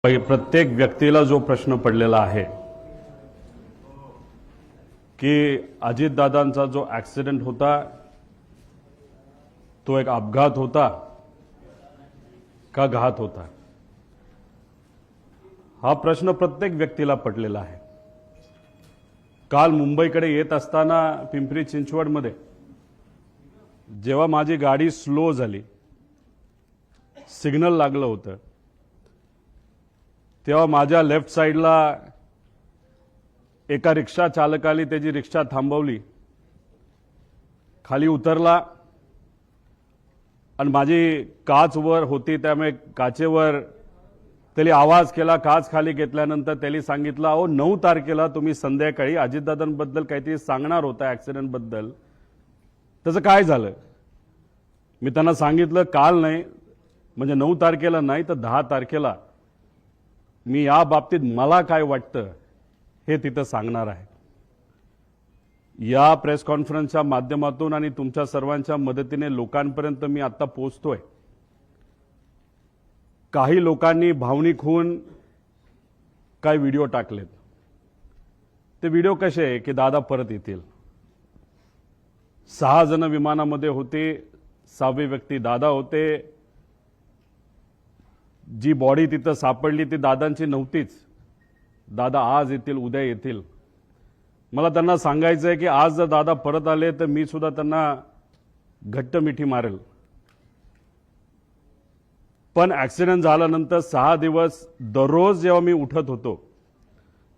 प्रत्येक व्यक्तीला जो प्रश्न पडलेला आहे की अजितदादांचा जो ॲक्सिडेंट होता तो एक अपघात होता का घात होता, हा प्रश्न प्रत्येक व्यक्तीला पडलेला आहे। काल मुंबईकडे येत असताना पिंपरी चिंचवडमध्ये जेव्हा माझी गाडी स्लो झाली, सिग्नल लागलं होतं, तेव्हा माझ्या लेफ्ट साइडला एका रिक्षा चालकाने त्याची रिक्षा थांबवली, खाली उतरला आणि माझी काच वर होती त्यामुळे काचेवर त्याने आवाज केला। काच खाली घेतल्यानंतर त्याने सांगितलं, अहो 9 तारखेला तुम्ही संध्याकाळी अजितदादांबद्दल काहीतरी सांगणार होता ॲक्सिडेंट बद्दल, त्याचं काय झालं? मी त्यांना सांगितलं काल नाही, म्हणजे 9 तारखेला नाही तर 10 तारखेला मी या बाबतीत मला काय वाटतं हे तिथं सांगणार आहे। या प्रेस कॉन्फरन्सच्या माध्यमातून आणि तुमच्या सर्वांच्या मदतीने लोकांपर्यंत मी आता पोहोचतोय। काही लोकांनी भावनिक होऊन काय व्हिडिओ टाकलेत, ते व्हिडिओ कसे आहे की दादा परत येतील। 6 जण विमानामध्ये होते, 6वे व्यक्ती दादा होते। जी बॉडी तिथं सापडली ती दादांची नव्हतीच। दादा आज येतील, उद्या येतील। मला त्यांना सांगायचं आहे की आज जर दादा परत आले तर मी सुद्धा त्यांना घट्ट मिठी मारेल। पण ॲक्सिडेंट झाल्यानंतर 6 दिवस दररोज जेव्हा मी उठत होतो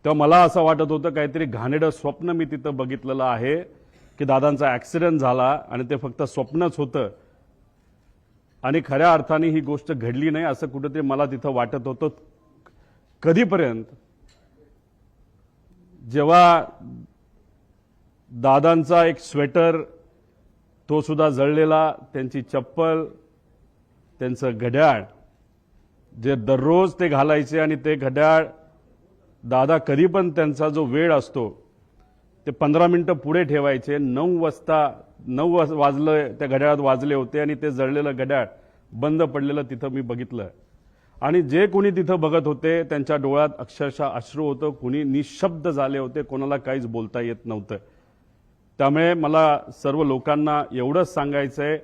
तेव्हा मला असं वाटत होतं काहीतरी घाणेरडं स्वप्न मी तिथं बघितलेलं आहे की दादांचा ॲक्सिडेंट झाला आणि ते फक्त स्वप्नच होतं आणि खऱ्या अर्थाने ही गोष्ट घडली नाही असं कुठेतरी मला तिथं वाटत होतं। कधीपर्यंत? जेव्हा दादांचा एक स्वेटर तो सुद्धा जळलेला, त्यांची चप्पल, त्यांचं घड्याळ जे दररोज ते घालायचे आणि ते घड्याळ दादा कधी पण त्यांचा जो वेळ असतो ते 15 मिनिटं पुढे ठेवायचे। 9 वाजले त्या घड्याळात वाजले होते आणि ते जळलेलं घड्याळ बंद पडलेलं तिथं मी बघितलं आणि जे कोणी तिथं बघत होते त्यांच्या डोळ्यात अक्षरशः अश्रू होतं, कोणी निशब्द झाले होते, कोणाला काहीच बोलता येत नव्हतं। त्यामुळे मला सर्व लोकांना एवढंच सांगायचं आहे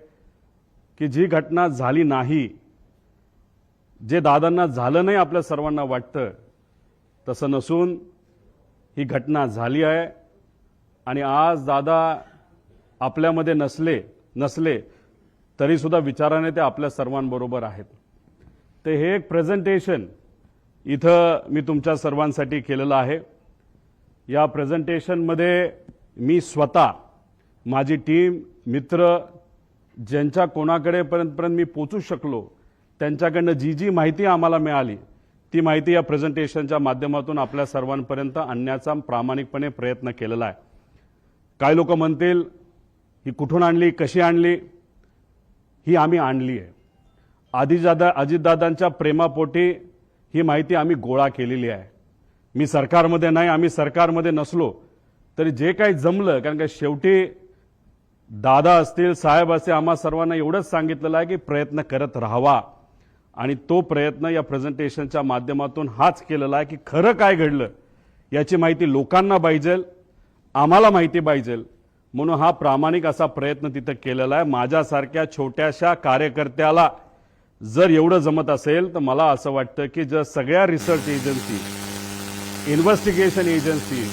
की जी घटना झाली नाही, जे दादांना झालं नाही आपल्या सर्वांना वाटतं तसं नसून ही घटना झाली आहे आणि आज दादा आपल्यामध्ये नसले तरी सुद्धा विचाराने ते आपल्या सर्वांबरोबर आहेत। ते हे एक प्रेझेंटेशन इथं मी तुमच्या सर्वांसाठी केलेलं आहे। या प्रेझेंटेशनमध्ये मी स्वतः, माझी टीम, मित्र, ज्यांच्या कोणाकडे पर्यंत मी पोचू शकलो त्यांच्याकडनं जी माहिती आम्हाला मिळाली ती माहिती या प्रेझेंटेशनच्या माध्यमातून आपल्या सर्वांपर्यंत आणण्याचा प्रामाणिकपणे प्रयत्न केलेला आहे। काही लोक म्हणतील ही कुठून आणली, कशी आणली? ही आम्ही आणली आहे। अजितदादांच्या प्रेमापोटी ही माहिती आम्ही गोळा केलेली आहे। मी सरकारमध्ये नाही, आम्ही सरकारमध्ये नसलो तरी जे काही जमलं, कारण का शेवटी दादा असतील, साहेब असतील, आम्हा सर्वांना एवढंच सांगितलेलं आहे की प्रयत्न करत राहावा आणि तो प्रयत्न या प्रेझेंटेशनच्या माध्यमातून हाच केलेला आहे की खरं काय घडलं याची माहिती लोकांना पाहिजे, आम्हाला माहिती पाहिजे, म्हणून हा प्रामाणिक असा प्रयत्न तिथं केलेला आहे। माझ्यासारख्या छोट्याशा कार्यकर्त्याला जर एवढं जमत असेल तर मला असं वाटतं की जर सगळ्या रिसर्च एजन्सी, इन्व्हेस्टिगेशन एजन्सी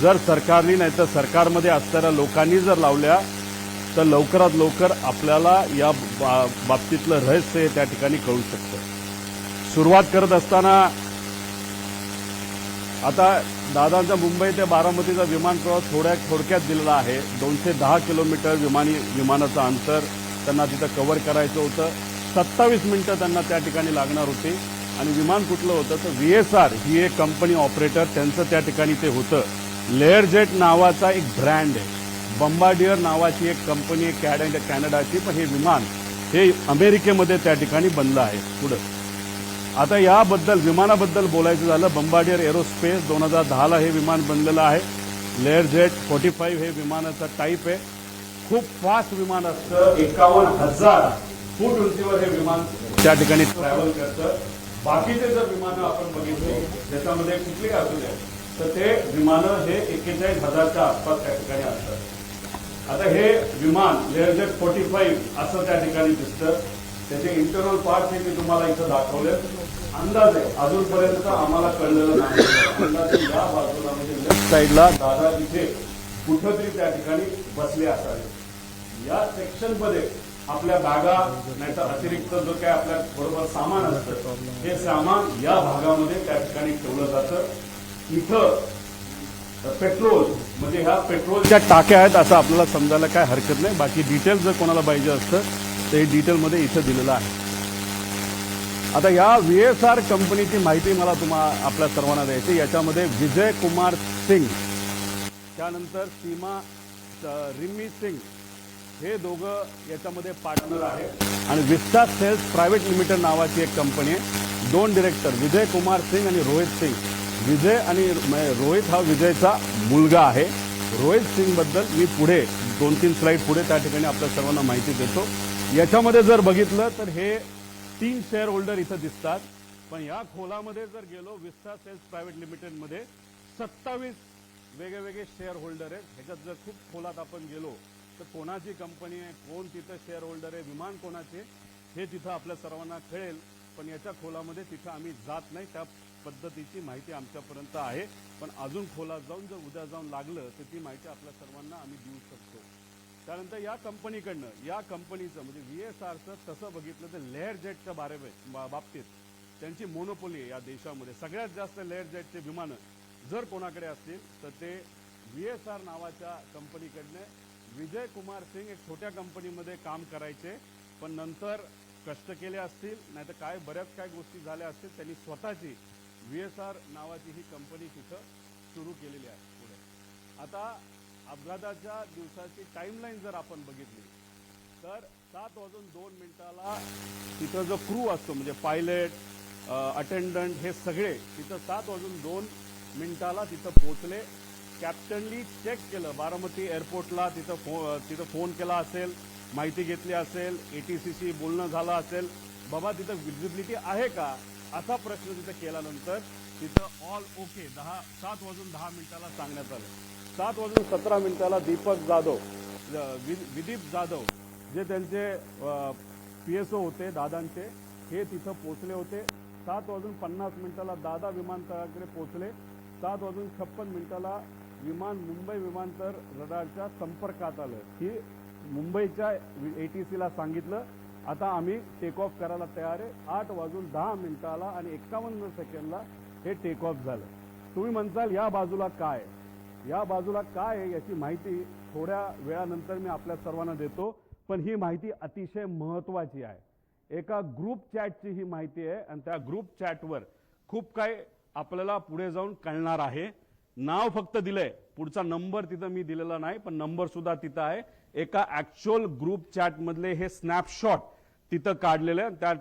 जर सरकारने नाही तर सरकारमध्ये असणाऱ्या लोकांनी जर लावल्या तर लवकरात लवकर आपल्याला या बाबतीतलं रहस्य त्या ठिकाणी कळू शकतं। सुरुवात करत असताना आता दादांचा मुंबई ते बारामतीचा विमान प्रवास थोडक्यात दिलेला आहे। 210 किलोमीटर विमानाचं अंतर त्यांना तिथं कव्हर करायचं होतं। 27 मिनिटं त्यांना त्या ठिकाणी लागणार होती आणि विमान कुठलं होतं तर VSR ही एक कंपनी ऑपरेटर त्यांचं त्या ठिकाणी ते होतं। लेअरजेट नावाचा एक ब्रँड आहे, बंबार्डियर नावाची एक कंपनी आहे कॅनडाची, पण हे विमान हे अमेरिकेमध्ये त्या ठिकाणी बनलं आहे। पुढं आता याबद्दल विमानाबद्दल बोलायचं झालं, बंबार्डियर एरोस्पेस 2010ला हे विमान बनलेलं आहे। लेअरजेट 45 हे विमानाचा टाईप आहे, खूप फास्ट विमान असतं। 51,000 फूट उंचीवर हे विमान त्या ठिकाणी ट्रॅव्हल करतं। बाकीचे जर विमानं आपण बघितले ज्याच्यामध्ये कुठली असू द्या तर ते विमानं हे 41,000च्या आसपास त्या ठिकाणी असतात. आता हे विमान लेअरजेट 45 असं त्या ठिकाणी दिसतं. त्याचे इंटरनल पार्ट हे मी तुम्हाला इथं दाखवले. अंदाजे अजूनपर्यंत आम्हाला कळलेलं नाही. अंदाजे या बाजूला म्हणजे लेफ्ट साईडला दादा इथे कुठंतरी त्या ठिकाणी बसले असावे. या सेक्शन मध्ये आपल्या बॅगा नाहीतर अतिरिक्त जो काय आपल्या बरोबर सामान असतं हे सामान या भागामध्ये त्या ठिकाणी ठेवलं जातं. इथं पेट्रोल म्हणजे ह्या पेट्रोलच्या टाक्या आहेत असं आपल्याला समजायला काय हरकत नाही. बाकी डिटेल जर कोणाला पाहिजे असतं तर हे डिटेलमध्ये इथं दिलेलं आहे. आता या VSR कंपनीची माहिती मला आपल्या सर्वांना द्यायची. याच्यामध्ये विजय कुमार सिंग त्यानंतर सीमा रिमी सिंग हे दोघं याच्यामध्ये पार्टनर आहेत आणि विस्टा सेल्स प्रायव्हेट लिमिटेड नावाची एक कंपनी आहे. 2 डिरेक्टर विजय कुमार सिंग आणि रोहित सिंग. विजय आणि रोहित हा विजयचा मुलगा आहे. रोहित सिंग बद्दल मी पुढे 2-3 स्लाइड पुढे त्या ठिकाणी आपल्या सर्वांना माहिती देतो. याच्यामध्ये जर बघितलं तर हे 3 शेअर होल्डर इथं दिसतात. पण या खोलामध्ये जर गेलो विस्टा सेल्स प्रायव्हेट लिमिटेडमध्ये 27 वेगवेगळे शेअर होल्डर आहेत. ह्याच्यात जर खूप खोलात आपण गेलो तर कोणाची कंपनी आहे, कोण तिथं शेअर होल्डर आहे, विमान कोणाचे हे तिथं आपल्या सर्वांना कळेल. पण याच्या खोलामध्ये तिथं आम्ही जात नाही. त्या पद्धतीची माहिती आमच्यापर्यंत आहे. पण अजून खोलात जाऊन जर उद्या जाऊन लागलं तर ती माहिती आपल्या सर्वांना आम्ही देऊ शकतो. त्यानंतर या कंपनीकडनं या कंपनीचं म्हणजे VSRचं तसं बघितलं तर लेअर जेटच्या बाबतीत त्यांची मोनोपोली आहे या देशामध्ये. सगळ्यात जास्त लेअर जेटचे विमानं जर कोणाकडे असतील तर ते VSR नावाच्या कंपनीकडनं विजय कुमार सिंग एक छोट्या कंपनीमध्ये काम करायचे. पण नंतर कष्ट केले असतील नाहीतर काय बऱ्याच काय गोष्टी झाल्या असतील. त्यांनी स्वतःची VSR नावाची ही कंपनी तिथं सुरू केलेली आहे. पुढे आता अपघाताच्या दिवसाची टाइमलाईन जर आपण बघितली तर 7:02 तिथं जो क्रू असतो म्हणजे पायलट अटेंडंट हे सगळे तिथं 7:02 तिथं पोहोचले. कॅप्टनली चेक केलं बारामती एअरपोर्टला. तिथं फोन केला असेल, माहिती घेतली असेल, ATCशी बोलणं झालं असेल, बाबा तिथं विजिबिलिटी आहे का असा प्रश्न तिथं केल्यानंतर तिथं ऑल ओके 7:10 सांगण्यात आलं. 7:17 दीपक जाधव विदीप जाधव जे त्यांचे PSO होते दादांचे हे तिथं पोहोचले होते. 7:50 दादा विमानतळाकडे पोहोचले. 7:56 विमान मुंबई विमानतळ रडारच्या संपर्कात आलं. ही मुंबईच्या ATCला सांगितलं आता आम्ही टेक ऑफ करायला तयार आहे. 8:10 आणि 51 सेकंदला हे टेक ऑफ झालं. तुम्ही म्हणताल या बाजूला काय, या बाजूला काय आहे याची माहिती थोड्या वेळानंतर मी आपल्या सर्वांना देतो. पण ही माहिती अतिशय महत्त्वाची आहे. एका ग्रुप चॅटची ही माहिती आहे आणि त्या ग्रुप चॅटवर खूप काही आपल्याला पुढे जाऊन कळणार आहे. नाव फक्त दिलंय, पुढचा नंबर तिथं मी दिलेला नाही, पण नंबर सुद्धा तिथं आहे. एका ऍक्च्युअल ग्रुप चॅट मधले हे स्नॅपशॉट तिथं काढलेले. त्या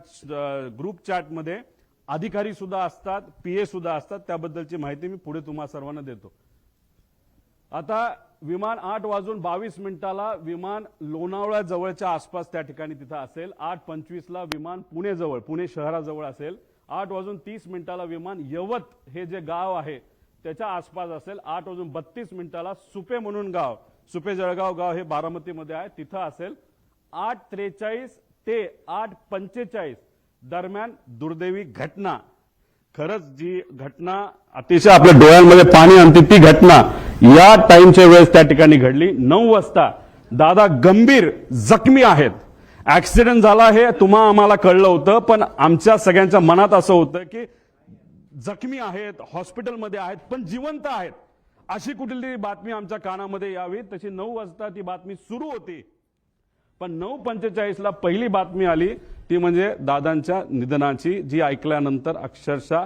ग्रुप चॅट मध्ये अधिकारी सुद्धा असतात, PA सुद्धा असतात. त्याबद्दलची माहिती मी पुढे तुम्हा सर्वांना देतो. आता विमान 8:22 विमान लोणावळा जवळच्या आसपास त्या ठिकाणी तिथं असेल. 8:25 विमान पुणे जवळ, पुणे शहराजवळ असेल. 8:30 विमान यवत हे जे गाव आहे त्याच्या आसपास असेल. 8:32 सुपे म्हणून गाव, सुपे जळगाव गाव हे बारामतीमध्ये आहे, तिथं असेल. 8:43 ते 8:45 दरम्यान दुर्दैवी घटना, खरंच जी घटना अतिशय आपल्या डोळ्यांमध्ये पाणी आणते ती घटना या टाइमच्या वेळेस त्या ठिकाणी घडली. 9 वाजता दादा गंभीर जखमी आहेत. ऍक्सिडेंट झाला हे आम्हाला कळलं होतं, पण आमच्या सगळ्यांच्या मनात असं होतं की जखमी आहेत, हॉस्पिटलमध्ये आहेत, पण जिवंत आहेत अशी कुठली बातमी आमच्या कानामध्ये यावी. तशी 9 वाजता ती बातमी सुरू होती. पण 9:45 पहिली बातमी आली ती म्हणजे दादांच्या निधनाची, जी ऐकल्यानंतर अक्षरशः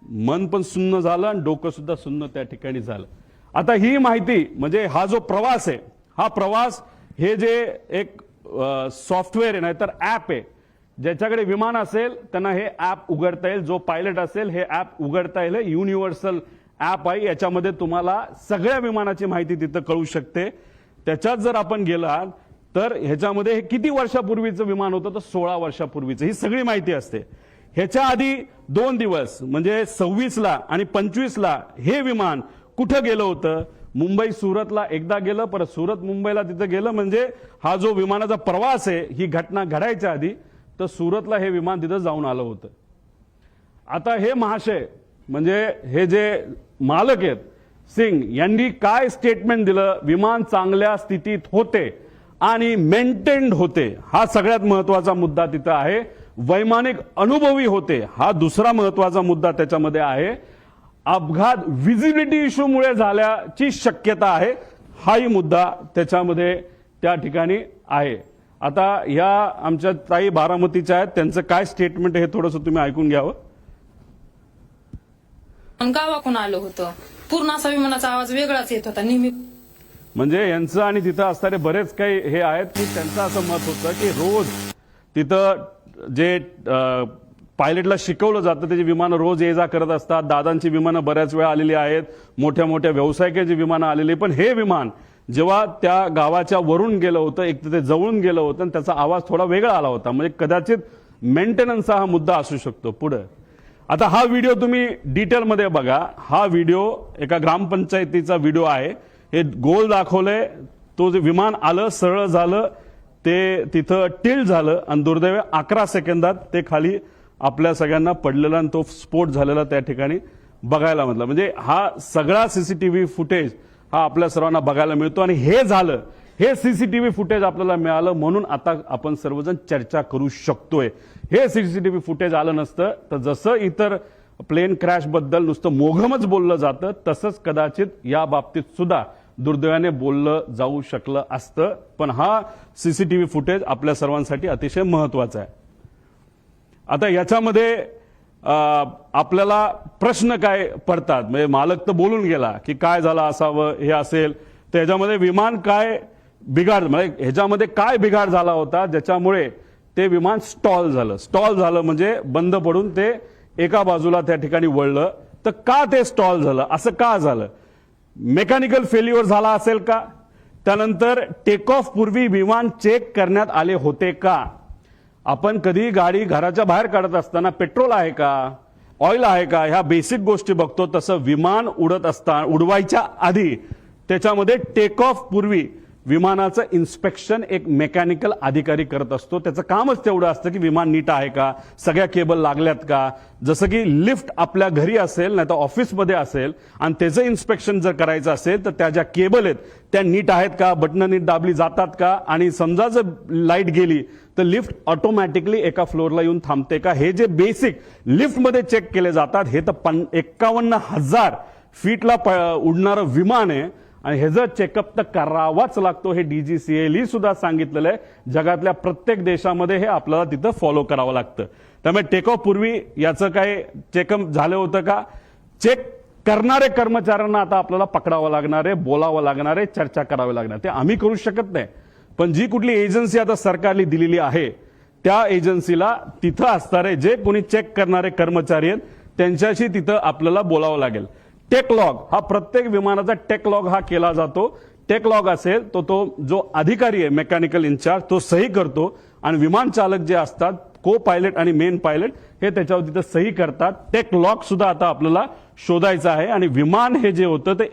मन पण सुन्न झालं आणि डोकं सुद्धा सुन्न त्या ठिकाणी झालं. आता ही माहिती म्हणजे हा जो प्रवास आहे, हा प्रवास हे जे एक सॉफ्टवेअर आहे नाहीतर ऍप आहे, ज्याच्याकडे विमान असेल त्यांना हे ऍप उघडता येईल. जो पायलट असेल हे ऍप उघडता येईल. युनिव्हर्सल ऍप आहे. याच्यामध्ये तुम्हाला सगळ्या विमानाची माहिती तिथं कळू शकते. त्याच्यात जर आपण गेलात तर ह्याच्यामध्ये हे किती वर्षापूर्वीचं विमान होतं तर 16 वर्षापूर्वीचं ही सगळी माहिती असते. ह्याच्या आधी 2 दिवस म्हणजे 26ला आणि 25ला हे विमान कुठं गेलं होतं? मुंबई सुरतला एकदा गेलं, परत सुरत मुंबईला तिथं गेलं. म्हणजे हा जो विमानाचा प्रवास आहे ही घटना घडायच्या आधी तर सुरतला हे विमान तिथं जाऊन आलं होतं. आता हे महाशय म्हणजे हे जे मालक आहेत सिंग यांनी काय स्टेटमेंट दिलं? विमान चांगल्या स्थितीत होते आणि मेंटेन्ड होते, हा सगळ्यात महत्वाचा मुद्दा तिथं आहे. वैमानिक अनुभवी होते, हा दुसरा महत्वाचा मुद्दा त्याच्यामध्ये आहे. अपघात व्हिजिबिलिटी इश्यूमुळे झाल्याची शक्यता आहे, हाही मुद्दा त्याच्यामध्ये त्या ठिकाणी आहे. आता या आमच्या ताई बारामतीच्या आहेत, त्यांचं काय स्टेटमेंट हे थोडंसं तुम्ही ऐकून घ्यावं. गावाकडून आलं होतं, पूर्ण असा विमानाचा आवाज वेगळाच येत होता नेहमी. म्हणजे यांचं आणि तिथं असणारे बरेच काही हे आहेत की त्यांचं असं मत होतं की रोज तिथं जे पायलटला शिकवलं जातं त्याची विमानं रोज ये जा करत असतात. दादांची विमानं बऱ्याच वेळा आलेली आहेत, मोठ्या मोठ्या व्यावसायिकांची विमानं आलेली, पण हे विमान जेव्हा त्या गावाच्या वरून गेलं होतं, एक तर ते जवळून गेलं होतं आणि त्याचा आवाज थोडा वेगळा आला होता. म्हणजे कदाचित मेंटेनन्सचा हा मुद्दा असू शकतो पुढे. आता हा व्हिडिओ तुम्ही डिटेलमध्ये बघा. हा व्हिडिओ एका ग्रामपंचायतीचा व्हिडिओ आहे. हे गोल दाखवलंय, तो जे विमान आलं सरळ झालं, ते तिथं टिल्ट झालं आणि दुर्दैवी 11 सेकंदात ते खाली आपल्या सगळ्यांना पडलेला आणि तो स्फोट झालेला त्या ठिकाणी बघायला मिळाला. म्हणजे हा सगळा सीसीटीव्ही फुटेज हा आपल्या सर्वांना बघायला मिळतो आणि हे झालं, हे सीसीटीव्ही फुटेज आपल्याला मिळालं म्हणून आता आपण सर्वजण चर्चा करू शकतोय. हे सीसीटीव्ही फुटेज आलं नसतं तर जसं इतर प्लेन क्रॅश बद्दल नुसतं मोघमच बोललं जातं तसंच कदाचित या बाबतीत सुद्धा दुर्दैवाने बोललं जाऊ शकलं असतं. पण हा सीसीटीव्ही फुटेज आपल्या सर्वांसाठी अतिशय महत्वाचा आहे. आता याच्यामध्ये आपल्याला प्रश्न काय पडतात? म्हणजे मालक तर बोलून गेला की काय झालं असावं, हे असेल तर ह्याच्यामध्ये विमान काय बिघाड, म्हणजे ह्याच्यामध्ये काय बिघाड झाला होता ज्याच्यामुळे ते विमान स्टॉल झालं. स्टॉल झालं म्हणजे बंद पडून ते एका बाजूला त्या ठिकाणी वळलं. तर का ते स्टॉल झालं, असं का झालं? मेकॅनिकल फेल्युअर झाला असेल का? त्यानंतर टेक ऑफ पूर्वी विमान चेक करण्यात आले होते का? आपण कधी गाडी घराच्या बाहेर काढत असताना पेट्रोल आहे का, ऑइल आहे का, ह्या बेसिक गोष्टी बघतो. तसं विमान उडत असताना, उडवायच्या आधी त्याच्यामध्ये टेक ऑफ पूर्वी विमानाचं इन्स्पेक्शन एक मेकॅनिकल अधिकारी करत असतो. त्याचं कामच तेवढं असतं की विमान नीट आहे का, सगळ्या केबल लागल्यात का. जसं की लिफ्ट आपल्या घरी असेल नाही तर ऑफिसमध्ये असेल आणि त्याचं इन्स्पेक्शन जर करायचं असेल तर त्या ज्या केबल आहेत त्या नीट आहेत का, बटणं नीट दाबली जातात का, आणि समजा जर लाईट गेली तर लिफ्ट ऑटोमॅटिकली एका फ्लोअरला येऊन थांबते का, हे जे बेसिक लिफ्टमध्ये चेक केले जातात. हे तर 51,000 फीटला उडणारं विमान आहे आणि ह्याचं चेकअप तर करावाच लागतो. हे DGCA सुद्धा सांगितलेलं आहे. जगातल्या प्रत्येक देशामध्ये हे आपल्याला तिथं फॉलो करावं लागतं. त्यामुळे टेक ऑफ पूर्वी याचं काय चेकअप झालं होतं का? चेक करणारे कर्मचाऱ्यांना आता आपल्याला पकडावं लागणार आहे, बोलावं लागणार आहे, चर्चा करावी लागणार. ते आम्ही करू शकत नाही, पण जी कुठली एजन्सी आता सरकारने दिलेली आहे त्या एजन्सीला तिथं असणारे जे कोणी चेक करणारे कर्मचारी आहेत त्यांच्याशी तिथं आपल्याला बोलावं लागेल. टेक लॉग हा प्रत्येक विमानाचा टेक लॉग हा केला जातो. टेक लॉग असेल तो जो अधिकारी आहे मेकॅनिकल इन्चार्ज तो सही करतो आणि विमान चालक जे असतात को पायलट आणि मेन पायलट हे त्याच्यावर तिथं सही करतात. टेक लॉग सुद्धा आता आपल्याला शोधायचं आहे. आणि विमान हे जे होतं ते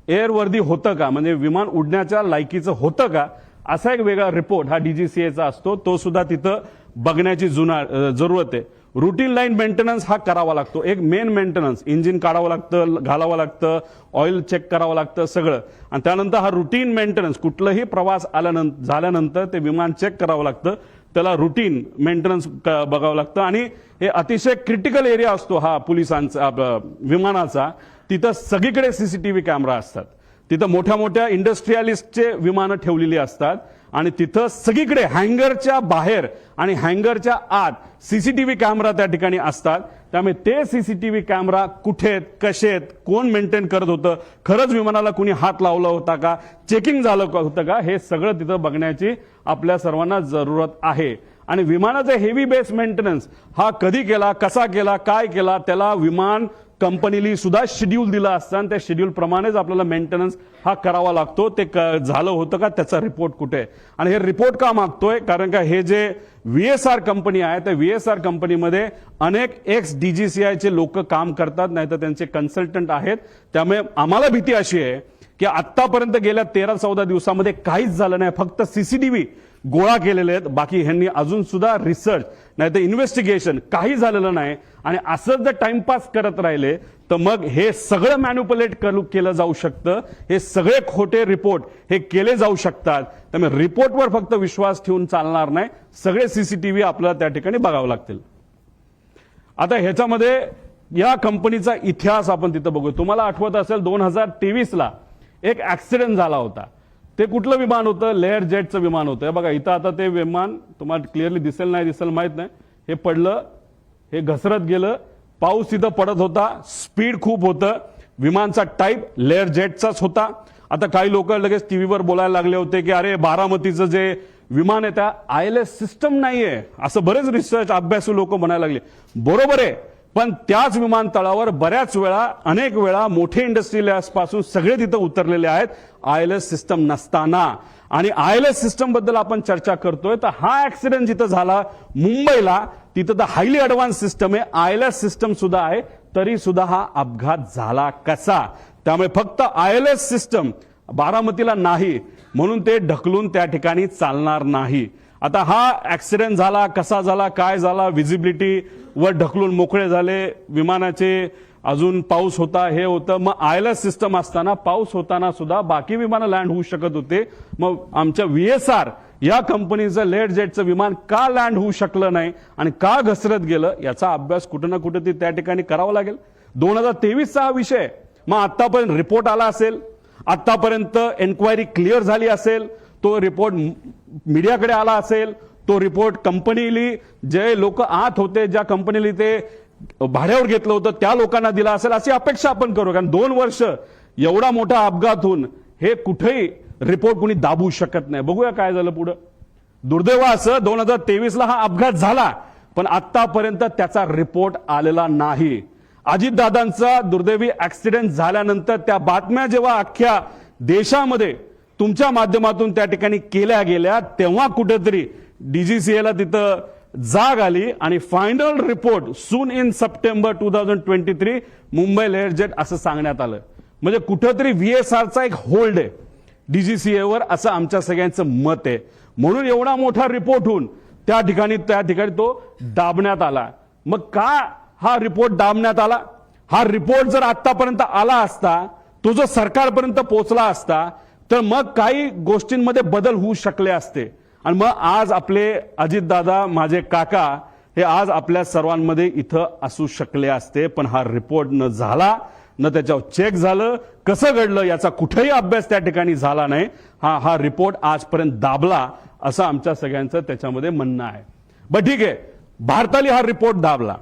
एअरवर्दी होतं का, म्हणजे विमान उडण्याच्या लायकीचं होतं का, असा एक वेगळा रिपोर्ट हा DGCAचा असतो. तो सुद्धा तिथं बघण्याची जरूरत आहे. रुटीन लाईन मेंटेनन्स हा करावा लागतो. एक मेन मेंटेनन्स, इंजिन काढावं लागतं, घालावं लागतं, ऑइल चेक करावं लागतं सगळं. आणि त्यानंतर हा रुटीन मेंटेनन्स, कुठलंही प्रवास झाल्यानंतर ते विमान चेक करावं लागतं, त्याला रुटीन मेंटेनन्स बघावं लागतं. आणि हे अतिशय क्रिटिकल एरिया असतो हा पोलिसांचा विमानाचा. तिथं सगळीकडे सीसीटीव्ही कॅमेरा असतात. तिथं मोठ्या मोठ्या इंडस्ट्रियलिस्टचे विमानं ठेवलेली असतात आणि तिथं सगळीकडे हँगरच्या बाहेर आणि हँगरच्या आत सीसीटीव्ही कॅमेरा त्या ठिकाणी असतात. त्यामुळे ते सीसीटीव्ही कॅमेरा कुठे आहेत, कसे आहेत, कोण मेंटेन करत होतं, खरंच विमानाला कुणी हात लावला होता का, चेकिंग झालं होतं का, हे सगळं तिथं बघण्याची आपल्या सर्वांना जरूरत आहे. आणि विमानाचा हेवी बेस मेंटेनन्स हा कधी केला, कसा केला, काय केला, त्याला विमान कंपनीली सुद्धा शेड्यूल दिला असता आणि त्या शेड्यूल प्रमाणेच आपल्याला मेंटेनन्स हा करावा लागतो. ते झालं होतं का, त्याचा रिपोर्ट कुठे आहे. आणि हे रिपोर्ट का मागतोय, कारण का हे जे VSR कंपनी आहे त्या VSR कंपनीमध्ये अनेक एक्स DGCIचे लोक काम करतात, नाही तर त्यांचे कन्सल्टंट आहेत. त्यामुळे आम्हाला भीती अशी आहे की आतापर्यंत गेल्या 13-14 दिवसामध्ये काहीच झालं नाही, फक्त CCTV गोळा केलेले आहेत. बाकी ह्यांनी अजून सुद्धा रिसर्च नाही तर इन्व्हेस्टिगेशन काही झालेलं नाही. आणि असं जर टाइमपास करत राहिले तर मग हे सगळं मॅन्युपुलेट केलं जाऊ शकतं. हे सगळे खोटे रिपोर्ट हे केले जाऊ शकतात. त्यामुळे रिपोर्टवर फक्त विश्वास ठेवून चालणार नाही, सगळे CCTV आपल्याला त्या ठिकाणी बघावं लागतील. आता ह्याच्यामध्ये या कंपनीचा इतिहास आपण तिथं बघू. तुम्हाला आठवत असेल 2023ला एक ऍक्सिडेंट झाला होता. ते कुठलं विमान होतं, लेअर जेटचं विमान होतं. बघा इथं आता ते विमान तुम्हाला क्लिअरली दिसेल नाही दिसेल माहित नाही, हे पडलं, हे घसरत गेलं, पाऊस तिथं पडत होता, स्पीड खूप होतं, विमानचा टाईप लेअर जेटचाच होता. आता काही लोक लगेच टीव्हीवर बोलायला लागले होते की अरे बारामतीचं जे विमान आहे त्या ILS सिस्टम नाहीये, असं बरेच रिसर्च अभ्यासू लोक म्हणायला लागले. बरोबर आहे, पण त्याच विमानतळावर बऱ्याच वेळा अनेक वेळा मोठे इंडस्ट्रियलिस्ट पासून सगळे तिथं उतरलेले आहेत ILS सिस्टम नसताना. आणि ILS सिस्टम बद्दल आपण चर्चा करतोय तर हा ऍक्सिडेंट जिथं झाला मुंबईला, तिथं तर हायली ऍडव्हान्स सिस्टम आहे, ILS सिस्टम सुद्धा आहे, तरी सुद्धा हा अपघात झाला कसा. त्यामुळे फक्त ILS सिस्टम बारामतीला नाही म्हणून ते ढकलून त्या ठिकाणी चालणार नाही. आता हा ऍक्सिडेंट झाला, कसा झाला, काय झाला, व्हिजिबिलिटी वर ढकलून मोकळे झाले विमानाचे, अजून पाऊस होता, हे होतं. मग ILS सिस्टम असताना पाऊस होताना सुद्धा बाकी विमानं लँड होऊ शकत होते. मग आमच्या VSR या कंपनीचं लेअर जेटचं विमान का लँड होऊ शकलं नाही आणि का घसरत गेलं, याचा अभ्यास कुठं ना कुठं त्या ठिकाणी करावा लागेल. 2023चा हा विषय. मग आतापर्यंत रिपोर्ट आला असेल, आतापर्यंत एन्क्वायरी क्लिअर झाली असेल, तो रिपोर्ट मीडियाकडे आला असेल, तो रिपोर्ट कंपनीली जे लोक आत होते, ज्या कंपनीली ते भाड्यावर घेतलं होतं त्या लोकांना दिला असेल, अशी अपेक्षा आपण करू. कारण 2 वर्ष एवढा मोठा अपघात होऊन हे कुठेही रिपोर्ट कुणी दाबू शकत नाही. बघूया काय झालं पुढं. दुर्दैव असं 2023ला हा अपघात झाला, पण आतापर्यंत त्याचा रिपोर्ट आलेला नाही. अजितदादांचा दुर्दैवी ऍक्सिडेंट झाल्यानंतर त्या बातम्या जेव्हा अख्ख्या देशामध्ये तुमच्या माध्यमातून त्या ठिकाणी केल्या गेल्या, तेव्हा कुठेतरी DGCAला तिथं जाग आली आणि final report soon in September 2023 Mumbai layer jet असं सांगण्यात आलं. म्हणजे कुठेतरी VSRचा एक होल्ड आहे DGCAवर, असं आमच्या सगळ्यांचं मत आहे. म्हणून एवढा मोठा रिपोर्ट होऊन त्या ठिकाणी तो दाबण्यात आला. मग का हा रिपोर्ट दाबण्यात आला? हा रिपोर्ट जर आतापर्यंत आला असता, तो जर सरकारपर्यंत पोहोचला असता, तर मग काही गोष्टींमध्ये बदल होऊ शकले असते. आणि मग आज आपले अजितदादा, माझे काका, हे आज आपल्या सर्वांमध्ये इथं असू शकले असते. पण हा रिपोर्ट न झाला, न त्याच्यावर चेक झालं, कसं घडलं याचा कुठेही अभ्यास त्या ठिकाणी झाला नाही. हा रिपोर्ट आजपर्यंत दाबला असं आमच्या सगळ्यांचं त्याच्यामध्ये म्हणणं आहे. बरं ठीक आहे, भारताने हा रिपोर्ट दाबला.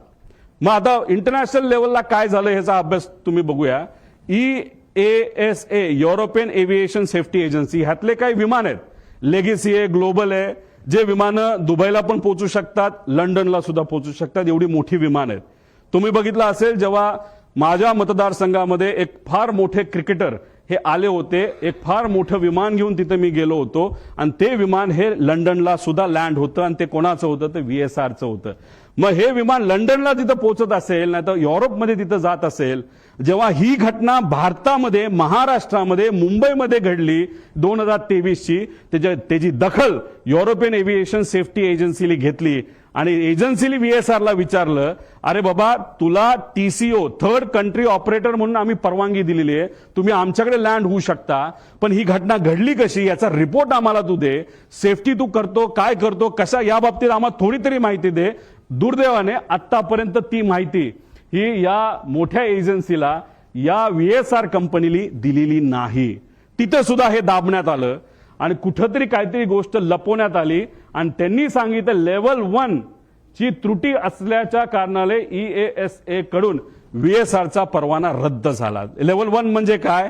मग आता इंटरनॅशनल लेवलला काय झालं ह्याचा अभ्यास तुम्ही बघूया. EASA European aviation safety agency, ह्यातले काही विमान आहेत, लेगेसी आहे, ग्लोबल आहे, जे विमानं दुबईला पण पोहोचू शकतात, लंडनला सुद्धा पोहोचू शकतात, एवढी मोठी विमान आहेत. तुम्ही बघितलं असेल जेव्हा माझ्या मतदारसंघामध्ये एक फार मोठे क्रिकेटर हे आले होते, एक फार मोठं विमान घेऊन तिथे मी गेलो होतो आणि ते विमान हे लंडनला सुद्धा लँड होतं. आणि ते कोणाचं होतं? ते VSRचं होतं. मग हे विमान लंडनला तिथं पोहोचत असेल, नाही तर युरोपमध्ये तिथं जात असेल, जेव्हा ही घटना भारतामध्ये, महाराष्ट्रामध्ये, मुंबईमध्ये घडली 2023ची, त्याची दखल युरोपियन एव्हिएशन सेफ्टी एजन्सीने घेतली आणि एजन्सीने VSRला विचारलं, अरे बाबा तुला TCO थर्ड कंट्री ऑपरेटर म्हणून आम्ही परवानगी दिलेली आहे, तुम्ही आमच्याकडे लँड होऊ शकता, पण ही घटना घडली कशी याचा रिपोर्ट आम्हाला तू दे, सेफ्टी तू करतो काय करतो कशा, या बाबतीत आम्हाला थोडी तरी माहिती दे. दुर्दैवाने आतापर्यंत ती माहिती ही या मोठ्या एजन्सीला, या VSR कंपनीली दिलेली नाही. तिथे सुद्धा हे दाबण्यात आलं आणि कुठंतरी काहीतरी गोष्ट लपवण्यात आली आणि त्यांनी सांगितलं लेवल 1 ची त्रुटी असल्याच्या कारणाने EASA कडून VSRचा परवाना रद्द झाला. लेवल 1 म्हणजे काय?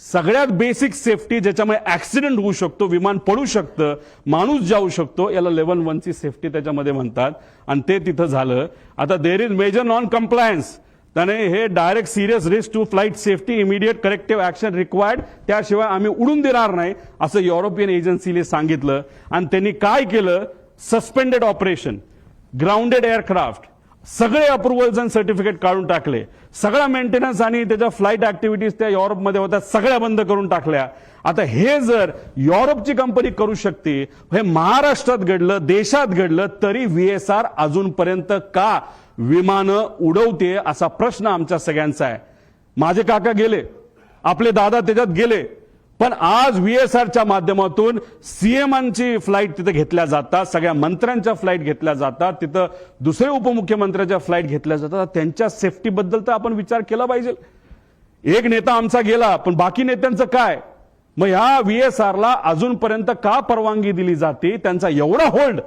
सगळ्यात बेसिक सेफ्टी, ज्याच्यामुळे ऍक्सिडेंट होऊ शकतो, विमान पडू शकतं, माणूस जाऊ शकतो, याला लेवल 1 ची सेफ्टी त्याच्यामध्ये म्हणतात आणि ते तिथं झालं. आता there is major non compliance. त्याने हे direct serious risk to flight safety immediate corrective action required, त्याशिवाय आम्ही उडून देणार नाही असं युरोपियन एजन्सीने सांगितलं. आणि त्यांनी काय केलं, सस्पेंडेड ऑपरेशन, ग्राउंडेड एअरक्राफ्ट, सगळे अप्रुव्हल्स आणि सर्टिफिकेट काढून टाकले. सगळा मेंटेनन्स आणि त्याच्या फ्लाईट ऍक्टिव्हिटीज त्या युरोपमध्ये होत्या सगळ्या बंद करून टाकल्या. आता हे जर युरोपची कंपनी करू शकते, हे महाराष्ट्रात घडलं, देशात घडलं, तरी व्हीएसआर अजूनपर्यंत का विमानं उडवते असा प्रश्न आमच्या सगळ्यांचा आहे. माझे काका गेले, आपले दादा त्याच्यात गेले, पण आज व्हीएसआरच्या माध्यमातून सीएमांची फ्लाईट तिथे घेतल्या जातात, सगळ्या मंत्र्यांच्या फ्लाईट घेतल्या जातात, तिथं दुसरे उपमुख्यमंत्र्यांच्या फ्लाईट घेतल्या जातात. त्यांच्या सेफ्टीबद्दल तर आपण विचार केला पाहिजे. एक नेता आमचा गेला, पण बाकी नेत्यांचं काय? मग ह्या व्हीएसआरला अजूनपर्यंत का परवानगी दिली जाते? त्यांचा एवढा होल्ड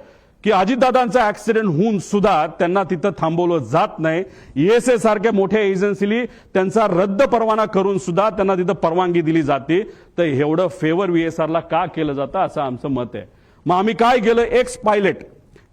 की अजितदादांचा ऍक्सिडेंट होऊन सुद्धा त्यांना तिथं थांबवलं जात नाही. ईएसए सारख्या मोठ्या एजन्सीली त्यांचा रद्द परवाना करून सुद्धा त्यांना तिथं परवानगी दिली जाते. तर एवढं फेवर व्हीएसआरला का केलं जातं असं आमचं मत आहे. मग आम्ही काय केलं, एक्स पायलट,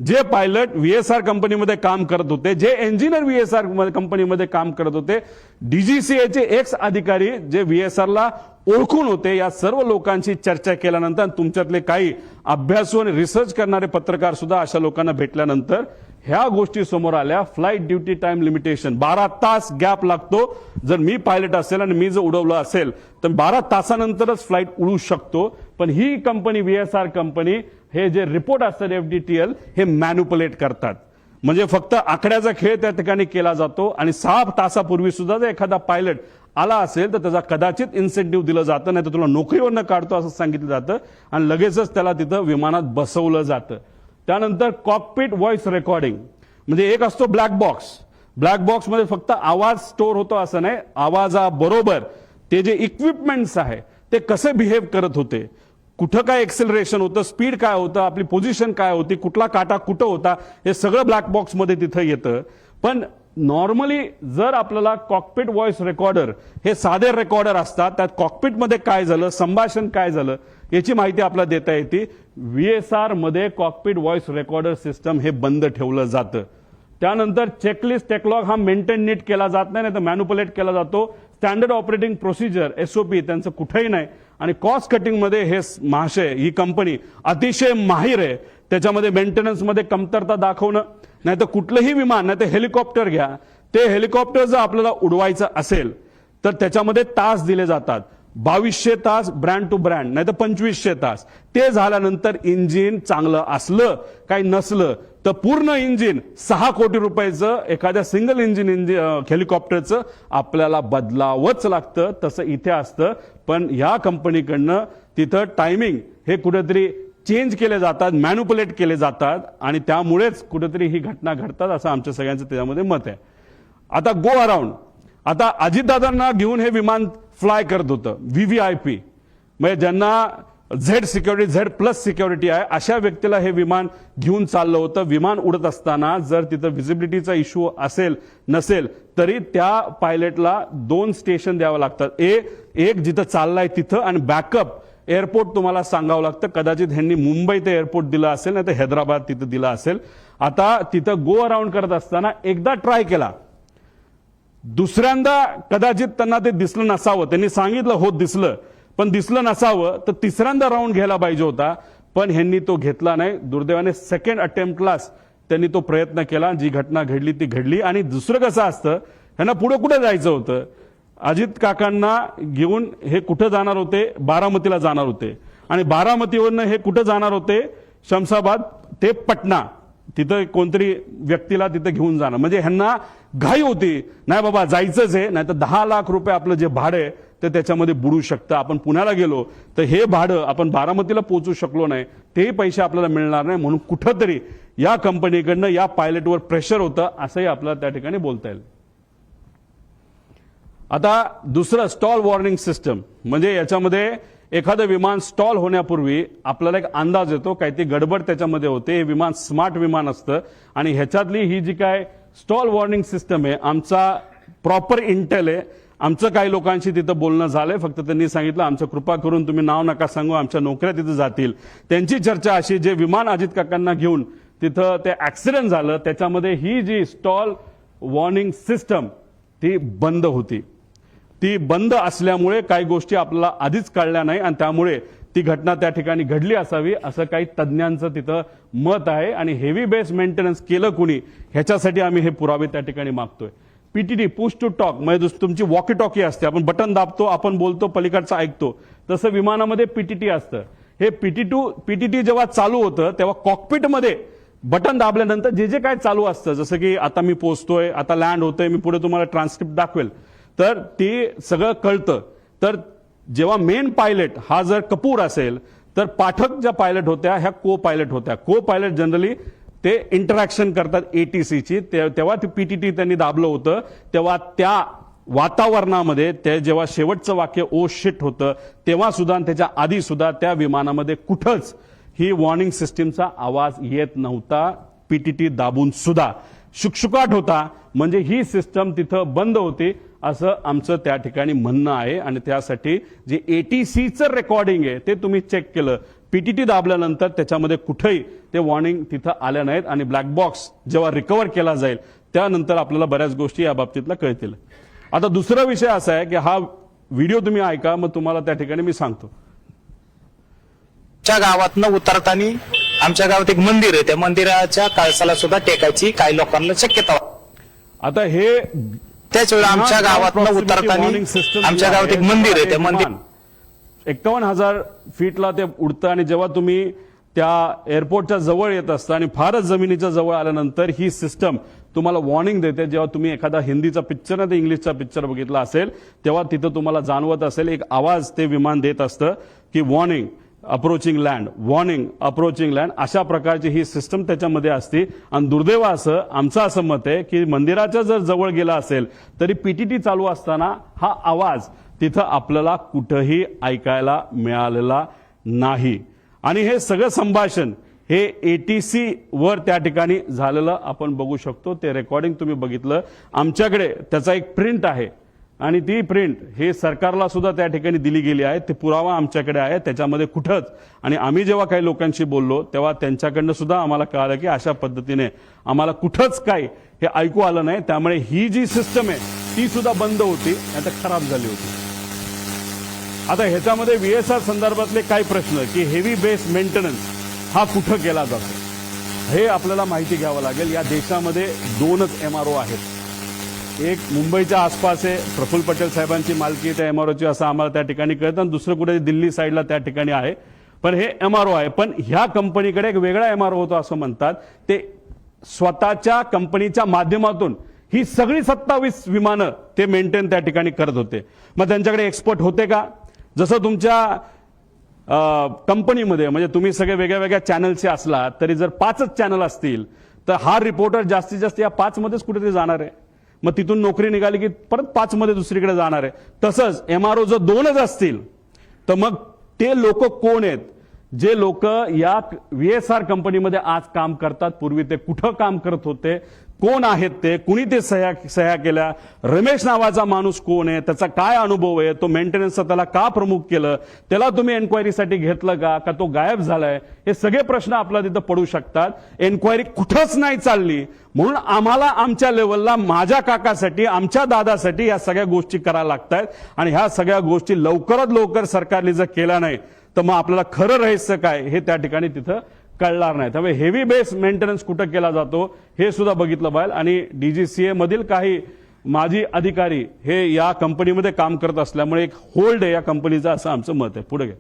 जे पायलट व्हीएसआर कंपनीमध्ये काम करत होते, जे इंजिनियर व्हीएसआर कंपनीमध्ये काम करत होते, डीजीसीएचे एक्स अधिकारी जे व्हीएसआरला ओळखून होते, या सर्व लोकांची चर्चा केल्यानंतर तुमच्यातले काही अभ्यासू आणि रिसर्च करणारे पत्रकार सुद्धा अशा लोकांना भेटल्यानंतर ह्या गोष्टी समोर आल्या. फ्लाईट ड्युटी टाइम लिमिटेशन, 12 तास गॅप लागतो. जर मी पायलट असेल आणि मी जर उडवलं असेल तर 12 तासानंतरच फ्लाईट उडू शकतो. पण ही कंपनी व्हीएसआर कंपनी हे जे रिपोर्ट असतात एफडीटीएल हे मॅन्युपुलेट करतात. म्हणजे फक्त आकड्याचा खेळ त्या ठिकाणी केला जातो आणि 6 तासापूर्वी सुद्धा जर एखादा पायलट आला असेल तर त्याचा कदाचित इन्सेंटिव्ह दिलं जातं, नाही तर तुला नोकरीवरनं काढतो असं सांगितलं जातं आणि लगेचच त्याला तिथं विमानात बसवलं जातं. त्यानंतर कॉकपिट व्हॉइस रेकॉर्डिंग, म्हणजे एक असतो ब्लॅक बॉक्स. ब्लॅक बॉक्समध्ये फक्त आवाज स्टोअर होतो असं नाही, आवाजाबरोबर ते जे इक्विपमेंट्स आहे ते कसे बिहेव करत होते, कुठं काय एक्सेलरेशन होतं, स्पीड काय होतं, आपली पोझिशन काय होती, कुठला काटा कुठं होता, हे सगळं ब्लॅक बॉक्समध्ये तिथं येतं. पण नॉर्मली जर आपल्याला कॉकपिट व्हॉइस रेकॉर्डर हे साधे रेकॉर्डर असतात, त्यात कॉकपिटमध्ये काय झालं, संभाषण काय झालं याची माहिती आपल्याला देता येते. व्हीएसआर मध्ये कॉकपिट व्हॉइस रेकॉर्डर सिस्टम हे बंद ठेवलं जातं. त्यानंतर चेकलिस्ट टेकलॉग हा मेंटेन नीट केला जात नाही, तर मॅन्युपुलेट केला जातो. स्टँडर्ड ऑपरेटिंग प्रोसिजर एसओपी त्यांचं कुठेही नाही. आणि कॉस्ट कटिंग मध्ये हे महाशय, ही कंपनी अतिशय माहिर आहे. त्याच्यामध्ये मेंटेनन्समध्ये कमतरता दाखवणं, नाही तर कुठलंही विमान, नाही तर हेलिकॉप्टर घ्या, ते हेलिकॉप्टर जर आपल्याला उडवायचं असेल तर त्याच्यामध्ये तास दिले जातात. 2200 तास ब्रँड टू ब्रँड, नाही तर 2500 तास. ते झाल्यानंतर इंजिन चांगलं असलं काही नसलं तर पूर्ण इंजिन 6 कोटी रुपयाचं एखाद्या सिंगल इंजिन हेलिकॉप्टरचं आपल्याला बदलावंच लागतं. तसं इथे असतं. पण ह्या कंपनीकडनं तिथं टायमिंग हे कुठेतरी चेंज केले जातात, मॅन्युपुलेट केले जातात आणि त्यामुळेच कुठेतरी ही घटना घडतात असं आमच्या सगळ्यांचं त्याच्यामध्ये मत आहे. आता गो अराउंड, आता अजितदादांना घेऊन हे विमान फ्लाय करत होतं व्हीव्हीआयपी, म्हणजे ज्यांना Z security, Z plus security आहे, अशा व्यक्तीला हे विमान घेऊन चाललं होतं. विमान उडत असताना जर तिथं व्हिजिबिलिटीचा इश्यू असेल नसेल तरी त्या पायलटला 2 स्टेशन द्यावं लागतात. एक जिथं चाललाय तिथं आणि बॅकअप एअरपोर्ट तुम्हाला सांगावं लागतं. कदाचित ह्यांनी मुंबई ते एअरपोर्ट दिलं असेल, नाही तर हैदराबाद तिथं दिलं असेल. आता तिथं गो अराउंड करत असताना एकदा ट्राय केला, दुसऱ्यांदा कदाचित त्यांना ते दिसलं नसावं. त्यांनी सांगितलं हो दिसलं, पण दिसलं नसावं, तर तिसऱ्यांदा राऊंड घ्यायला पाहिजे होता. पण ह्यांनी तो घेतला नाही. दुर्दैवाने सेकंड अटेम्प्टलाच त्यांनी तो प्रयत्न केला. जी घटना घडली ती घडली. आणि दुसरं कसं असतं, ह्यांना पुढे कुठे जायचं होतं, अजित काकांना घेऊन हे कुठं जाणार होते, बारामतीला जाणार होते. आणि बारामतीवरनं हे कुठं जाणार होते, शमशाबाद ते पटना, तिथं कोणतरी व्यक्तीला तिथं घेऊन जाणं. म्हणजे ह्यांना घाई होती, नाही बाबा जायचंच आहे, नाही तर 10 लाख रुपये आपलं जे भाडं आहे ते त्याच्यामध्ये बुडू शकतं. आपण पुण्याला गेलो तर हे भाडं आपण बारामतीला पोहोचू शकलो नाही, तेही पैसे आपल्याला मिळणार नाही. म्हणून कुठंतरी या कंपनीकडनं या पायलटवर प्रेशर होतं असंही आपल्याला त्या ठिकाणी बोलता येईल. आता दुसरं स्टॉल वॉर्निंग सिस्टम, म्हणजे याच्यामध्ये एखादं विमान स्टॉल होण्यापूर्वी आपल्याला एक अंदाज येतो, काही ती गडबड त्याच्यामध्ये होते. हे विमान स्मार्ट विमान असतं आणि ह्याच्यातली ही जी काय स्टॉल वॉर्निंग सिस्टम आहे, आमचा प्रॉपर इंटेल आहे. आमचं काही लोकांशी तिथं बोलणं झालंय, फक्त त्यांनी सांगितलं आमचं कृपा करून तुम्ही नाव नका सांगू, आमच्या नोकऱ्या तिथं जातील. त्यांची चर्चा अशी, जे विमान अजित काकांना घेऊन तिथं ते ऍक्सिडेंट झालं त्याच्यामध्ये ही जी स्टॉल वॉर्निंग सिस्टम ती बंद होती. ती बंद असल्यामुळे काही गोष्टी आपल्याला आधीच कळल्या नाही आणि त्यामुळे ती घटना त्या ठिकाणी घडली असावी असं काही तज्ज्ञांचं तिथं मत आहे. आणि हेवी बेस मेंटेनन्स केलं कुणी ह्याच्यासाठी आम्ही हे पुरावे त्या ठिकाणी मागतोय. पीटीटी पुश टू टॉक म्हणजे तुमची वॉकी टॉकी असते, आपण बटन दाबतो, आपण बोलतो, पलीकडचं ऐकतो, तसं विमानामध्ये पीटीटी असतं. हे पीटीटी जेव्हा चालू होतं तेव्हा कॉकपिटमध्ये बटन दाबल्यानंतर जे जे काय चालू असतं, जसं की आता मी पोहोचतोय, आता लँड होतोय, मी पुढे तुम्हाला ट्रान्सक्रिप्ट दाखवेल, तर ते सगळं कळतं. तर जेव्हा मेन पायलट हा जर कपूर असेल तर पाठक ज्या पायलट होत्या ह्या को पायलट होत्या. को पायलट जनरली ते इंटरॅक्शन करतात एटीसीची. तेव्हा ती पीटीटी त्यांनी दाबलं होतं, तेव्हा त्या वातावरणामध्ये ते जेव्हा शेवटचं वाक्य ओ शिट होतं तेव्हा सुद्धा आणि त्याच्या आधी सुद्धा त्या विमानामध्ये कुठंच ही वॉर्निंग सिस्टीमचा आवाज येत नव्हता. पीटीटी दाबून सुद्धा शुकशुकाट होता, म्हणजे ही सिस्टम तिथं बंद होती असं आमचं त्या ठिकाणी म्हणणं आहे. आणि त्यासाठी जे एटीसीचं रेकॉर्डिंग आहे ते तुम्ही चेक केलं, पीटीटी दाबल्यानंतर त्याच्यामध्ये कुठेही ते वॉर्निंग तिथं आल्या नाहीत. आणि ब्लॅक बॉक्स जेव्हा रिकव्हर केला जाईल त्यानंतर आपल्याला बऱ्याच गोष्टी या बाबतीतल्या कळतील. आता दुसरा विषय असा आहे की हा व्हिडिओ तुम्ही ऐका, मग तुम्हाला त्या ठिकाणी मी सांगतो. आमच्या गावातनं उतरताना आमच्या गावात एक मंदिर आहे, त्या मंदिराच्या कळसाला सुद्धा टेकायची काही लोकांना शक्यता. आता हे त्याच वेळी आमच्या गावातनं उतरताना आमच्या गावात एक मंदिर आहे, त्या मंदिर 51,000 फीटला ते उडतं आणि जेव्हा तुम्ही त्या एअरपोर्टच्या जवळ येत असता आणि फारच जमिनीच्या जवळ आल्यानंतर ही सिस्टम तुम्हाला वॉर्निंग देते. जेव्हा तुम्ही एखादा हिंदीचा पिक्चर नाही तर इंग्लिशचा पिक्चर बघितला असेल तेव्हा तिथं तुम्हाला जाणवत असेल एक आवाज ते विमान देत असतं की warning approaching land, warning approaching land, अशा प्रकारची ही सिस्टम त्याच्यामध्ये असते. आणि दुर्दैव असं आमचं असं मत आहे की मंदिराच्या जर जवळ गेला असेल तरी पीटीटी चालू असताना हा आवाज तिथं आपल्याला कुठंही ऐकायला मिळालेला नाही. आणि हे सगळं संभाषण हे एटीसी वर त्या ठिकाणी झालेलं आपण बघू शकतो. ते रेकॉर्डिंग तुम्ही बघितलं, आमच्याकडे त्याचा एक प्रिंट आहे आणि ती प्रिंट हे सरकारला सुद्धा त्या ठिकाणी दिली गेली आहे. ते पुरावा आमच्याकडे आहे, त्याच्यामध्ये कुठंच. आणि आम्ही जेव्हा काही लोकांशी बोललो तेव्हा त्यांच्याकडनं सुद्धा आम्हाला कळालं की अशा पद्धतीने आम्हाला कुठंच काही हे ऐकू आलं नाही. त्यामुळे ही जी सिस्टम आहे ती सुद्धा बंद होती, आता खराब झाली होती. आता ह्याच्यामध्ये व्हीएसआर संदर्भातले काय प्रश्न की हेवी बेस मेंटेनन्स हा कुठं केला जातो हे आपल्याला माहिती घ्यावं लागेल. या देशामध्ये 2च एमआरओ आहेत. एक मुंबईच्या आसपास आहे, प्रफुल्ल पटेल साहेबांची मालकी त्या एमआरओची असं आम्हाला त्या ठिकाणी कळतं, आणि दुसरं कुठे दिल्ली साईडला त्या ठिकाणी आहे. पण हे एमआरओ आहे. पण ह्या कंपनीकडे एक वेगळा एमआरओ होतो असं म्हणतात. ते स्वतःच्या कंपनीच्या माध्यमातून ही सगळी 27 विमानं ते मेंटेन त्या ठिकाणी करत होते. मग त्यांच्याकडे एक्सपर्ट होते का? जसं तुमच्या कंपनीमध्ये म्हणजे तुम्ही सगळे वेगळ्या वेगळ्या चॅनलचे असला तरी जर 5च चॅनल असतील तर हा रिपोर्टर जास्तीत जास्त या 5 मध्येच कुठेतरी जाणार आहे. मग तिथून नोकरी निघाली की परत 5 मध्ये दुसरीकडे जाणार आहे. तसंच एमआरओ जर 2च असतील तर मग ते लोक कोण आहेत जे लोक या व्हीएसआर कंपनीमध्ये आज काम करतात? पूर्वी ते कुठं काम करत होते? कोण आहेत ते? कुणी ते सह्या केल्या? रमेश नावाचा माणूस कोण आहे? त्याचा काय अनुभव आहे? तो मेंटेनन्सचा त्याला का प्रमुख केलं? त्याला तुम्ही एन्क्वायरीसाठी घेतलं का तो गायब झालाय? हे सगळे प्रश्न आपल्याला तिथं पडू शकतात. एन्क्वायरी कुठंच नाही चालली म्हणून आम्हाला आमच्या लेवलला माझ्या काकासाठी आमच्या दादासाठी या सगळ्या गोष्टी करायला लागतात. आणि ह्या सगळ्या गोष्टी लवकरात लवकर सरकारने जर केल्या नाही तर मग आपल्याला खरं रहस्य काय हे त्या ठिकाणी तिथं कळणार नाही. त्यामुळे हेवी बेस मेंटेनन्स कुठं केला जातो हे सुद्धा बघितलं पाहिजे. आणि डीजीसीए मधील काही माजी अधिकारी हे या कंपनीमध्ये काम करत असल्यामुळे एक होल्ड आहे या कंपनीचा असं आमचं मत आहे. पुढे घ्या.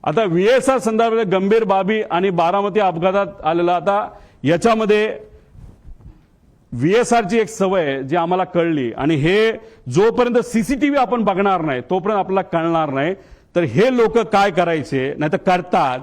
आता व्हीएसआर संदर्भात गंभीर बाबी आणि बारामती अपघातात आलेला, आता याच्यामध्ये व्हीएसआरची एक सवय आहे जी आम्हाला कळली आणि हे जोपर्यंत सीसीटीव्ही आपण बघणार नाही तोपर्यंत आपल्याला कळणार नाही. तर हे लोक काय करायचे नाही तर करतात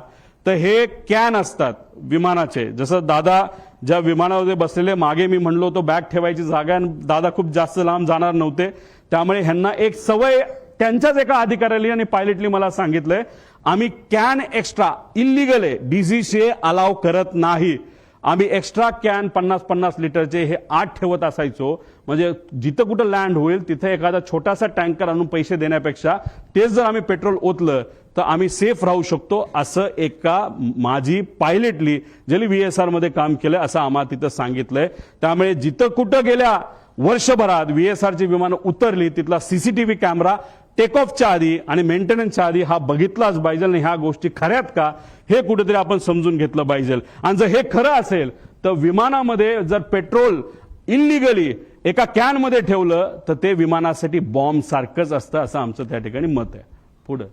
तर हे कॅन असतात विमानाचे. जसं दादा ज्या विमानामध्ये बसलेले, मागे मी म्हणलो होतो बॅग ठेवायची जागा, आणि दादा खूप जास्त लांब जाणार नव्हते त्यामुळे ह्यांना एक सवय त्यांच्याच एका अधिकाऱ्याने आणि पायलटली मला सांगितलंय, आम्ही कॅन एक्स्ट्रा इल्लीगल आहे, डीजीसीए अलाव करत नाही. आम्ही एक्स्ट्रा कॅन 50-50 लिटरचे हे 8 ठेवत असायचो. म्हणजे जिथं कुठं लँड होईल तिथे एखादा छोटासा टँकर आणून पैसे देण्यापेक्षा तेच जर आम्ही पेट्रोल ओतलं तर आम्ही सेफ राहू शकतो, असं एका माजी पायलटली ज्यांनी व्हीएसआर मध्ये काम केलं असं आम्हाला तिथं सांगितलंय. त्यामुळे जिथं कुठं गेल्या वर्षभरात VSRची विमानं उतरली तिथला सीसीटीव्ही कॅमेरा टेक ऑफच्या आधी आणि मेंटेनन्सच्या आधी हा बघितलाच पाहिजे आणि ह्या गोष्टी खऱ्यात का हे कुठेतरी आपण समजून घेतलं पाहिजे. आणि जर हे खरं असेल तर विमानामध्ये जर पेट्रोल इल्लिगली एका कॅनमध्ये ठेवलं तर ते विमानासाठी बॉम्ब सारखंच असतं असं आमचं त्या ठिकाणी मत आहे. पुढे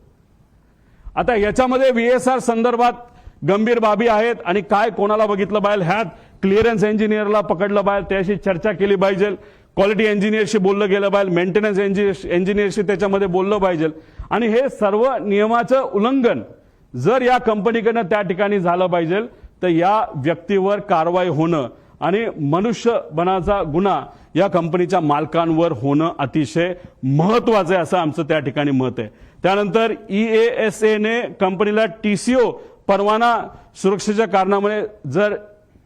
आता याच्यामध्ये VSR संदर्भात गंभीर बाबी आहेत आणि काय कोणाला बघितलं पाहिजे, ह्यात क्लिअरन्स इंजिनियरला पकडलं पाहिजे, त्याशी चर्चा केली पाहिजे, क्वालिटी इंजिनियरशी बोललं गेलं पाहिजे, मेंटेनन्स इंजिनियरशी त्याच्यामध्ये बोललं पाहिजे. आणि हे सर्व नियमाचं उल्लंघन जर या कंपनीकडनं त्या ठिकाणी झालं पाहिजे तर या व्यक्तीवर कारवाई होणं आणि मनुष्यबळाचा गुन्हा या कंपनीच्या मालकांवर होणं अतिशय महत्वाचं आहे असं आमचं त्या ठिकाणी मत आहे. त्यानंतर EASA ने कंपनीला TCO परवाना सुरक्षेच्या कारणामुळे जर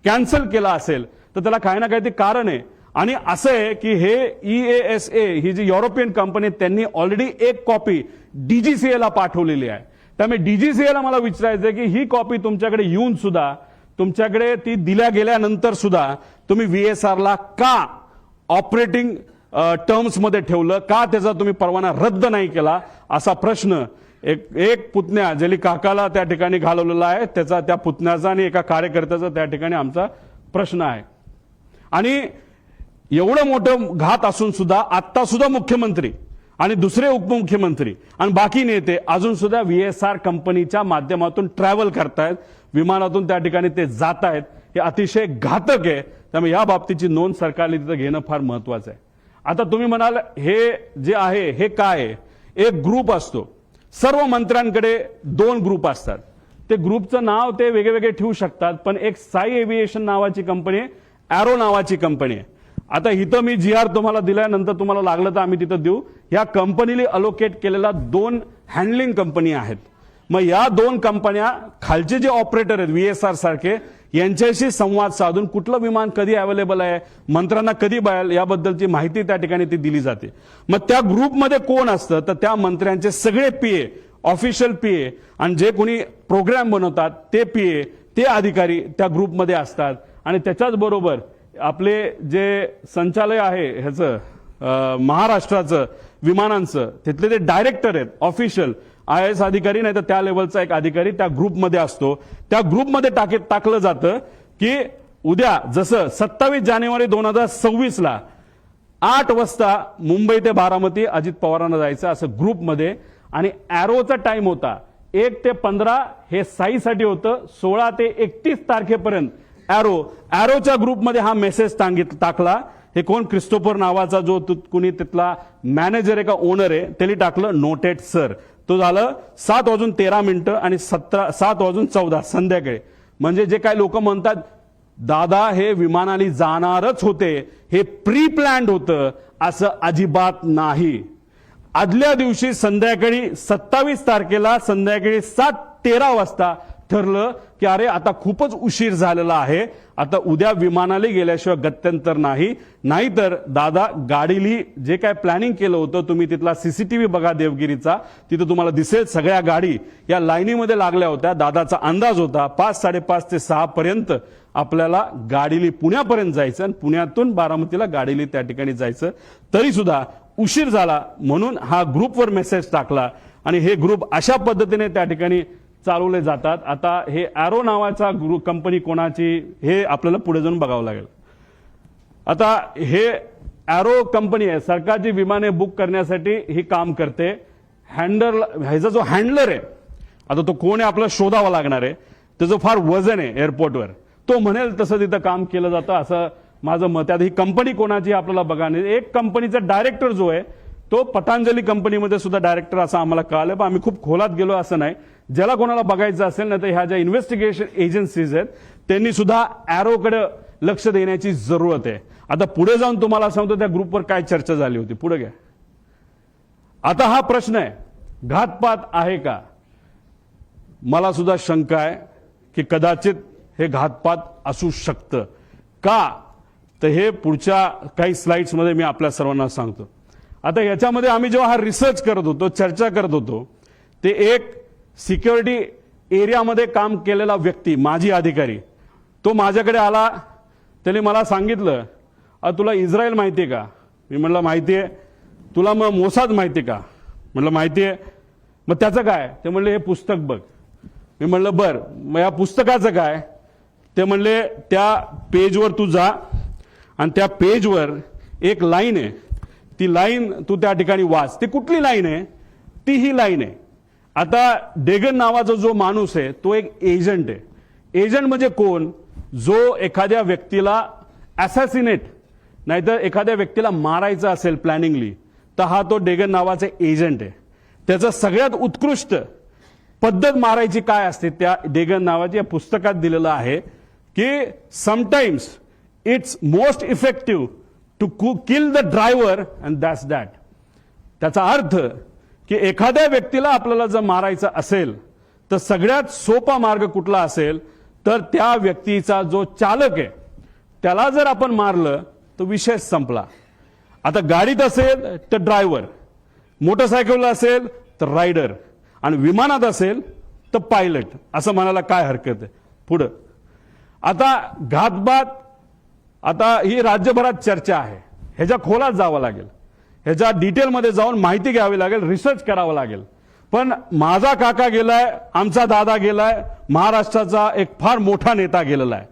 कॅन्सल केला असेल तर त्याला काही ना काही ते कारण आहे. आणि असं आहे की हे EASA ही जी युरोपियन कंपनी त्यांनी ऑलरेडी एक कॉपी DGCA ला पाठवलेली आहे. त्यामुळे DGCA ला मला विचारायचं आहे की ही कॉपी तुमच्याकडे येऊन सुद्धा तुमच्याकडे ती दिल्या गेल्यानंतर सुद्धा तुम्ही VSR ला का ऑपरेटिंग टर्म्स मध्ये ठेवलं, का त्याचा तुम्ही परवाना रद्द नाही केला असा प्रश्न एक पुतण्या जेली काकाला त्या ठिकाणी घालवलेला आहे, त्याचा त्या पुतण्याचा आणि एका कार्यकर्त्याचा त्या ठिकाणी आमचा प्रश्न आहे. आणि एवढं मोठं घात असून सुद्धा आता सुद्धा मुख्यमंत्री आणि दुसरे उपमुख्यमंत्री आणि बाकी नेते अजून सुद्धा VSR कंपनीच्या माध्यमातून ट्रॅव्हल करतायत, विमानातून त्या ठिकाणी ते जात आहेत. हे अतिशय घातक आहे. त्यामुळे या बाबतीची नोंद सरकारने तिथं घेणं फार महत्वाचं आहे. आता तुम्ही म्हणाल हे जे आहे हे काय आहे, एक ग्रुप असतो, सर्व मंत्र्यांकडे 2 ग्रुप असतात, ते ग्रुपचं नाव ते वेगवेगळे ठेवू शकतात, पण एक साई एव्हिएशन नावाची कंपनी आहे, एरो नावाची कंपनी आहे. आता इथं मी GR तुम्हाला दिल्यानंतर तुम्हाला लागलं तर आम्ही तिथं देऊ. या कंपनीला अलोकेट केलेला 2 हँडलिंग कंपनी आहेत. मग या 2 कंपन्या खालचे जे ऑपरेटर आहेत VSR सारखे यांच्याशी संवाद साधून कुठलं विमान कधी अवेलेबल आहे, मंत्र्यांना कधी बाहेर याबद्दलची माहिती त्या ठिकाणी ती दिली जाते. मग त्या ग्रुपमध्ये कोण असतं तर त्या मंत्र्यांचे सगळे PA, ऑफिशियल PA आणि जे कोणी प्रोग्राम बनवतात ते PA, ते अधिकारी त्या ग्रुपमध्ये असतात. आणि त्याच्याच बरोबर आपले जे संचालय आहे ह्याचं महाराष्ट्राचं विमानांचं तिथले ते डायरेक्टर आहेत, ऑफिशियल IAS अधिकारी नाही तर त्या लेवलचा एक अधिकारी त्या ग्रुपमध्ये असतो. त्या ग्रुपमध्ये टाकलं जातं की उद्या जसं 27 जानेवारी 2026 ला 8 वाजता मुंबई ते बारामती अजित पवारांना जायचं असं ग्रुपमध्ये. आणि एरोचा टाइम होता 1 ते 15 हे साईसाठी होतं, 16 ते 31 तारखेपर्यंत एरोच्या ग्रुपमध्ये हा मेसेज टाकला. हे कोण क्रिस्टोफर नावाचा जो कुणी तिथला मॅनेजर आहे का ओनर आहे त्यांनी टाकलं नोटेड सर. तो झालं 7:13 आणि 7:14 संध्याकाळी. म्हणजे जे काही लोक म्हणतात दादा हे विमानाने जाणारच होते, हे प्री प्लॅन्ड होतं, असं अजिबात नाही. आदल्या दिवशी संध्याकाळी 27 तारखेला संध्याकाळी 7:13 वाजता ठरलं की अरे आता खूपच उशीर झालेला आहे, आता उद्या विमानाला गेल्याशिवाय गत्यंतर नाही. नाहीतर दादा गाडीली जे काय प्लॅनिंग केलं होतं, तुम्ही तिथला सीसीटीव्ही बघा देवगिरीचा, तिथं तुम्हाला दिसेल सगळ्या गाडी या लाईनीमध्ये लागल्या होत्या. दादाचा अंदाज होता 5, 5:30 ते 6 पर्यंत आपल्याला गाडीली पुण्यापर्यंत जायचं आणि पुण्यातून बारामतीला गाडीली त्या ठिकाणी जायचं, तरी सुद्धा उशीर झाला म्हणून हा ग्रुपवर मेसेज टाकला. आणि हे ग्रुप अशा पद्धतीने त्या ठिकाणी चालवले जातात. आता हे एरो नावाचा ग्रुप कंपनी कोणाची हे आपल्याला पुढे जाऊन बघावं लागेल. आता हे एरो कंपनी आहे, सरकारची विमाने बुक करण्यासाठी ही काम करते. ह्याचा जो हँडलर आहे आता तो कोण आहे आपल्याला शोधावा लागणार आहे, त्याचं फार वजन आहे एअरपोर्टवर, तो म्हणेल तसं तिथं काम केलं जातं असं माझं मत आहे. ही कंपनी कोणाची आपल्याला बघा. एक कंपनीचा डायरेक्टर जो आहे तो पतंजली कंपनीमध्ये सुद्धा डायरेक्टर असं आम्हाला कळालं, पण आम्ही खूप खोलात गेलो असं नाही. ज्याला कोणाला बघायचं असेल ना तर ह्या ज्या इन्व्हेस्टिगेशन एजन्सीज आहेत त्यांनी सुद्धा एरोकडे लक्ष देण्याची जरूरत आहे. आता पुढे जाऊन तुम्हाला सांगतो त्या ग्रुपवर काय चर्चा झाली होती, पुढे घ्या. आता हा प्रश्न आहे घातपात आहे का. मला सुद्धा शंका आहे की कदाचित हे घातपात असू शकतं. का तर हे पुढच्या काही स्लाइड्स मध्ये मी आपल्या सर्वांना सांगतो. आता याच्यामध्ये आम्ही जेव्हा हा रिसर्च करत होतो, चर्चा करत होतो, ते एक सिक्युरिटी एरियामध्ये काम केलेला व्यक्ती, माजी अधिकारी, तो माझ्याकडे आला. त्याने मला सांगितलं तुला इस्रायल माहिती आहे का? मी म्हणलं माहिती आहे. तुला मग मोसाद माहिती आहे का? म्हणलं माहिती आहे. मग त्याचं काय? ते म्हणले हे पुस्तक बघ. मी म्हणलं बर, मग या पुस्तकाचं काय? ते म्हणले त्या पेजवर तू जा आणि त्या पेजवर एक लाईन आहे, ती लाईन तू त्या ठिकाणी वाच. ती कुठली लाईन आहे? ती ही लाईन आहे. आता डेगन नावाचा जो माणूस आहे तो एक एजंट आहे. एजंट म्हणजे कोण? जो एखाद्या व्यक्तीला असॅसिनेट नाहीतर एखाद्या व्यक्तीला मारायचं असेल प्लॅनिंगली, तर हा तो डेगन नावाचा एजंट आहे. त्याचं सगळ्यात उत्कृष्ट पद्धत मारायची काय असते त्या डेगन नावाच्या पुस्तकात दिलेलं आहे की sometimes it's most effective to kill the driver and that's that. त्याचा अर्थ की एखाद्या व्यक्तीला आपल्याला जर मारायचं असेल तर सगळ्यात सोपा मार्ग कुठला असेल तर त्या व्यक्तीचा जो चालक आहे त्याला जर आपण मारलं तर विषय संपला. आता गाडीत असेल तर ड्रायव्हर, मोटरसायकलला असेल तर रायडर आणि विमानात असेल तर पायलट, असं म्हणायला काय हरकत आहे. पुढं आता घातपात, आता ही राज्यभरात चर्चा आहे. ह्याच्या खोलात जावं लागेल, ह्याच्या डिटेलमध्ये जाऊन माहिती घ्यावी लागेल, रिसर्च करावं लागेल. पण माझा काका गेलाय, आमचा दादा गेलाय, महाराष्ट्राचा एक फार मोठा नेता गेलेला आहे.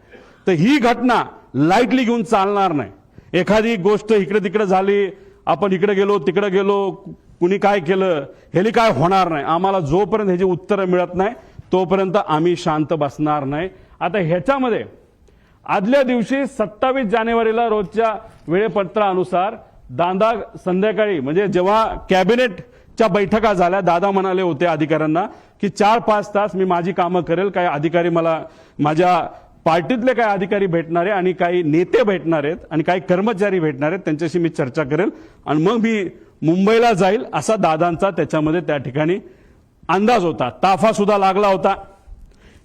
तर ही घटना लाईटली घेऊन चालणार नाही. एखादी गोष्ट इकडे तिकडे झाली, आपण इकडे गेलो तिकडे गेलो, कुणी काय केलं, ह्याली काय होणार नाही. आम्हाला जोपर्यंत ह्याची उत्तरं मिळत नाही तोपर्यंत आम्ही शांत बसणार नाही. आता ह्याच्यामध्ये आदल्या दिवशी 27 जानेवारीला रोजच्या वेळेपत्रानुसार दादा संध्याकाळी म्हणजे जेव्हा कॅबिनेटच्या बैठका झाल्या, दादा म्हणाले होते अधिकाऱ्यांना की 4-5 तास मी माझी कामं करेल. काही अधिकारी मला, माझ्या पार्टीतले काही अधिकारी भेटणार आहे आणि काही नेते भेटणार आहेत आणि काही कर्मचारी भेटणार आहेत, त्यांच्याशी मी चर्चा करेल आणि मग मी मुंबईला जाईल, असा दादांचा त्याच्यामध्ये त्या ठिकाणी अंदाज होता. ताफा सुद्धा लागला होता.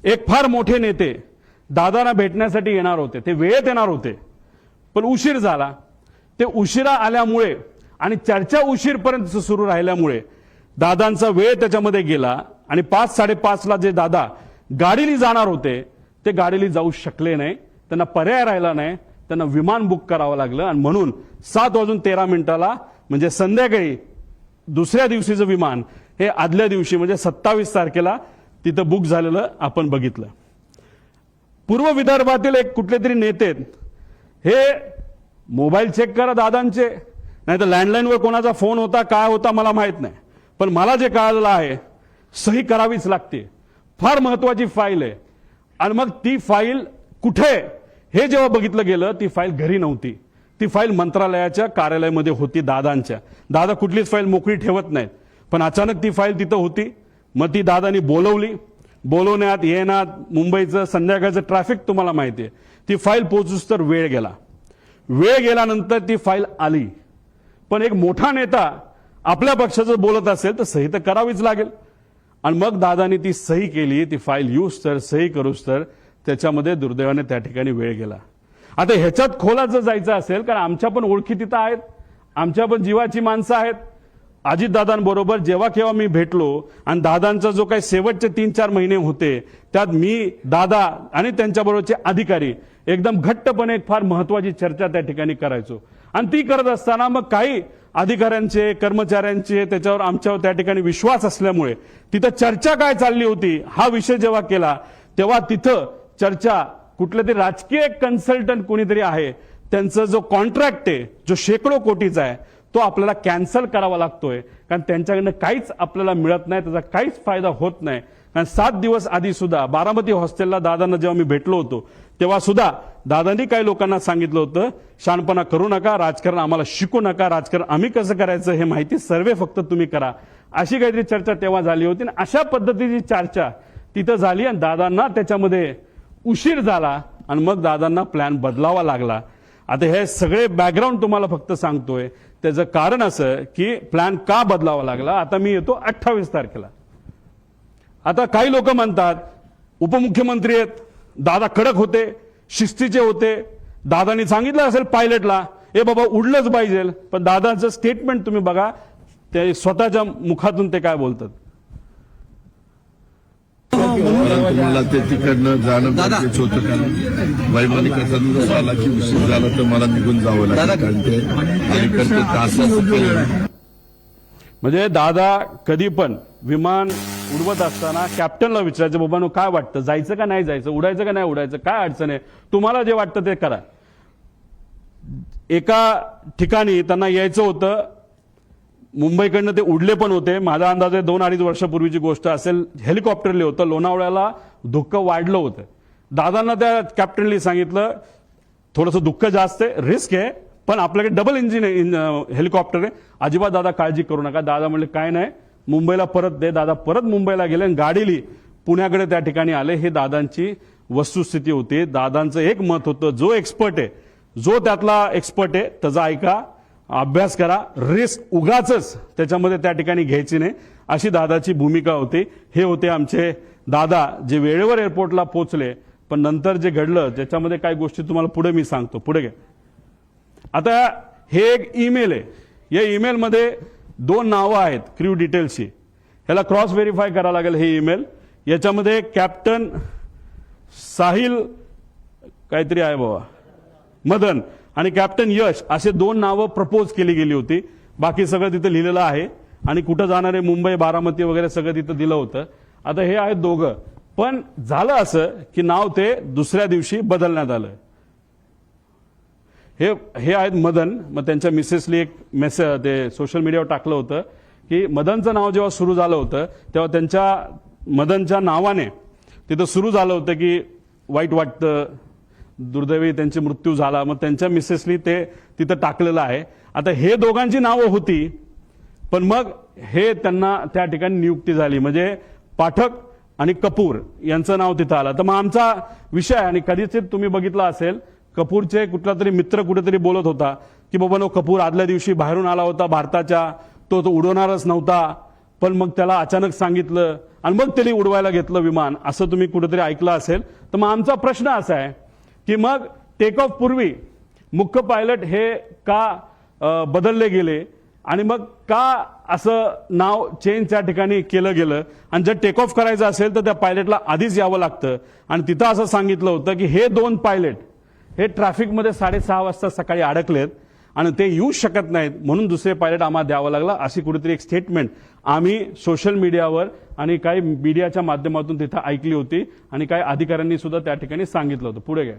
एक फार मोठे नेते दादांना भेटण्यासाठी येणार होते, ते वेळेत येणार होते, पण उशीर झाला. ते उशिरा आल्यामुळे आणि चर्चा उशीरपर्यंत सुरू राहिल्यामुळे दादांचा वेळ त्याच्यामध्ये गेला आणि 5-5:30ला जे दादा गाडीने जाणार होते ते गाडीने जाऊ शकले नाही. त्यांना पर्याय राहिला नाही, त्यांना विमान बुक करावं लागलं आणि म्हणून 7:13 म्हणजे संध्याकाळी दुसऱ्या दिवशीचं विमान हे आदल्या दिवशी म्हणजे 27 तारखेला तिथं बुक झालेलं आपण बघितलं. पूर्व विदर्भातील एक कुठले तरी नेते हे मोबाईल चेक करा दादांचे, नाही तर लँडलाईनवर कोणाचा फोन होता काय होता मला माहित नाही, पण मला जे कळालेलं आहे सही करावीच लागते. फार महत्वाची फाईल आहे आणि मग ती फाईल कुठे हे जेव्हा बघितलं गेलं ती फाईल घरी नव्हती, ती फाईल मंत्रालयाच्या कार्यालयामध्ये होती दादांच्या. दादा कुठलीच फाईल मोकळी ठेवत नाहीत, पण अचानक ती फाईल तिथं होती. मग ती दादानी बोलवली. बोलवण्यात येण्यात मुंबईचं संध्याकाळचं ट्रॅफिक तुम्हाला माहिती आहे. ती फाईल पोहोचूस तर वेळ गेला. वेळ गेल्यानंतर ती फाईल आली. पण एक मोठा नेता आपल्या पक्षाचं बोलत असेल तर सही तर करावीच लागेल आणि मग दादानी ती सही केली. ती फाईल यूज तर सही करूस तर त्याच्यामध्ये दुर्दैवाने त्या ठिकाणी वेळ गेला. आता ह्याच्यात खोलात जर जायचं असेल, कारण आमच्या पण ओळखी तिथं आहेत, आमच्या पण जीवाची माणसं आहेत. अजितदादांबरोबर जेव्हा केव्हा मी भेटलो आणि दादांचा जो काही शेवटचे 3-4 महिने होते त्यात मी, दादा आणि त्यांच्याबरोबरचे अधिकारी एकदम घट्टपणे एक फार महत्वाची चर्चा त्या ठिकाणी करायचो. आणि ती करत असताना मग काही अधिकाऱ्यांचे, कर्मचाऱ्यांचे त्याच्यावर आमच्यावर त्या ठिकाणी विश्वास असल्यामुळे तिथं चर्चा काय चालली होती हा विषय जेव्हा केला तेव्हा तिथं चर्चा कुठले तरी राजकीय कन्सल्टंट कोणीतरी आहे, त्यांचा जो कॉन्ट्रॅक्ट आहे जो शेकडो कोटीचा आहे तो आपल्याला कॅन्सल करावा लागतोय, कारण त्यांच्याकडनं काहीच आपल्याला मिळत नाही, त्याचा काहीच फायदा होत नाही. कारण 7 दिवस आधी सुद्धा बारामती हॉस्टेलला दादांना जेव्हा मी भेटलो होतो तेव्हा सुद्धा दादांनी काही लोकांना सांगितलं होतं शहाणपणा करू नका, राजकारण आम्हाला शिकू नका, राजकारण आम्ही कसं करायचं हे माहिती सर्वे फक्त तुम्ही करा, अशी काहीतरी चर्चा तेव्हा झाली होती. आणि अशा पद्धतीची चर्चा तिथं झाली आणि दादांना त्याच्यामध्ये उशीर झाला आणि मग दादांना प्लॅन बदलावा लागला. आता हे सगळे बॅकग्राऊंड तुम्हाला फक्त सांगतोय, त्याचं कारण असं की प्लॅन का बदलावा लागला. आता मी येतो 28 तारखेला. आता काही लोक म्हणतात उपमुख्यमंत्री आहेत, दादा कडक होते, शिस्तीचे होते, दादांनी सांगितलं असेल पायलटला ए बाबा उडलंच पाहिजे, पण दादाचं स्टेटमेंट तुम्ही बघा, ते स्वतःच्या मुखातून ते काय बोलतात. मला ते तिकडनं जाणं गरजेचं होतं, कारण वैमानिकाचा दिवस आला की उशीर झाला तर मला निघून जावं लागलं, कारण ते अलीकडचं तासाचं केलं. म्हणजे दादा कधी पण विमान उडवत असताना कॅप्टनला विचारायचं, बाबांनो काय वाटतं, जायचं का नाही जायचं, उडायचं का नाही उडायचं, काय अडचण आहे, तुम्हाला जे वाटतं ते करा. एका ठिकाणी त्यांना यायचं होतं, मुंबईकडनं ते उडले पण होते. माझा अंदाज आहे 2-2.5 वर्षापूर्वीची गोष्ट असेल. हेलिकॉप्टरले होतं, लोणावळ्याला धुक्क वाढलं होतं. दादांना त्या कॅप्टनली सांगितलं थोडंसं दुःख जास्त आहे, रिस्क आहे, पण आपल्याकडे डबल इंजिन हेलिकॉप्टर आहे, अजिबात दादा काळजी करू नका. दादा म्हणले काय नाही, मुंबईला परत दे. दादा परत मुंबईला गेले आणि गाडीली पुण्याकडे त्या ठिकाणी आले. हे दादांची वस्तुस्थिती होती. दादांचं एक मत होतं, जो एक्सपर्ट आहे, जो त्यातला एक्सपर्ट आहे त्याचा ऐका, अभ्यास करा, रिस्क उगाचच त्याच्यामध्ये त्या ठिकाणी घ्यायची नाही, अशी दादाची भूमिका होती. हे होते आमचे दादा, जे वेळेवर एअरपोर्टला पोहोचले, पण नंतर जे घडलं त्याच्यामध्ये काही गोष्टी तुम्हाला पुढे मी सांगतो. पुढे घ्या. आता हे एक ईमेल आहे, या ईमेलमध्ये 2 नावं आहेत क्रू डिटेल्सची. ह्याला क्रॉस व्हेरीफाय करावं लागेल हे ईमेल. याच्यामध्ये कॅप्टन साहिल काहीतरी आहे बाबा मदन आणि कॅप्टन यश असे 2 नावं प्रपोज केली गेली होती. बाकी सगळं तिथं लिहिलेलं आहे आणि कुठं जाणारे मुंबई बारामती वगैरे सगळं तिथं दिलं होतं. आता हे आहेत दोघं, पण झालं असं की नाव ते दुसऱ्या दिवशी बदलण्यात आलं. हे आहेत मदन. मग त्यांच्या मिसेसली एक मेसेज ते सोशल मीडियावर टाकलं होतं की मदनचं नाव जेव्हा सुरू झालं होतं तेव्हा त्यांच्या मदनच्या नावाने तिथं सुरू झालं होतं की वाईट वाटतं, दुर्दैवी त्यांची मृत्यू झाला. मग त्यांच्या मिसेसनी ते तिथं टाकलेलं आहे. आता हे दोघांची नावं होती, पण मग हे त्यांना त्या ठिकाणी नियुक्ती झाली, म्हणजे पाठक आणि कपूर यांचं नाव तिथं आलं. तर मग आमचा विषय, आणि कधीच तुम्ही बघितलं असेल, कपूरचे कुठला तरी मित्र कुठेतरी बोलत होता की बाबा नो, कपूर आदल्या दिवशी बाहेरून आला होता भारताच्या, तो उडवणारच नव्हता, पण मग त्याला अचानक सांगितलं आणि मग त्यांनी उडवायला घेतलं विमान, असं तुम्ही कुठेतरी ऐकलं असेल. तर मग आमचा प्रश्न असा आहे की मग टेक ऑफ पूर्वी मुख्य पायलट हे का बदलले गेले आणि मग का असं नाव चेंज त्या ठिकाणी केलं गेलं, आणि जर टेक ऑफ करायचं असेल तर त्या पायलटला आधीच यावं लागतं. आणि तिथं असं सांगितलं होतं की हे 2 पायलट हे ट्रॅफिकमध्ये 6:30 वाजता सकाळी अडकलेत आणि ते येऊ शकत नाहीत, म्हणून दुसरे पायलट आम्हाला द्यावं लागला, अशी कुठेतरी एक स्टेटमेंट आम्ही सोशल मीडियावर आणि काही मीडियाच्या माध्यमातून तिथं ऐकली होती आणि काही अधिकाऱ्यांनी सुद्धा त्या ठिकाणी सांगितलं होतं. पुढे घ्या.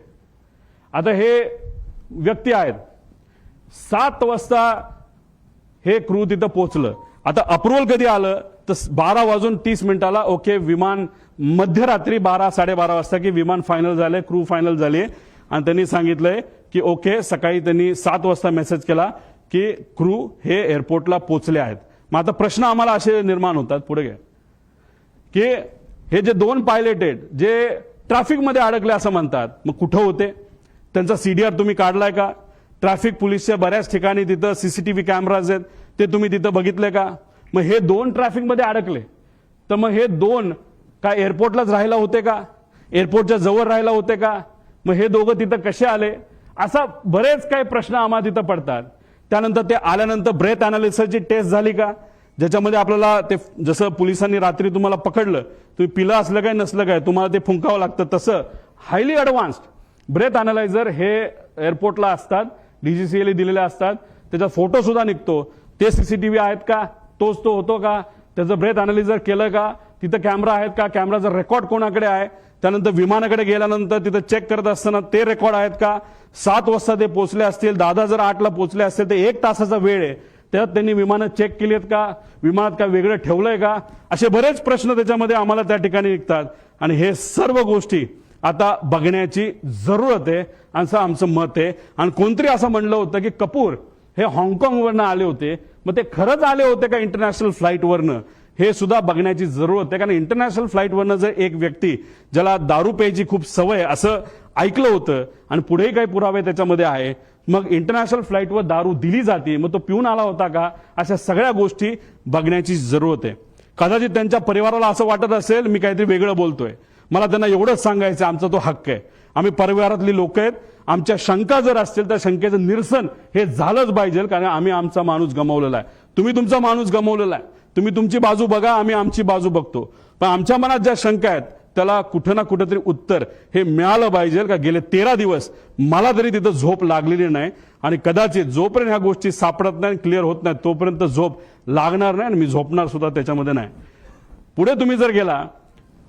आता हे व्यक्ती आहेत, 7 वाजता हे क्रू तिथं पोहोचलं. आता अप्रुव्हल कधी आलं तर 12:30 ओके, विमान मध्यरात्री 12-12:30 वाजता की विमान फायनल झालंय, क्रू फायनल झाली, आणि त्यांनी सांगितलंय की ओके, सकाळी त्यांनी 7 वाजता मेसेज केला की क्रू हे एअरपोर्टला पोहोचले आहेत. मग आता प्रश्न आम्हाला असे निर्माण होतात, पुढे घ्या, की हे जे 2 पायलट आहेत जे ट्रॅफिकमध्ये अडकले असं म्हणतात, मग कुठं होते, त्यांचा सीडीआर तुम्ही काढलाय का, ट्रॅफिक पोलीसच्या बऱ्याच ठिकाणी तिथं सीसीटीव्ही कॅमेराज आहेत, ते तुम्ही तिथं बघितले का. मग हे 2 ट्रॅफिकमध्ये अडकले, तर मग हे 2 काय एअरपोर्टलाच राहायला होते का, एअरपोर्टच्या जवळ राहायला होते का, मग हे दोघं तिथं कसे आले, असा बरेच काही प्रश्न आम्हाला तिथं पडतात. त्यानंतर ते आल्यानंतर ब्रेथ अनालिसिसची टेस्ट झाली का, ज्याच्यामध्ये आपल्याला ते जसं पोलिसांनी रात्री तुम्हाला पकडलं, तुम्ही पिलं असलं काय नसलं काय तुम्हाला ते फुंकावं लागतं, तसं हायली ॲडव्हान्स्ड ब्रेथ अनालायझर हे एअरपोर्टला असतात, डीजीसीएला दिलेले असतात. त्याचा फोटो सुद्धा निघतो, ते सीसीटीव्ही आहेत का, तोच तो होतो का, त्याचं ब्रेथ अनालिझर केलं का, तिथं कॅमेरा आहेत का, कॅमेराचा रेकॉर्ड कोणाकडे आहे, त्यानंतर विमानाकडे गेल्यानंतर तिथं चेक करत असताना ते रेकॉर्ड आहेत का. 7 वाजता ते पोहोचले असतील, दादा जर 8ला पोहोचले असतील तर 1 तासाचा वेळ आहे, त्यात त्यांनी विमानं चेक केली आहेत का, विमानात काय वेगळं ठेवलंय का, असे बरेच प्रश्न त्याच्यामध्ये आम्हाला त्या ठिकाणी निघतात. आणि हे सर्व गोष्टी आता बघण्याची जरूरत आहे असं आमचं मत आहे. आणि कोणतरी असं म्हणलं होतं की कपूर हे हाँगकाँगवरनं आले होते, मग ते खरंच आले होते का इंटरनॅशनल फ्लाईटवरनं, हे सुद्धा बघण्याची जरूरत आहे. कारण इंटरनॅशनल फ्लाईटवरनं जर एक व्यक्ती ज्याला दारू प्यायची खूप सवय असं ऐकलं होतं आणि पुढेही काही पुरावे त्याच्यामध्ये आहे, मग इंटरनॅशनल फ्लाईटवर दारू दिली जाते, मग तो पिऊन आला होता का, अशा सगळ्या गोष्टी बघण्याची जरूरत आहे. कदाचित त्यांच्या परिवाराला असं वाटत असेल मी काहीतरी वेगळं बोलतोय, मला त्यांना एवढंच सांगायचं, आमचा तो हक्क आहे, आम्ही परिवारातली लोक आहेत, आमच्या शंका जर असतील तर शंकेचं निरसन हे झालंच पाहिजे, कारण आम्ही आमचा माणूस गमावलेला आहे, तुम्ही तुमचा माणूस गमावलेला आहे, तुम्ही तुमची बाजू बघा, आम्ही आमची बाजू बघतो, पण आमच्या मनात ज्या शंका आहेत त्याला कुठं ना कुठेतरी उत्तर हे मिळालं पाहिजे का गेले 13 दिवस मला तरी तिथं झोप लागलेली नाही आणि कदाचित जोपर्यंत ह्या गोष्टी सापडत नाही क्लिअर होत नाही तोपर्यंत झोप लागणार नाही आणि मी झोपणार सुद्धा त्याच्यामध्ये नाही. पुढे तुम्ही जर गेला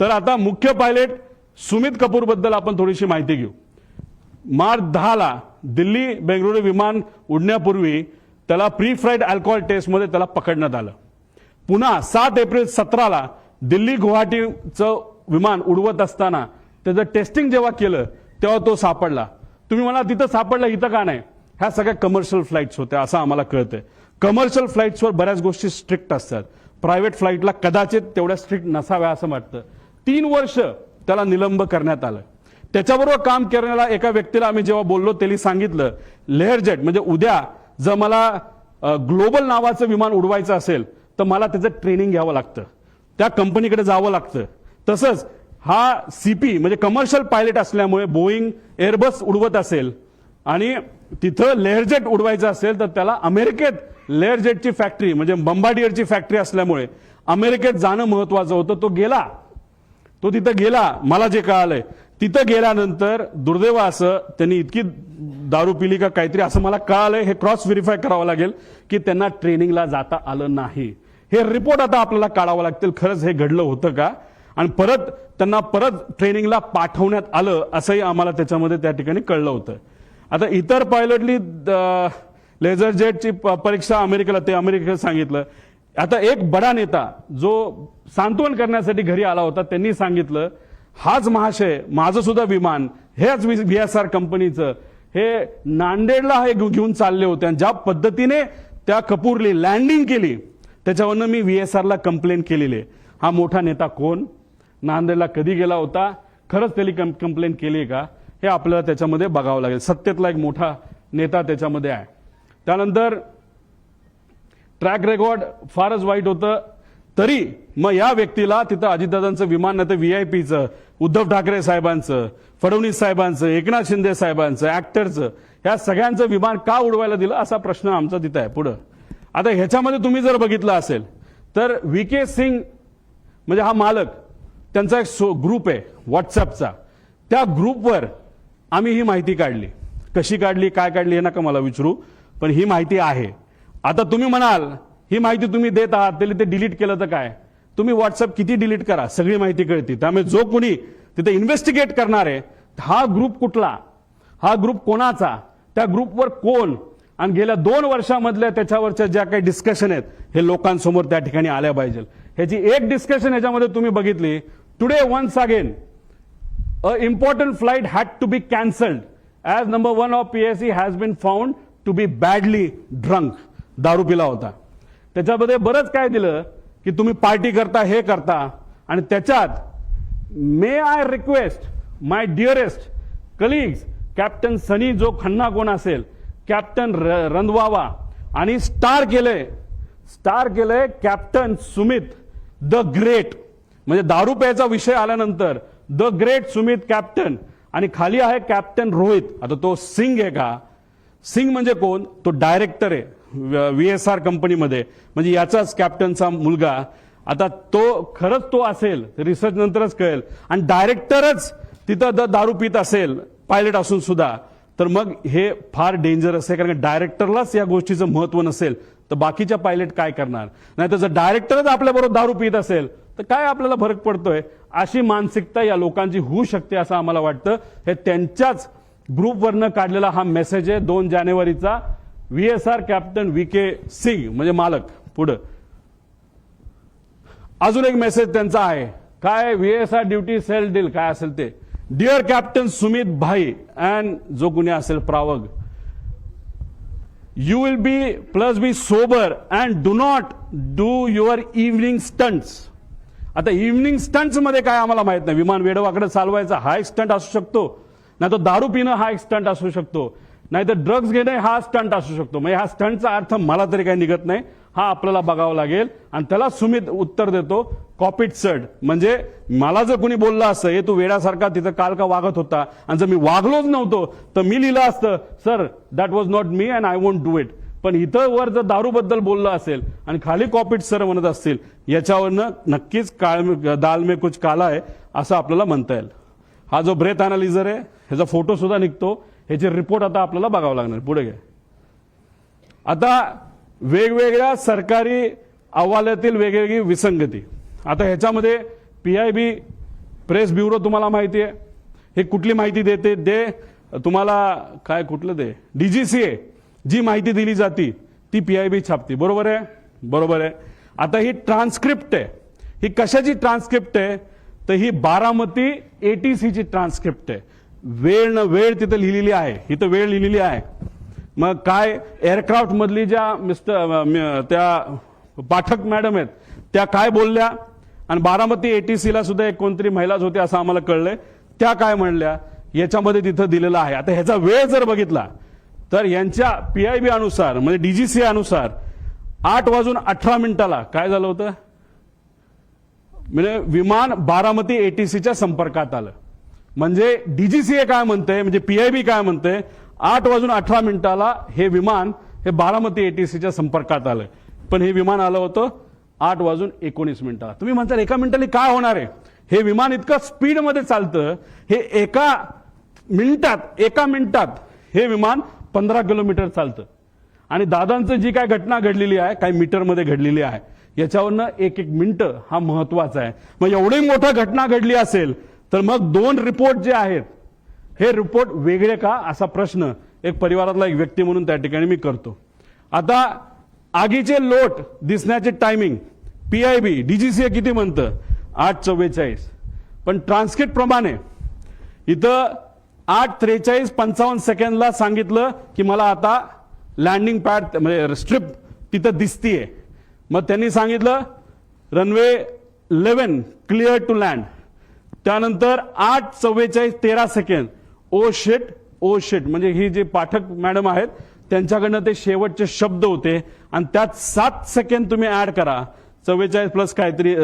तर आता मुख्य पायलट सुमित कपूर बद्दल आपण थोडीशी माहिती घेऊ. मार्च 10 दिल्ली बेंगळुरू विमान उडण्यापूर्वी त्याला प्री फ्लाईट अल्कोहोल टेस्टमध्ये त्याला पकडण्यात आलं. पुन्हा 7 एप्रिल 17 दिल्ली गुवाहाटीचं विमान उडवत असताना त्याचं टेस्टिंग जेव्हा केलं तेव्हा तो सापडला. तुम्ही म्हणा तिथं सापडला इथं का नाही? ह्या सगळ्या कमर्शियल फ्लाईट्स होत्या असं आम्हाला कळतंय. कमर्शियल फ्लाईट्सवर बऱ्याच गोष्टी स्ट्रिक्ट असतात. प्रायव्हेट फ्लाईटला कदाचित तेवढ्या स्ट्रिक्ट नसाव्या असं वाटतं. 3 वर्ष त्याला निलंब करण्यात आलं. त्याच्याबरोबर काम करण्याला एका व्यक्तीला आम्ही जेव्हा बोललो त्यांनी सांगितलं लेअरजेट म्हणजे उद्या जर मला ग्लोबल नावाचं विमान उडवायचं असेल तर मला त्याचं ट्रेनिंग घ्यावं लागतं, त्या कंपनीकडे जावं लागतं. तसंच हा सीपी म्हणजे कमर्शियल पायलट असल्यामुळे बोईंग एअरबस उडवत असेल आणि तिथं लेअरजेट उडवायचं असेल तर त्याला अमेरिकेत लेअरजेटची फॅक्टरी म्हणजे बंबार्डियरची फॅक्टरी असल्यामुळे अमेरिकेत जाणं महत्वाचं होतं. तो तिथं गेला. मला जे कळालंय तिथं गेल्यानंतर दुर्दैव असं त्यांनी इतकी दारू पिली का काहीतरी असं मला कळालंय. हे क्रॉस व्हेरीफाय करावं लागेल की त्यांना ट्रेनिंगला जाता आलं नाही. हे रिपोर्ट आता आपल्याला काढावं लागतील खरंच हे घडलं होतं का आणि त्यांना परत ट्रेनिंगला पाठवण्यात आलं असंही आम्हाला त्याच्यामध्ये त्या ठिकाणी कळलं होतं. आता इतर पायलटली लेझर जेटची परीक्षा अमेरिकेला सांगितलं. आता एक बडा नेता जो सांत्वन करण्यासाठी घरी आला होता त्यांनी सांगितलं हाच महाशय माझं सुद्धा विमान हेच VSR कंपनीचं हे नांदेडला हे घेऊन चालले होते आणि ज्या पद्धतीने त्या कपूरली लँडिंग केली त्याच्यावरनं मी VSRला कंप्लेंट केलेली. हा मोठा नेता कोण, नांदेडला कधी गेला होता, खरंच त्यांनी कंप्लेंट केली का हे आपल्याला त्याच्यामध्ये बघावं लागेल. सत्तेतला एक मोठा नेता त्याच्यामध्ये आहे. त्यानंतर ट्रॅक रेकॉर्ड फारच वाईट होतं. तरी मग या व्यक्तीला तिथं अजितदादांचं विमान नाही तर VIPचं, उद्धव ठाकरे साहेबांचं, फडणवीस साहेबांचं, एकनाथ शिंदे साहेबांचं, ऍक्टरचं ह्या सगळ्यांचं विमान का उडवायला दिलं असा प्रश्न आमचा तिथं आहे. पुढं आता ह्याच्यामध्ये तुम्ही जर बघितलं असेल तर VK सिंग म्हणजे हा मालक त्यांचा एक ग्रुप आहे व्हॉट्सअपचा. त्या ग्रुपवर आम्ही ही माहिती काढली. कशी काढली काय काढली हे नका मला विचारू पण ही माहिती आहे. आता तुम्ही म्हणाल ही माहिती तुम्ही देत आहात ते डिलीट केलं तर काय? तुम्ही व्हॉट्सअप किती डिलीट करा सगळी माहिती कळते. त्यामुळे जो कोणी तिथे इन्व्हेस्टिगेट करणार आहे हा ग्रुप कुठला, हा ग्रुप कोणाचा, त्या ग्रुपवर कोण आणि गेल्या 2 वर्षामधल्या त्याच्यावरच्या ज्या काही डिस्कशन आहेत हे लोकांसमोर त्या ठिकाणी आल्या पाहिजे. ह्याची एक डिस्कशन ह्याच्यामध्ये तुम्ही बघितली. Today once again a important flight had to be cancelled as number 1 of PSC has been found to be badly drunk. दारू पिला होता. त्याच्यामध्ये बरंच काय दिलं की तुम्ही पार्टी करता हे करता आणि त्याच्यात may I request my dearest colleagues captain Sunny जो खन्ना कोण असेल कॅप्टन रंधवावा आणि स्टार केलंय कॅप्टन सुमित द ग्रेट म्हणजे दारू प्यायचा विषय आल्यानंतर द ग्रेट सुमित कॅप्टन आणि खाली आहे कॅप्टन रोहित. आता तो सिंग आहे का? सिंग म्हणजे कोण? तो डायरेक्टर आहे VSR कंपनीमध्ये म्हणजे याचाच कॅप्टनचा मुलगा. आता तो खरंच तो असेल रिसर्च नंतरच कळेल आणि डायरेक्टरच तिथं दारू पित असेल पायलट असून सुद्धा तर मग हे फार डेंजरस आहे. कारण डायरेक्टरलाच या गोष्टीचं महत्व नसेल तर बाकीच्या पायलट काय करणार? नाही तर जर डायरेक्टरच आपल्याबरोबर दारू पित असेल तर काय आपल्याला फरक पडतोय? अशी मानसिकता या लोकांची होऊ शकते असं आम्हाला वाटतं. हे त्यांच्याच ग्रुपवरनं काढलेला हा मेसेज आहे 2 जानेवारीचा. VSR कॅप्टन VK सिंग म्हणजे मालक. पुढं अजून एक मेसेज त्यांचा आहे काय VSR ड्युटी सेल डील काय असेल ते. डिअर कॅप्टन सुमित भाई अँड जो कुणी असेल प्रावग you will be sober and do not do your evening stunts. आता इव्हनिंग स्टंट्स मध्ये काय आम्हाला माहित नाही. विमान वेडवाकडे चालवायचा हा एक स्टंट असू शकतो, नाही तर दारू पिणं हा एक स्टंट असू शकतो, नाही तर ड्रग्ज घेणे हा स्टंट असू शकतो. म्हणजे हा स्टंटचा अर्थ मला तरी काही निघत नाही. हा आपल्याला बघावं लागेल आणि त्याला सुमित उत्तर देतो कॉपीड सड म्हणजे मला जर कोणी बोललं असतं हे तू वेड्यासारखा तिथं काल का वागत होता आणि जर मी वागलोच नव्हतो तर मी लिहिलं असतं sir that was not me and I won't do it. पण इथं वर जर दारूबद्दल बोललं असेल आणि खाली कॉपीड सर म्हणत असतील याच्यावरनं नक्कीच दाल में कुछ काला आहे असं आपल्याला म्हणता येईल. हा जो ब्रेथ अनालिझर आहे ह्याचा फोटो सुद्धा निघतो, ह्याचे रिपोर्ट आता आपल्याला बघावं लागणार. पुढे घ्या. आता वेगवेगळ्या सरकारी अहवालातील वेगवेगळी विसंगती. आता ह्याच्यामध्ये PIB प्रेस ब्युरो तुम्हाला माहिती आहे, हे कुठली माहिती देते? तुम्हाला काय कुठलं दे DGCA जी माहिती दिली जाती ती PIB छापते. बरोबर आहे? बरोबर आहे. आता ही ट्रान्सक्रिप्ट आहे, ही कशाची ट्रान्सक्रिप्ट आहे? तर ही बारामती ATCची ट्रान्सक्रिप्ट आहे. वेळ न वेळ तिथं लिहिलेली आहे, इथं वेळ लिहिलेली आहे. मग काय एअरक्राफ्ट मधली ज्या त्या पाठक मॅडम आहेत त्या काय बोलल्या, आणि बारामती ATCला सुद्धा एक कोणतरी महिलाच होती असं आम्हाला कळलंय, त्या काय म्हणल्या याच्यामध्ये तिथं दिलेलं आहे. आता ह्याचा वेळ जर बघितला तर यांच्या PIB अनुसार म्हणजे DGCA अनुसार 8:18 काय झालं होतं, म्हणजे विमान बारामती ATCच्या संपर्कात आलं. म्हणजे DGCA काय म्हणते, म्हणजे PIB काय म्हणते, 8:18 हे विमान हे बारामती ATCच्या संपर्कात आलं. पण हे विमान आलं होतं 8:19. तुम्ही म्हणता एका मिनिटाने काय होणार आहे? हे विमान इतकं स्पीडमध्ये चालतं, हे एका मिनिटात हे विमान 15 किलोमीटर चालतं. आणि दादांचं जी काय घटना घडलेली आहे, काही मीटरमध्ये घडलेली आहे, याच्यावरनं एक मिनिटं हा महत्वाचा आहे. मग एवढी मोठी घटना घडली असेल तर मग 2 रिपोर्ट जे आहेत हे रिपोर्ट वेगळे का, असा प्रश्न एक परिवारातला एक व्यक्ती म्हणून त्या ठिकाणी मी करतो. आता आगीचे लोट दिसण्याचे टायमिंग PIB DGCA किती म्हणतं? 8:44. पण ट्रान्सक्रिप्ट प्रमाणे इथं 8:43:55 सांगितलं की मला आता लँडिंग पॅड म्हणजे स्ट्रिप तिथं दिसतीये. मग त्यांनी सांगितलं रनवे 11 क्लिअर टू लँड. त्यानंतर 8:44:13 ओ शिट म्हणजे ही जे पाठक मॅडम आहेत त्यांच्याकडनं ते शेवटचे शब्द होते, आणि त्यात 7 सेकंद तुम्ही ऍड करा, 44 प्लस काहीतरी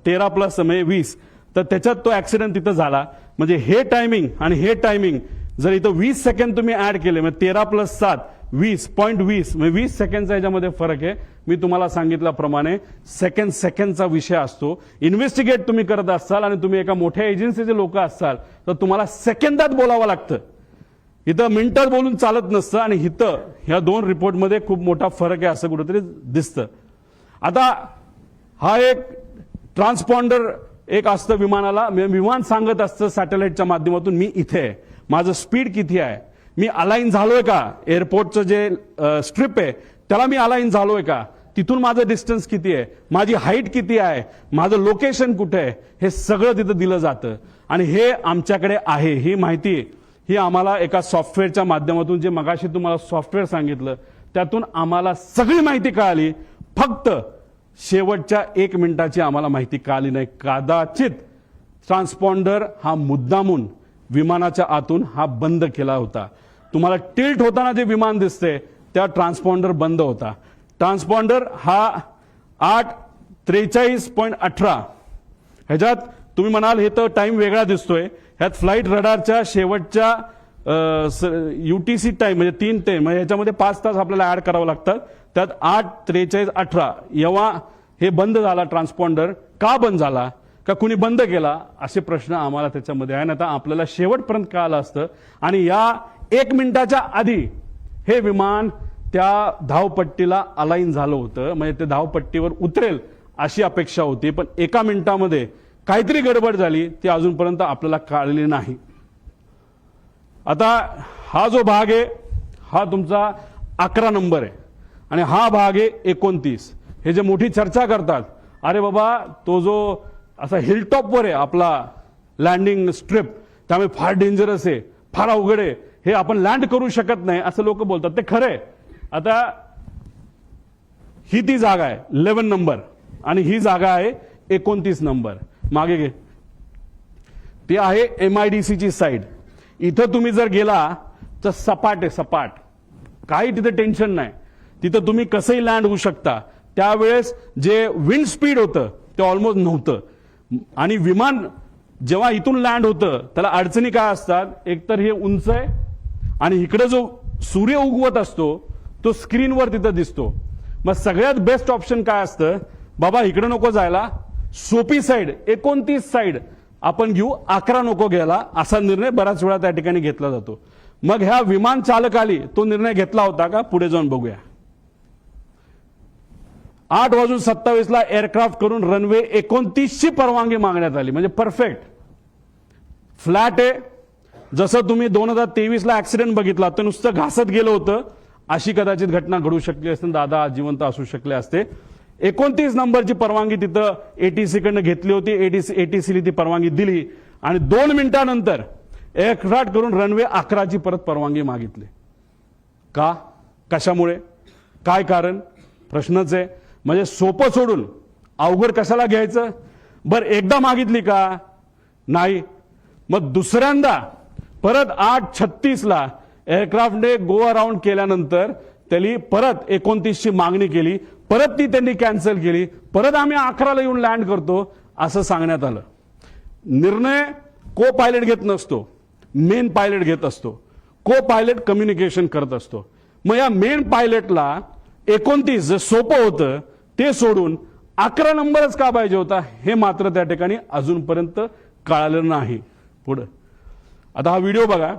13 प्लस म्हणजे 20, तर त्याच्यात तो ऍक्सिडेंट तिथं झाला. म्हणजे हे टायमिंग आणि हे टायमिंग जर इथं 20 सेकंद तुम्ही ऍड केले, म्हणजे 13 प्लस 7 20.20 म्हणजे 20 सेकंडचा याच्यामध्ये फरक आहे. मी तुम्हाला सांगितल्याप्रमाणे सेकंडचा विषय असतो. इन्व्हेस्टिगेट तुम्ही करत असाल आणि तुम्ही एका मोठ्या एजन्सीचे लोक असाल तर तुम्हाला सेकंदात बोलावं लागतं, इथं मिनिटात बोलून चालत नसतं. आणि इथं ह्या 2 रिपोर्टमध्ये खूप मोठा फरक आहे असं कुठेतरी दिसतं. आता हा एक ट्रान्सपॉन्डर एक असतं विमानाला, विमान सांगत असतं सॅटेलाइटच्या माध्यमातून मी इथे आहे, माझं स्पीड किती आहे, मी अलाइन झालोय का, एअरपोर्टचं जे स्ट्रिप आहे त्याला मी अलाइन झालोय का, तिथून माझं डिस्टन्स किती आहे, माझी हाईट किती आहे, माझं लोकेशन कुठे आहे, हे सगळं तिथं दिलं जातं. आणि हे आमच्याकडे आहे, ही माहिती ही आम्हाला एका सॉफ्टवेअरच्या माध्यमातून, जे मगाशी तुम्हाला सॉफ्टवेअर सांगितलं त्यातून आम्हाला सगळी माहिती कळाली. फक्त शेवटच्या 1 मिनिटाची आम्हाला माहिती कळाली नाही. कदाचित ट्रान्सपॉन्डर हा मुद्दामून विमानाच्या आतून हा बंद केला होता. तुम्हाला टिल्ट होताना जे विमान दिसते त्या ट्रान्सपॉन्डर बंद होता. ट्रान्सपॉन्डर हा 8:43.18 ह्याच्यात तुम्ही म्हणाल हे तर टाइम वेगळा दिसतोय, ह्यात फ्लाईट रडारच्या शेवटच्या UTC टाइम म्हणजे 3 ते म्हणजे ह्याच्यामध्ये 5 तास आपल्याला ऍड करावं लागतात. त्यात 8:43.18 जेव्हा हे बंद झाला ट्रान्सपॉन्डर, का बंद झाला, का कुणी बंद केला, असे प्रश्न आम्हाला त्याच्यामध्ये आहे. आता आपल्याला शेवटपर्यंत कळालं असतं. आणि या 1 मिनिटाच्या आधी हे विमान त्या धावपट्टीला अलाइन झालं होतं, म्हणजे ते धावपट्टीवर उतरेल अशी अपेक्षा होती. पण 1 मिनिटामध्ये काहीतरी गडबड झाली, ती अजूनपर्यंत आपल्याला कळलेली नाही. आता हा जो भाग आहे हा तुमचा 11 नंबर आहे आणि हा भाग आहे 29. हे जे मोठी चर्चा करतात, अरे बाबा तो जो असा हिलटॉपवर आहे आपला लँडिंग स्ट्रिप, त्यामुळे फार डेंजरस आहे, फार अवघड आहे, हे आपण लँड करू शकत नाही असं लोक बोलतात. ते खरंय. आता ही ती जागा आहे 11 नंबर आणि ही जागा आहे 29 नंबर. मागे घे, ती आहे MIDCची साईड. इथं तुम्ही जर गेला तर सपाट आहे, सपाट, काही तिथे टेन्शन नाही, तिथं तुम्ही कसंही लँड होऊ शकता. त्यावेळेस जे विंड स्पीड होतं ते ऑलमोस्ट नव्हतं. आणि विमान जेव्हा इथून लँड होतं त्याला अडचणी काय असतात, एकतर हे उंच आहे आणि इकडे जो सूर्य उगवत असतो तो स्क्रीनवर तिथं दिसतो. मग सगळ्यात बेस्ट ऑप्शन काय असतं, बाबा इकडे नको जायला, सोपी साईड 29 साईड आपण घेऊ, 11 नको घ्यायला, असा निर्णय बऱ्याच वेळा त्या ठिकाणी घेतला जातो. मग ह्या विमान चालकाली तो निर्णय घेतला होता का? पुढे जाऊन बघूया. 8:27 एअरक्राफ्ट करून रनवे 29ची परवानगी मागण्यात आली, म्हणजे परफेक्ट फ्लॅट आहे. जसं तुम्ही 2023 ऍक्सिडेंट बघितला तर नुसतं घासत गेलं होतं, अशी कदाचित घटना घडू शकली असते, दादा जिवंत असू शकले असते. 29 नंबरची परवानगी तिथं एटीसी कडनं घेतली होती, एटीसीला ती परवानगी दिली आणि 2 मिनिटांनंतर एअरक्राफ्ट करून रनवे 11ची परत परवानगी मागितली. का? कशामुळे? काय कारण? प्रश्नच आहे. म्हणजे सोपं सोडून अवघड कशाला घ्यायचं? बरं एकदा मागितली का? नाही. मग दुसऱ्यांदा परत 8:36 एअरक्राफ्टने गो अराउंड केल्यानंतर त्यांनी परत 29ची मागणी केली, परत ती त्यांनी कॅन्सल केली, परत आम्ही 11ला येऊन लँड करतो असं सांगण्यात आलं. निर्णय को पायलट घेत नसतो, मेन पायलट घेत असतो. को पायलट कम्युनिकेशन करत असतो. मग या मेन पायलटला 29 जे सोपं होतं ते सोडून 11 नंबरच का पाहिजे होता, हे मात्र त्या ठिकाणी अजूनपर्यंत कळालं नाही. पुढे आता हा व्हिडिओ बघा.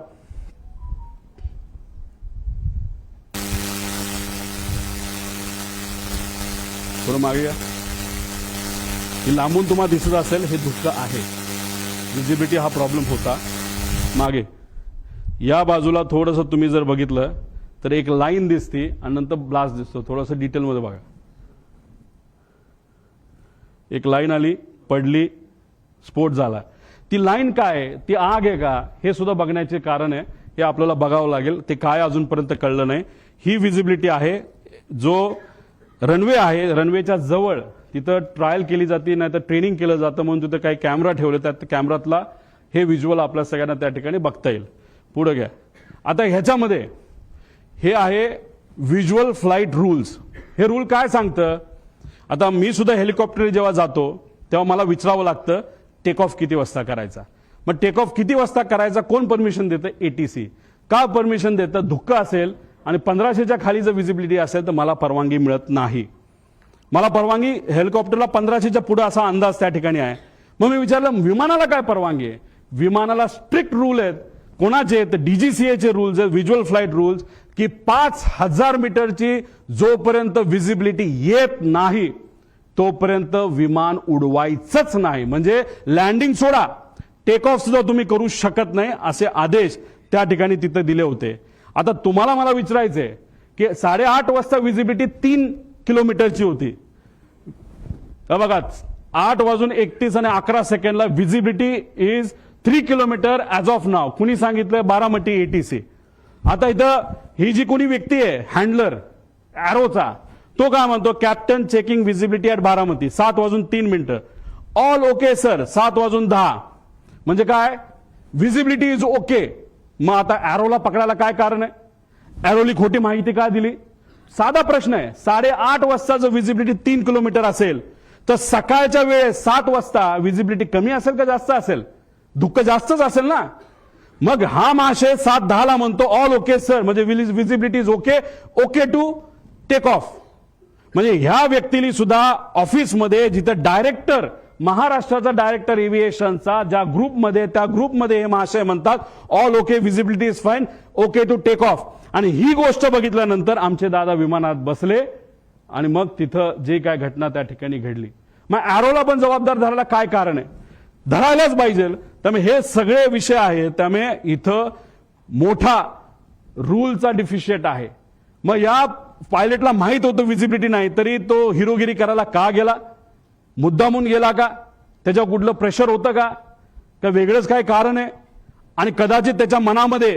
थोडं मागे या. ही लांबून तुम्हाला दिसत असेल, हे धुकं आहे, विजिबिलिटी हा प्रॉब्लेम होता. मागे या बाजूला थोडंसं तुम्ही जर बघितलं तर एक लाईन दिसते आणि नंतर ब्लास्ट दिसतो. थोडंसं डिटेलमध्ये बघा. एक लाईन आली, पडली, स्फोट झाला. ती लाईन काय आहे? ती आग आहे का? हे सुद्धा बघण्याचे कारण आहे. हे आपल्याला बघावं लागेल. ते काय अजूनपर्यंत कळलं नाही. ही विजिबिलिटी आहे. जो रनवे आहे, रनवेच्या जवळ तिथं ट्रायल केली जाते, नाही तर ट्रेनिंग केलं जातं, म्हणून तिथं काही कॅमेरा ठेवले, त्या कॅमेरातला हे व्हिज्युअल आपल्या सगळ्यांना त्या ठिकाणी बघता येईल. पुढे घ्या. आता ह्याच्यामध्ये हे आहे व्हिज्युअल फ्लाईट रूल्स. हे रूल काय सांगतं? आता मी सुद्धा हेलिकॉप्टर जेव्हा जातो तेव्हा मला विचारावं लागतं टेक ऑफ किती वाजता करायचा. मग टेक ऑफ किती वाजता करायचा कोण परमिशन देतं? एटीसी. का परमिशन देतं? धुक्का असेल आणि 1500च्या खाली जर विजिबिलिटी असेल तर मला परवानगी मिळत नाही. मला परवानगी हेलिकॉप्टरला 1500च्या पुढे असा अंदाज त्या ठिकाणी आहे. मग मी विचारलं विमानाला काय परवानगी आहे? विमानाला स्ट्रिक्ट रूल आहेत. कोणाचे आहेत? डीजीसीएचे रूल्स आहेत, व्हिज्युअल फ्लाईट रूल्स, की 5000 मीटरची जोपर्यंत विजिबिलिटी येत नाही तोपर्यंत विमान उडवायचंच नाही. म्हणजे लँडिंग सोडा, टेक ऑफ सुद्धा तुम्ही करू शकत नाही, असे आदेश त्या ठिकाणी तिथे दिले होते. आता तुम्हाला मला विचारायचंय की 8:30 वाजता विजिबिलिटी 3 किलोमीटरची होती. बघा 8:31 आणि 11 सेकंडला visibility is 3 kilometre as of now. कुणी सांगितलं? बारामती एटीसी. आता इथं ही जी कोणी व्यक्ती आहे हँडलर एरोचा, तो काय म्हणतो? Captain checking visibility at Baramati 7:03. All okay sir 7:10. म्हणजे काय? Visibility is okay. मग आता एरोला पकडायला काय कारण आहे? एरोली खोटी माहिती का दिली? साधा प्रश्न आहे. 8:30 वाजता जर विजिबिलिटी 3 किलोमीटर असेल तर सकाळच्या वेळेस 7 वाजता विजिबिलिटी कमी असेल का जास्त असेल? धुक्क जास्तच असेल ना. मग हा महाशय 7:10 म्हणतो ऑल ओके सर, म्हणजे visibility is okay, okay to take off. म्हणजे ह्या व्यक्तीने सुद्धा ऑफिसमध्ये जिथं डायरेक्टर, महाराष्ट्राचा डायरेक्टर एव्हिएशनचा ज्या ग्रुपमध्ये, त्या ग्रुपमध्ये हे महाशय म्हणतात all okay, visibility is fine, okay to take off. आणि ही गोष्ट बघितल्यानंतर आमचे दादा विमानात बसले आणि मग तिथं जे काय घटना त्या ठिकाणी घडली. मग एरोला पण जबाबदार धरायला काय कारण आहे? धरायलाच पाहिजे. त्यामुळे हे सगळे विषय आहेत. त्यामुळे इथं मोठा रूलचा डिफिशिएट आहे. मग या पायलटला माहित होतं विजिबिलिटी नाही, तरी तो हिरोगिरी करायला का गेला? मुद्दामून गेला का? त्याच्यावर कुठलं प्रेशर होतं का? का वेगळंच काय कारण आहे? आणि कदाचित त्याच्या मनामध्ये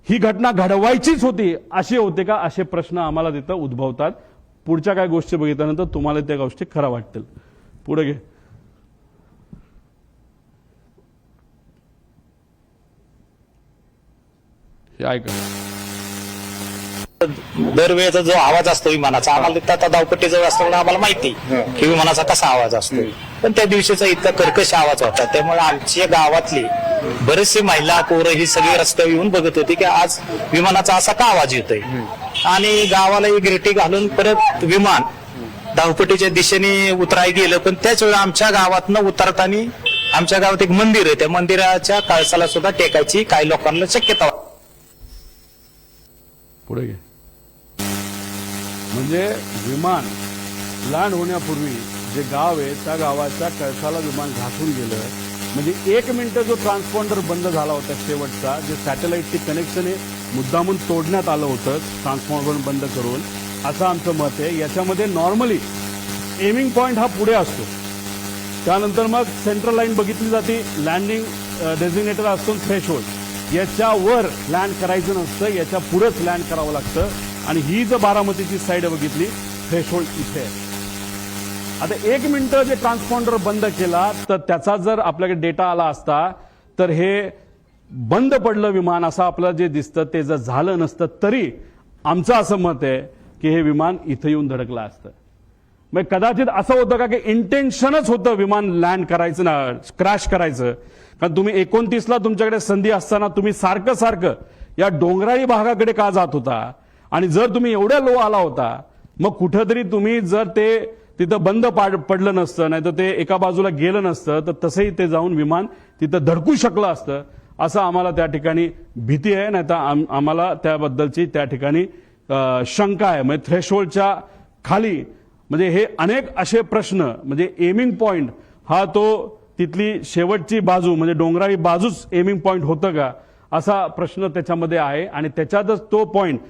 ही घटना घडवायचीच होती अशी होते का? असे प्रश्न आम्हाला तिथं उद्भवतात. पुढच्या काय गोष्टी बघितल्यानंतर तुम्हाला त्या गोष्टी खऱ्या वाटतील. पुढे घे. हे ऐका. दरवेळेचा जो आवाज असतो विमानाचा, आम्हाला तिथं आता धावपट्टीजवळ असल्यामुळे आम्हाला माहिती की विमानाचा कसा आवाज असतो. पण त्या दिवशीचा इतका कर्कश आवाज होता, त्यामुळे आमच्या गावातली बरेचसे महिला पोरं ही सगळी रस्त्यावर येऊन बघत होती की आज विमानाचा असा का आवाज येतोय. आणि गावाला एक रेटी घालून परत विमान धावपट्टीच्या दिशेने उतराय गेलं, पण त्याच वेळी आमच्या गावातनं उतरताना आमच्या गावात एक मंदिर आहे, त्या मंदिराच्या कळसाला सुद्धा टेकायची काही लोकांना शक्यता. पुढे घे. म्हणजे विमान लँड होण्यापूर्वी जे गाव आहे त्या गावाच्या कळसाला विमान घासून गेलं. म्हणजे 1 मिनिट जो ट्रान्सपॉन्डर बंद झाला होता शेवटचा, जे सॅटेलाइटची कनेक्शन आहे मुद्दामून तोडण्यात आलं होतं ट्रान्सपॉन्डर बंद करून, असं आमचं मत आहे. याच्यामध्ये नॉर्मली एमिंग पॉइंट हा पुढे असतो, त्यानंतर मग सेंट्रल लाईन बघितली जाते, लँडिंग डेझिग्नेटर असतो, थ्रेशोल्ड. याच्यावर लँड करायचं नसतं, याच्या पुढेच लँड करावं लागतं. आणि ही जर बारामतीची साईड बघितली, थ्रेशोल्ड इथे आहे. आता 1 मिनिट जे ट्रान्सपॉन्डर बंद केला तर त्याचा जर आपल्याकडे डेटा आला असता तर हे बंद पडलं विमान असं आपल्याला जे दिसतं ते जर झालं नसतं तरी आमचं असं मत आहे की हे विमान इथं येऊन धडकलं असतं. मग कदाचित असं होतं का की इंटेन्शनच होतं विमान लँड करायचं ना, क्रॅश करायचं. कारण तुम्ही 29ला तुमच्याकडे संधी असताना तुम्ही सारखं सारखं या डोंगराळी भागाकडे का जात होता, आणि जर तुम्ही एवढ्या लो आला होता मग कुठंतरी तुम्ही जर ते तिथं बंद पडलं नसतं, नाही तर ते एका बाजूला गेलं नसतं तर तसंही ते जाऊन विमान तिथं धडकू शकलं असतं, असं आम्हाला त्या ठिकाणी भीती आहे. नाही तर आम्हाला त्याबद्दलची त्या ठिकाणी शंका आहे. म्हणजे थ्रेशोल्डच्या खाली म्हणजे हे अनेक असे प्रश्न, म्हणजे एमिंग पॉइंट हा तो तिथली शेवटची बाजू म्हणजे डोंगराळी बाजूच एमिंग पॉइंट होतं का असा प्रश्न त्याच्यामध्ये आहे. आणि त्याच्यातच तो पॉइंट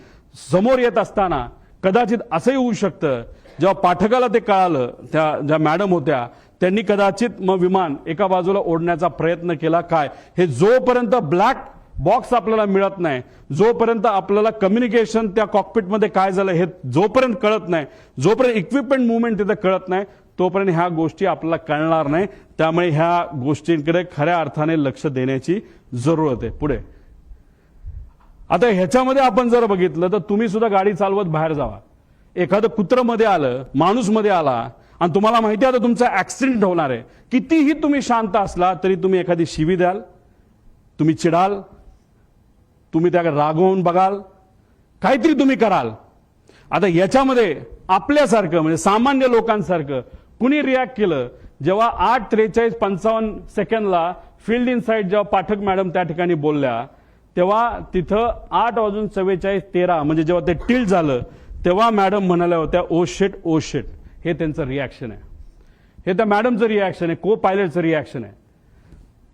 समोर येत असताना कदाचित असंही होऊ शकतं, जेव्हा पाठकाला ते कळालं, त्या ज्या मॅडम होत्या त्यांनी कदाचित मग विमान एका बाजूला ओढण्याचा प्रयत्न केला. काय हे जोपर्यंत ब्लॅक बॉक्स आपल्याला मिळत नाही, जोपर्यंत आपल्याला कम्युनिकेशन त्या कॉकपिटमध्ये काय झालं हे जोपर्यंत कळत नाही, जोपर्यंत इक्विपमेंट मुवमेंट तिथे कळत नाही, तोपर्यंत ह्या गोष्टी आपल्याला कळणार नाही. त्यामुळे ह्या गोष्टींकडे खऱ्या अर्थाने लक्ष देण्याची जरूरत आहे. पुढे आता ह्याच्यामध्ये आपण जर बघितलं तर तुम्ही सुद्धा गाडी चालवत बाहेर जावा, एखादं कुत्रं मध्ये आलं, माणूस मध्ये आला आणि तुम्हाला माहिती आहे आता तुमचा ऍक्सिडेंट होणार आहे, कितीही तुम्ही शांत असला तरी तुम्ही एखादी शिवी द्याल, तुम्ही चिडाल, तुम्ही त्याकडे रागवून बघाल, काहीतरी तुम्ही कराल. आता याच्यामध्ये आपल्यासारखं म्हणजे सामान्य लोकांसारखं कुणी रिॲक्ट केलं जेव्हा 8:43:55 फील्ड इन साईड जेव्हा पाठक मॅडम त्या ठिकाणी बोलल्या, तेव्हा तिथं 8:44:13 म्हणजे जेव्हा ते टिल्ट झालं तेव्हा मॅडम म्हणाल्या होत्या ओ शिट ओ शिट. हे त्यांचं रिॲक्शन आहे, हे त्या मॅडमचं रिॲक्शन आहे, को पायलटचं रिॲक्शन आहे.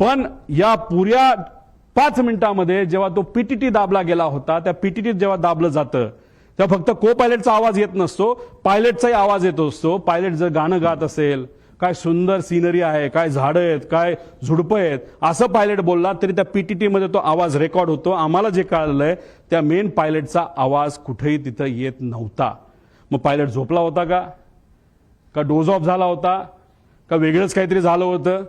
पण या पुऱ्या 5 मिनिटांमध्ये जेव्हा तो पीटीटी दाबला गेला होता, त्या पीटीटी जेव्हा दाबलं जातं तेव्हा फक्त को पायलटचा आवाज येत नसतो, पायलटचाही आवाज येत असतो. पायलट जर गाणं गात असेल, काय सुंदर सिनरी आहे, काय झाडं आहेत, काय झुडपं आहेत, असं पायलट बोलला तरी त्या पीटीटी मध्ये तो आवाज रेकॉर्ड होतो. आम्हाला जे कळलंय त्या मेन पायलटचा आवाज कुठेही तिथं येत नव्हता. मग पायलट झोपला होता का डोज ऑफ झाला होता का वेगळंच काहीतरी झालं होतं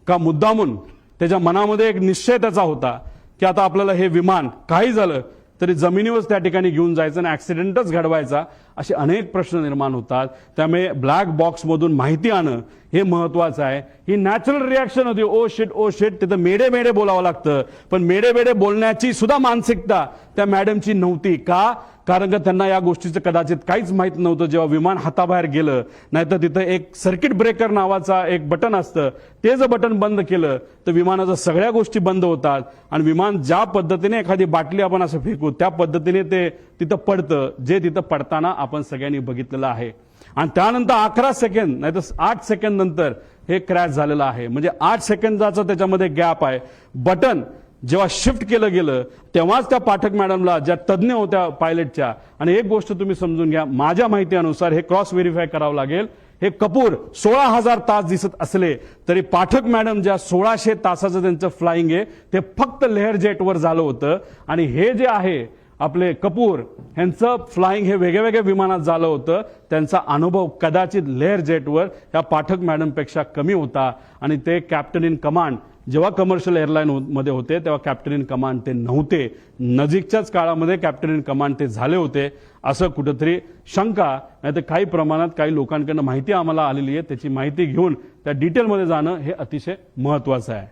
का मुद्दामून त्याच्या मनामध्ये एक निश्चय त्याचा होता की आता आपल्याला हे विमान काही झालं तरी जमिनीवर त्या ठिकाणी घेऊन जायचं आणि ऍक्सिडेंटच घडवायचा, असे अनेक प्रश्न निर्माण होतात. त्यामुळे ब्लॅक बॉक्समधून माहिती आणणं हे महत्वाचं आहे. ही नॅचरल रिॲक्शन होती, ओ शिट ओ शिट. तिथं मेडे मेडे बोलावं लागतं, पण मेडे मेडे बोलण्याची सुद्धा मानसिकता त्या मॅडमची नव्हती. का? कारण का त्यांना या गोष्टीचं कदाचित काहीच माहित नव्हतं. जेव्हा विमान हाताबाहेर गेलं, नाहीतर तिथं एक सर्किट ब्रेकर नावाचा एक बटन असतं, ते जर बटन बंद केलं तर विमानाच्या सगळ्या गोष्टी बंद होतात आणि विमान ज्या पद्धतीने एखादी बाटली आपण असं फेकू त्या पद्धतीने ते तिथं पडतं, जे तिथं पडताना आपण सगळ्यांनी बघितलेलं आहे. आणि त्यानंतर 11 सेकंद नाही तर 8 सेकंद नंतर हे क्रॅश झालेलं आहे. म्हणजे 8 सेकंदाचा त्याच्यामध्ये गॅप आहे. बटन जेव्हा शिफ्ट केलं गेलं तेव्हाच त्या पाठक मॅडमला, ज्या तज्ज्ञ होत्या पायलटच्या, आणि एक गोष्ट तुम्ही समजून घ्या, माझ्या माहितीनुसार हे क्रॉस व्हेरीफाय करावं लागेल, हे कपूर 16,000 तास दिसत असले तरी पाठक मॅडम ज्या 1600 तासाचं त्यांचं फ्लाइंग आहे ते फक्त लेअर जेटवर झालं होतं. आणि हे जे आहे आपले कपूर यांचं फ्लाइंग हे वेगळ्या वेगळ्या विमानात झालं होतं. त्यांचा अनुभव कदाचित लेअर जेटवर या पाठक मॅडमपेक्षा कमी होता. आणि ते कॅप्टन इन कमांड जेव्हा कमर्शियल एअरलाईन मध्ये होते तेव्हा कॅप्टन इन कमांड ते नव्हते. नजीकच्याच काळामध्ये कॅप्टन इन कमांड ते झाले होते, असं कुठंतरी शंका, नाही तर काही प्रमाणात काही लोकांकडनं माहिती आम्हाला आलेली आहे. त्याची माहिती घेऊन त्या डिटेलमध्ये जाणं हे अतिशय महत्वाचं आहे.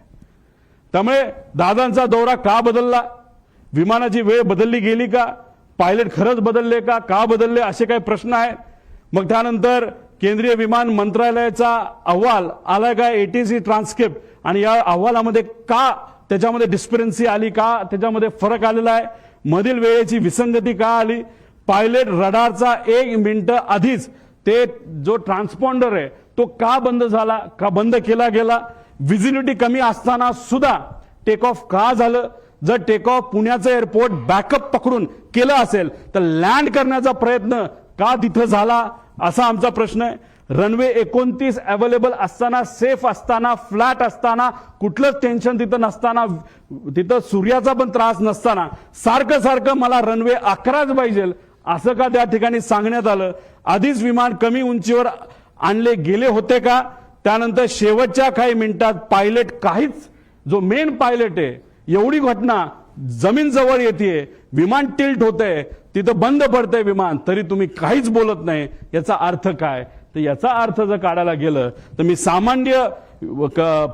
त्यामुळे दादांचा दौरा का बदलला, विमानाची वेळ बदलली गेली का, पायलट खरंच बदलले का बदलले, असे काही प्रश्न आहेत. मग त्यानंतर केंद्रीय विमान मंत्रालयाचा अहवाल आलाय का एटीसी ट्रान्सक्रिप्ट, आणि या अहवालामध्ये का त्याच्यामध्ये डिस्परन्सी आली, का त्याच्यामध्ये फरक आलेला आहे, मधील वेळेची विसंगती का आली, पायलट रडारचा 1 मिनिट आधीच ते जो ट्रान्सपॉन्डर आहे तो का बंद झाला, का बंद केला गेला, व्हिजिबिलिटी कमी असताना सुद्धा टेक ऑफ का झालं, जर टेक ऑफ पुण्याचं एअरपोर्ट बॅकअप पकडून केलं असेल तर लँड करण्याचा प्रयत्न का तिथं झाला, असा आमचा प्रश्न आहे. रनवे 29 अवेलेबल असताना, सेफ असताना, फ्लॅट असताना, कुठलंच टेन्शन तिथं नसताना, तिथं सूर्याचा पण त्रास नसताना सारखं सारखं मला रनवे 11च पाहिजे असं का त्या ठिकाणी सांगण्यात आलं. आधीच विमान कमी उंचीवर आणले गेले होते का, त्यानंतर शेवटच्या काही मिनिटात पायलट काहीच, जो मेन पायलट आहे, एवढी घटना जमीन जवळ येते, विमान टिल्ट होतंय, तिथं बंद पडतंय विमान, तरी तुम्ही काहीच बोलत नाही, याचा अर्थ काय. तर याचा अर्थ जर काढायला गेलं तर मी सामान्य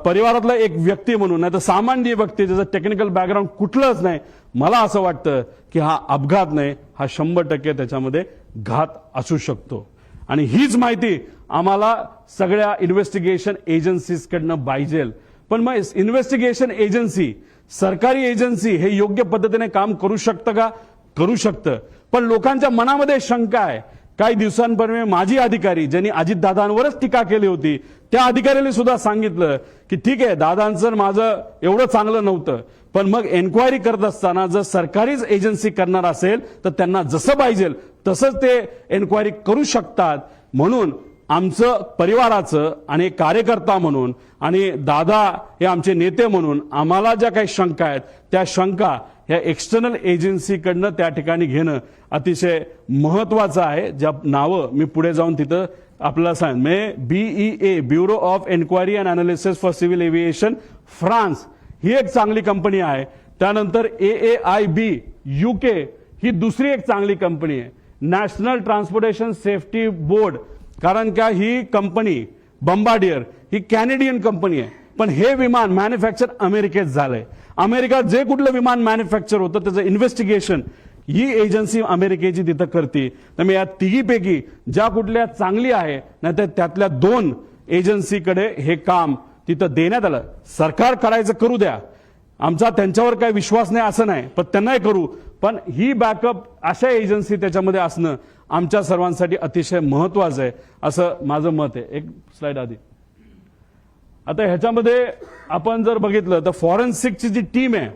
परिवारातला एक व्यक्ती म्हणून, नाही तर सामान्य व्यक्ती ज्याचं टेक्निकल बॅकग्राऊंड कुठलंच नाही, मला असं वाटतं की हा अपघात नाही, हा 100% त्याच्यामध्ये घात असू शकतो. आणि हीच माहिती आम्हाला सगळ्या इन्व्हेस्टिगेशन एजन्सीजकडनं पाहिजे. पण मग इन्व्हेस्टिगेशन एजन्सी, सरकारी एजन्सी हे योग्य पद्धतीने काम करू शकतं का? करू शकतं. पण लोकांच्या मनामध्ये शंका आहे. काही दिवसांपूर्वी माजी अधिकारी ज्यांनी अजितदादांवरच टीका केली होती, त्या अधिकाऱ्याने सुद्धा सांगितलं की ठीक आहे, दादांचं माझं एवढं चांगलं नव्हतं, पण मग एन्क्वायरी करत असताना जर सरकारीच एजन्सी करणार असेल तर त्यांना जसं पाहिजे तसंच ते एन्क्वायरी करू शकतात. म्हणून आमचं परिवाराचं आणि एक कार्यकर्ता म्हणून आणि दादा हे आमचे नेते म्हणून आम्हाला ज्या काही शंका आहेत त्या शंका ह्या एक्सटर्नल एजन्सीकडनं त्या ठिकाणी घेणं अतिशय महत्वाचं आहे. ज्या नावं मी पुढे जाऊन तिथं आपल्याला सांग, BEA bureau of enquiry and analysis for civil aviation France ही एक चांगली कंपनी आहे. त्यानंतर AAIB UK ही दुसरी एक चांगली कंपनी आहे. नॅशनल ट्रान्सपोर्टेशन सेफ्टी बोर्ड, कारण का ही कंपनी बंबार्डियर ही कॅनेडियन कंपनी आहे, पण हे विमान मॅन्युफॅक्चर अमेरिकेत झालंय. अमेरिकात जे कुठलं विमान मॅन्युफॅक्चर होतं त्याचं इन्व्हेस्टिगेशन ही एजन्सी अमेरिकेची तिथं करते. त्यामुळे या तिघीपैकी ज्या कुठल्या चांगली आहे, नाहीतर त्यातल्या 2 एजन्सीकडे हे काम तिथं देण्यात आलं. सरकार करायचं करू द्या, आमचा त्यांच्यावर काही विश्वास नाही असं नाही, पण त्यांनाही करू, पण ही बॅकअप अशा एजन्सी त्याच्यामध्ये असणं आमच्या सर्वांसाठी अतिशय महत्वाचं आहे असं माझं मत आहे. एक स्लाइड आधी. आता ह्याच्यामध्ये आपण जर बघितलं तर फॉरेन्सिकची जी टीम आहे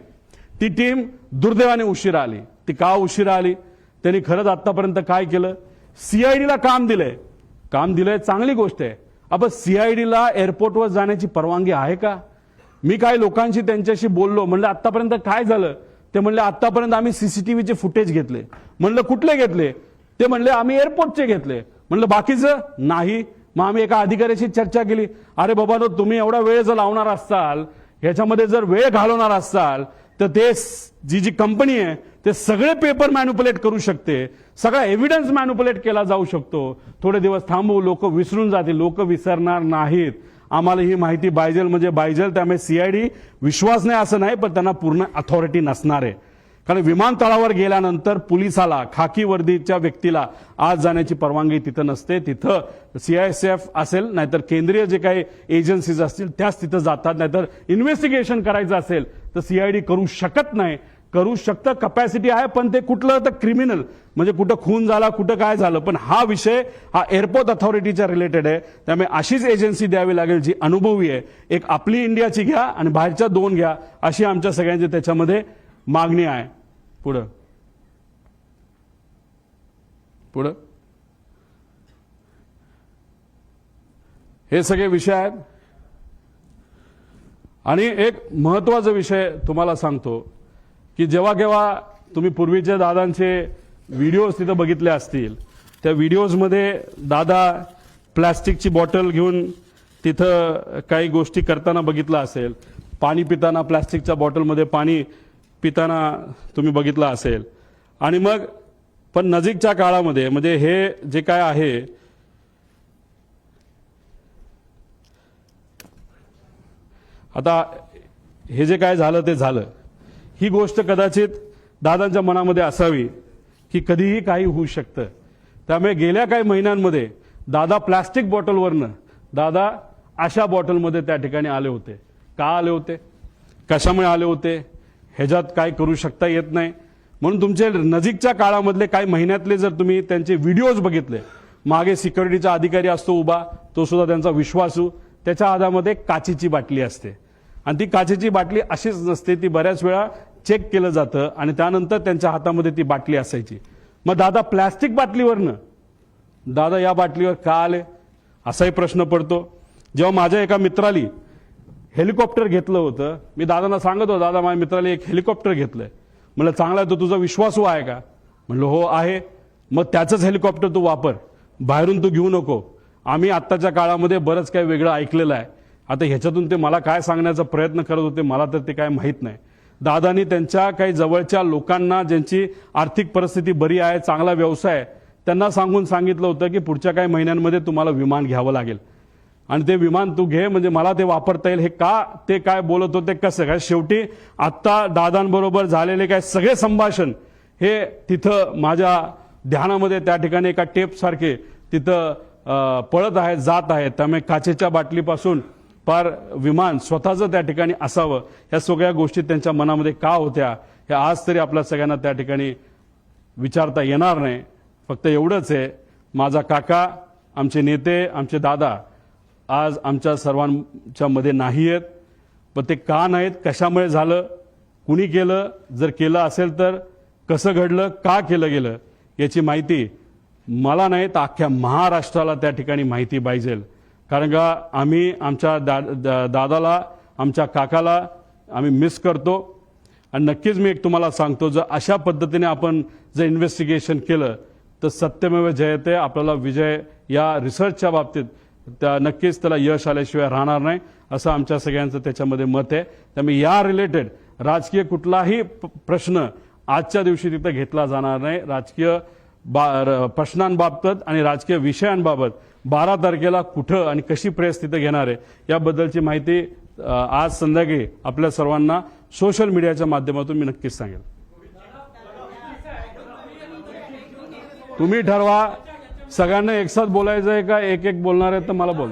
ती टीम दुर्दैवाने उशिरा आली. ती का उशिरा आली? त्यांनी खरंच आतापर्यंत काय केलं? सीआयडीला काम दिलंय, चांगली गोष्ट आहे. आपण सीआयडीला एअरपोर्टवर जाण्याची परवानगी आहे का? मी काही लोकांशी त्यांच्याशी बोललो, म्हणलं आतापर्यंत काय झालं? ते म्हणले आतापर्यंत आम्ही सीसीटीव्हीचे फुटेज घेतले. म्हणलं कुठले घेतले? ते म्हणले आम्ही एअरपोर्टचे घेतले. म्हणलं बाकीचं नाही. मग आम्ही एका अधिकाऱ्याशी चर्चा केली, अरे बाबा तुम्ही एवढा वेळ जर लावणार असाल, ह्याच्यामध्ये जर वेळ घालवणार असाल तर ते जी कंपनी आहे ते सगळे पेपर मॅन्युपुलेट करू शकते, सगळा एव्हिडन्स मॅन्युपुलेट केला जाऊ शकतो. थोडे दिवस थांबू, लोक विसरून जातील. लोक विसरणार नाहीत. आम्हाला ही माहिती पाहिजे म्हणजे पाहिजे. त्यामुळे सीआयडी विश्वास नाही असं नाही, पण त्यांना पूर्ण अथॉरिटी नसणार आहे. कारण विमानतळावर गेल्यानंतर पोलिसाला, खाकी वर्दीच्या व्यक्तीला आज जाण्याची परवानगी तिथं नसते. तिथं CISF असेल, नाहीतर केंद्रीय जे काही एजन्सीज असतील त्याच तिथं जातात. नाहीतर इन्व्हेस्टिगेशन करायचं असेल तर सीआयडी करू शकत नाही. करू शकतं, कपॅसिटी आहे, पण ते कुठलं तर क्रिमिनल म्हणजे कुठं खून झाला, कुठं काय झालं. पण हा विषय हा एअरपोर्ट अथॉरिटीच्या रिलेटेड आहे. त्यामुळे अशीच एजन्सी द्यावी लागेल जी अनुभवी आहे. एक आपली इंडियाची घ्या आणि बाहेरच्या 2 घ्या, अशी आमच्या सगळ्यांची त्याच्यामध्ये मागणी आहे. पुढं हे सगळे विषय आहेत. आणि एक महत्वाचा विषय तुम्हाला सांगतो की जेव्हा केव्हा तुम्ही पूर्वीच्या दादांचे व्हिडिओज तिथं बघितले असतील, त्या व्हिडिओजमध्ये दादा प्लॅस्टिकची बॉटल घेऊन तिथं काही गोष्टी करताना बघितलं असेल. पाणी पिताना प्लॅस्टिकच्या बॉटलमध्ये पाणी पिताना तुम्ही बघितलं असेल. आणि मग पण नजीकच्या काळामध्ये म्हणजे हे जे काय आहे, आता हे जे काय झालं ते झालं. ही गोष्ट कदाचित दादांच्या मनामध्ये असावी की कधीही काही होऊ शकतं. त्यामुळे गेल्या काही महिन्यांमध्ये दादा प्लास्टिक बॉटलवरनं दादा अशा बॉटलमध्ये त्या ठिकाणी आले होते. का आले होते, कशामुळे आले होते, ह्याच्यात काय करू शकता येत नाही. म्हणून तुमचे नजीकच्या काळामधले काही महिन्यातले जर तुम्ही त्यांचे व्हिडिओज बघितले, मागे सिक्युरिटीचा अधिकारी असतो उभा, तो सुद्धा त्यांचा विश्वासू, त्याच्या हातामध्ये काचेची बाटली असते आणि ती काचेची बाटली अशीच नसते, ती बऱ्याच वेळा चेक केलं जातं आणि त्यानंतर त्यांच्या हातामध्ये ती बाटली असायची. मग दादा प्लॅस्टिक बाटलीवरनं दादा या बाटलीवर का आले असाही प्रश्न पडतो. जेव्हा माझ्या एका मित्राली हेलिकॉप्टर घेतलं होतं, मी दादांना सांगत होतो, दादा माझ्या मित्राला एक हेलिकॉप्टर घेतलंय. म्हणलं चांगला आहे, तो तुझा विश्वासू आहे का? म्हणलं हो आहे. मग त्याचंच हेलिकॉप्टर तू वापर, बाहेरून तू घेऊ नको. आम्ही आत्ताच्या काळामध्ये बरंच काही वेगळं ऐकलेलं आहे. आता ह्याच्यातून ते मला काय सांगण्याचा प्रयत्न करत होते मला तर ते काय माहीत नाही. दादानी त्यांच्या काही जवळच्या लोकांना ज्यांची आर्थिक परिस्थिती बरी आहे, चांगला व्यवसाय आहे, त्यांना सांगितलं होतं की पुढच्या काही महिन्यांमध्ये तुम्हाला विमान घ्यावं लागेल आणि ते विमान तू घे, म्हणजे मला ते वापरता येईल. हे का ते काय बोलत होते, कसं काय, शेवटी आत्ता दादांबरोबर झालेले काय सगळे संभाषण हे तिथं माझ्या ध्यानामध्ये त्या ठिकाणी एका टेपसारखे तिथं पळत आहेत, जात आहेत. त्यामुळे काचेच्या बाटलीपासून पार विमान स्वतःचं त्या ठिकाणी असावं, या सगळ्या गोष्टी त्यांच्या मनामध्ये का होत्या हे आज तरी आपल्या सगळ्यांना त्या ठिकाणी विचारता येणार नाही. फक्त एवढंच आहे, माझा काका, आमचे नेते, आमचे दादा आज आमच्या सर्वांच्या मध्ये नाही आहेत. पण ते का नाहीत, कशामुळे झालं, कुणी केलं, जर केलं असेल तर कसं घडलं, का केलं गेलं, याची माहिती मला नाही तर अख्ख्या महाराष्ट्राला त्या ठिकाणी माहिती पाहिजे. कारण का आम्ही आमच्या दादाला, आमच्या काकाला आम्ही मिस करतो. आणि नक्कीच मी एक तुम्हाला सांगतो, जर अशा पद्धतीने आपण जर इन्व्हेस्टिगेशन केलं तर सत्यमेव जयते, आपल्याला विजय या रिसर्चच्या बाबतीत नक्कीच त्याला यश आल्याशिवाय राहणार नाही, असं आमच्या सगळ्यांचं त्याच्यामध्ये मत आहे. त्यामुळे या रिलेटेड राजकीय कुठलाही प्रश्न आजच्या दिवशी तिथं घेतला जाणार नाही. राजकीय प्रश्नांबाबत आणि राजकीय विषयांबाबत 12 तारखेला कुठं आणि कशी प्रेस तिथं घेणार आहे याबद्दलची माहिती आज संध्याकाळी आपल्या सर्वांना सोशल मीडियाच्या माध्यमातून मी नक्कीच सांगेल. तुम्ही ठरवा, सगळ्यांना एकसाथ बोलायचं आहे का एक एक बोलणार आहे तर मला बोल.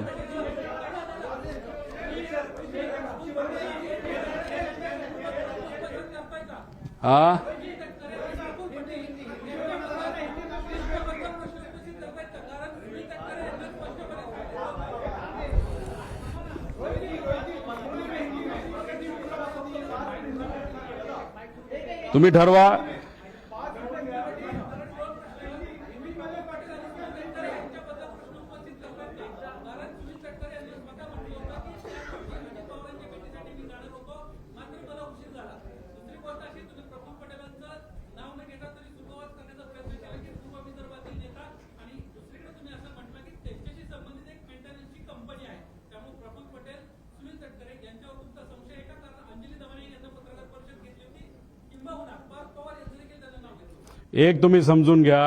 हा तुम्ही ठरवा. एक तुम्ही समजून घ्या,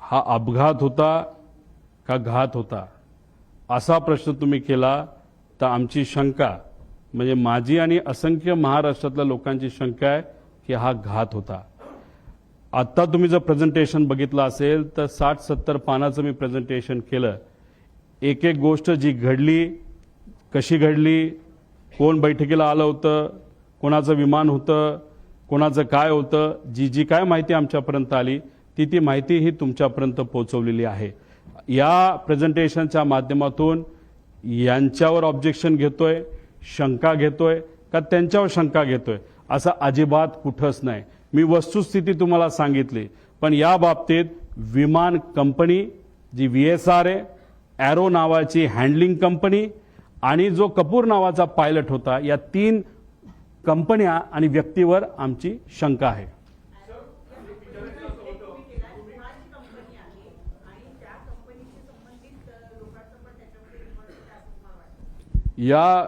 हा अपघात होता का घात होता असा प्रश्न तुम्ही केला तर आमची शंका, म्हणजे माझी आणि असंख्य महाराष्ट्रातल्या लोकांची शंका आहे की हा घात होता. आता तुम्ही जर प्रेझेंटेशन बघितलं असेल तर 60-70 पानाचं मी प्रेझेंटेशन केलं. एक एक गोष्ट जी घडली, कशी घडली, कोण बैठकीला आलं होतं, कोणाचं विमान होतं, कोणाचं काय होतं, जी काय माहिती आमच्यापर्यंत आली ती माहिती ही तुमच्यापर्यंत पोहोचवलेली आहे. या प्रेझेंटेशनच्या माध्यमातून यांच्यावर ऑब्जेक्शन घेतोय, शंका घेतोय का त्यांच्यावर शंका घेतोय असं अजिबात कुठंच नाही. मी वस्तुस्थिती तुम्हाला सांगितली. पण या बाबतीत विमान कंपनी जी VSR आहे, एरो नावाची हँडलिंग कंपनी आणि जो कपूर नावाचा पायलट होता, या 3 कंपन्या आणि व्यक्तीवर आमची शंका आहे. या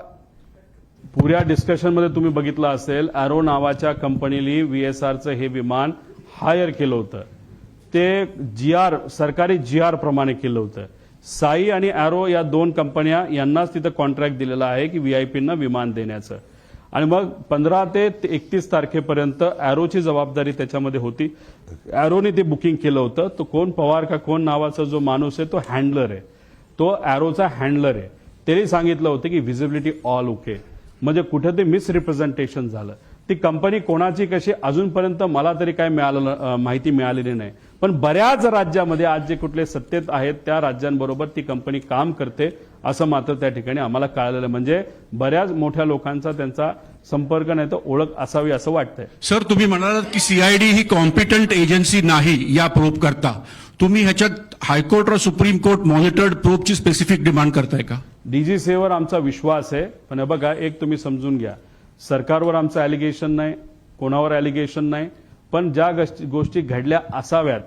पुऱ्या डिस्कशनमध्ये तुम्ही बघितलं असेल, एरो नावाच्या कंपनीने VSRचं हे विमान हायर केलं होतं. ते सरकारी GR प्रमाणे केलं होतं. साई आणि एरो या 2 कंपन्या यांनाच तिथं कॉन्ट्रॅक्ट दिलेला आहे की VIP ना विमान देण्याचं. आणि मग 15 ते 31 तारखेपर्यंत ॲरोची जबाबदारी त्याच्यामध्ये होती. ॲरोने ते बुकिंग केलं होतं. तो कोण पवार का कोण नावाचा जो माणूस आहे तो हँडलर आहे, तो ॲरोचा हँडलर आहे. त्यांनी सांगितलं होतं की व्हिजिबिलिटी ऑल ओके. म्हणजे कुठे ते मिसरिप्रेझेंटेशन झालं. ती कंपनी कोणाची कशी अजूनपर्यंत मला तरी काय माहिती मिळालेली नाही. पण बऱ्याच राज्यामध्ये आज जे कुठले सत्तेत आहेत त्या राज्यांबरोबर ती कंपनी काम करते असं मात्र त्या ठिकाणी आम्हाला कळालेलं. म्हणजे बऱ्याच मोठ्या लोकांचा त्यांचा संपर्क नाही तर ओळख असावी असं वाटतंय. सर, तुम्ही म्हणालात की सीआयडी ही कॉम्पिटंट एजन्सी नाही या प्रोब करता. तुम्ही ह्याच्यात हायकोर्ट और सुप्रीम कोर्ट मॉनिटर्ड प्रोबची स्पेसिफिक डिमांड करताय का? डीजीसीएवर आमचा विश्वास आहे. पण हे बघा, एक तुम्ही समजून घ्या, सरकारवर आमचं ॲलिगेशन नाही, कोणावर ॲलिगेशन नाही, पण ज्या गोष्टी घडल्या असाव्यात,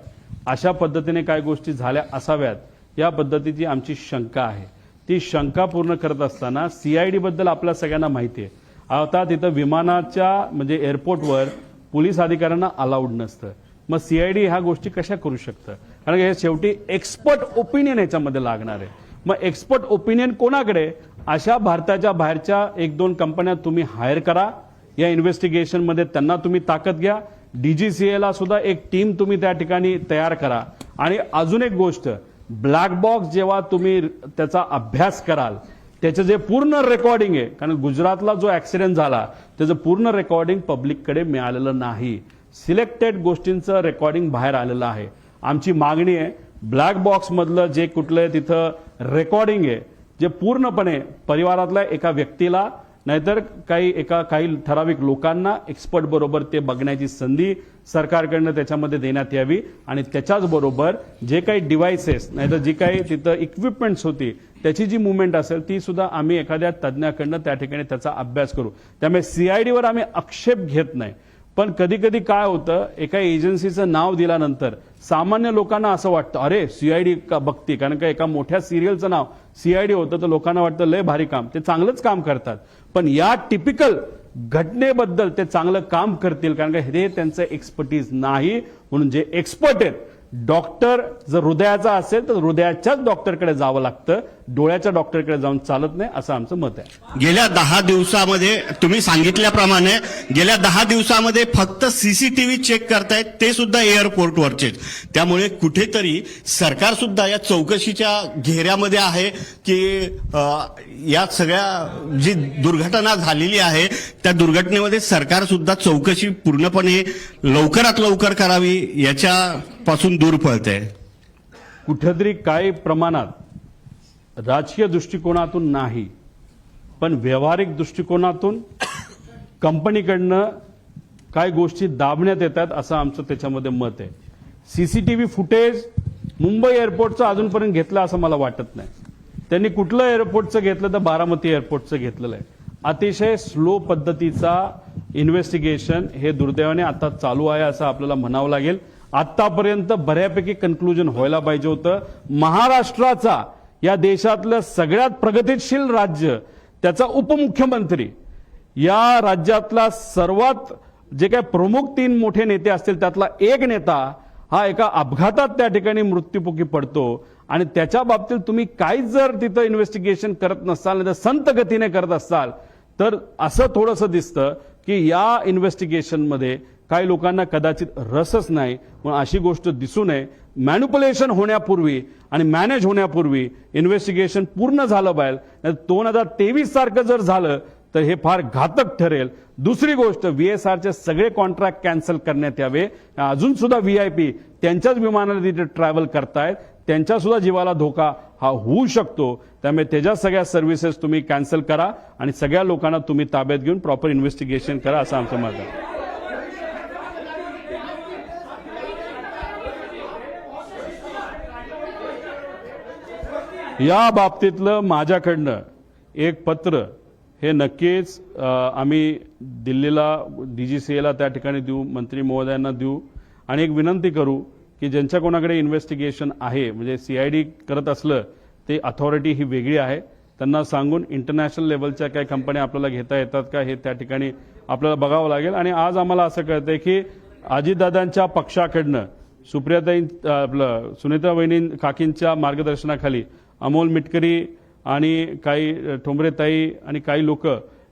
अशा पद्धतीने काय गोष्टी झाल्या असाव्यात, या पद्धतीची आमची शंका आहे. ती शंका पूर्ण करत असताना सीआयडी बद्दल आपल्या सगळ्यांना माहिती आहे. आता तिथं विमानाच्या म्हणजे एअरपोर्टवर पोलीस अधिकाऱ्यांना अलाउड नसतं. मग सीआयडी ह्या गोष्टी कशा करू शकतं? कारण हे शेवटी एक्सपर्ट ओपिनियन याच्यामध्ये लागणार आहे. मग एक्सपर्ट ओपिनियन कोणाकडे? अशा भारताच्या बाहेरच्या 1-2 कंपन्या तुम्ही हायर करा. या इन्व्हेस्टिगेशनमध्ये त्यांना तुम्ही ताकद घ्या. डीजीसीएला सुद्धा एक टीम तुम्ही त्या ठिकाणी तयार करा. आणि अजून एक गोष्ट, ब्लॅक बॉक्स जेव्हा तुम्ही त्याचा अभ्यास कराल, त्याचं जे पूर्ण रेकॉर्डिंग आहे, कारण गुजरातला जो ऍक्सिडेंट झाला त्याचं पूर्ण रेकॉर्डिंग पब्लिककडे मिळालेलं नाही. सिलेक्टेड गोष्टींचं रेकॉर्डिंग बाहेर आलेलं आहे. आमची मागणी आहे ब्लॅक बॉक्स मधलं जे कुठलं तिथं रेकॉर्डिंग आहे, जे पूर्णपणे परिवारातल्या एका व्यक्तीला नाहीतर काही ठराविक लोकांना एक्सपर्ट बरोबर ते बघण्याची संधी सरकारकडनं त्याच्यामध्ये देण्यात यावी. आणि त्याच्याच बरोबर जे काही डिव्हाइसेस नाहीतर जी काही तिथं इक्विपमेंट्स होती त्याची जी मुवमेंट असेल ती सुद्धा आम्ही एखाद्या तज्ज्ञाकडनं त्या ठिकाणी त्याचा अभ्यास करू. त्यामुळे सीआयडीवर आम्ही आक्षेप घेत नाही. पण कधी कधी काय होतं, एका एजन्सीचं नाव दिल्यानंतर सामान्य लोकांना असं वाटतं अरे सीआयडी का बघती, कारण का एका मोठ्या सिरियलचं नाव सीआयडी होतं तर लोकांना वाटतं लय भारी काम, ते चांगलंच काम करतात. पण या टिपिकल घटनेबद्दल ते चांगलं काम करतील कारण का हे त्यांचं एक्सपर्टीज नाही. म्हणून जे एक्सपर्ट आहेत, डॉक्टर जर हृदयाचा असेल तर हृदयाच्याच डॉक्टरकडे जावं लागतं, डोळ्याच्या डॉक्टरकडे जाऊन चालत नाही असं आमचं मत आहे. गेल्या 10 दिवसामध्ये तुम्ही सांगितल्याप्रमाणे गेल्या 10 दिवसामध्ये फक्त सीसीटीव्ही चेक करतायत, ते सुद्धा एअरपोर्टवरचेच. त्यामुळे कुठेतरी सरकार सुद्धा या चौकशीच्या घेऱ्यामध्ये आहे की या सगळ्या जी दुर्घटना झालेली आहे त्या दुर्घटनेमध्ये सरकार सुद्धा चौकशी पूर्णपणे लवकरात लवकर करावी याच्यापासून दूर पळतंय. कुठेतरी काही प्रमाणात राजकीय दृष्टिकोनातून नाही पण व्यावहारिक दृष्टिकोनातून कंपनीकडनं काय गोष्टी दाबण्यात येतात असं आमचं त्याच्यामध्ये मत आहे. सीसीटीव्ही फुटेज मुंबई एअरपोर्टचं अजूनपर्यंत घेतलं असं मला वाटत नाही. त्यांनी कुठलं एअरपोर्टचं घेतलं तर बारामती एअरपोर्टचं घेतलेलं आहे. अतिशय स्लो पद्धतीचा इन्व्हेस्टिगेशन हे दुर्दैवाने आता चालू आहे असं आपल्याला म्हणावं लागेल. आतापर्यंत बऱ्यापैकी कन्क्लुजन व्हायला पाहिजे होतं. महाराष्ट्राचा या देशातलं सगळ्यात प्रगतिशील राज्य, त्याचा उपमुख्यमंत्री, या राज्यातला सर्वात जे काही प्रमुख 3 मोठे नेते असतील त्यातला एक नेता हा एका अपघातात त्या ठिकाणी मृत्युमुखी पडतो. आणि त्याच्या बाबतीत तुम्ही काहीच जर तिथं इन्व्हेस्टिगेशन करत नसाल नाही तर संत गतीने करत असाल तर असं थोडंसं दिसतं की या इन्व्हेस्टिगेशनमध्ये काही लोकांना कदाचित रसच नाही. पण अशी गोष्ट दिसू नये. मॅन्युप्युलेशन होण्यापूर्वी आणि मॅनेज होण्यापूर्वी इन्व्हेस्टिगेशन पूर्ण झालं पाहिजे. 2023 सारखं जर झालं तर हे फार घातक ठरेल. दुसरी गोष्ट, व्हीएसआरचे सगळे कॉन्ट्रॅक्ट कॅन्सल करण्यात यावे. अजून सुद्धा व्हीआयपी त्यांच्याच विमानाने तिथे ट्रॅव्हल करतायत, त्यांच्या सुद्धा जीवाला धोका हा होऊ शकतो. त्यामुळे त्याच्या सगळ्या सर्व्हिसेस तुम्ही कॅन्सल करा आणि सगळ्या लोकांना तुम्ही ताब्यात घेऊन प्रॉपर इन्व्हेस्टिगेशन करा असं आमचं मत आहे. या बाबतीतलं माझ्याकडनं एक पत्र हे नक्कीच आम्ही दिल्लीला डीजीसीएला त्या ठिकाणी देऊ, मंत्री महोदयांना देऊ आणि एक विनंती करू की ज्यांच्या कोणाकडे इन्व्हेस्टिगेशन आहे, म्हणजे सीआयडी करत असलं ते अथॉरिटी ही वेगळी आहे, त्यांना सांगून इंटरनॅशनल लेवलच्या काही कंपन्या आपल्याला घेता येतात का हे त्या ठिकाणी आपल्याला बघावं लागेल. आणि आज आम्हाला असं कळतंय की अजितदादांच्या पक्षाकडनं सुप्रियाताई सुनेत्रा वहिनी काकींच्या मार्गदर्शनाखाली अमोल मिटकरी आणि काही ठोंबरेताई आणि काही लोक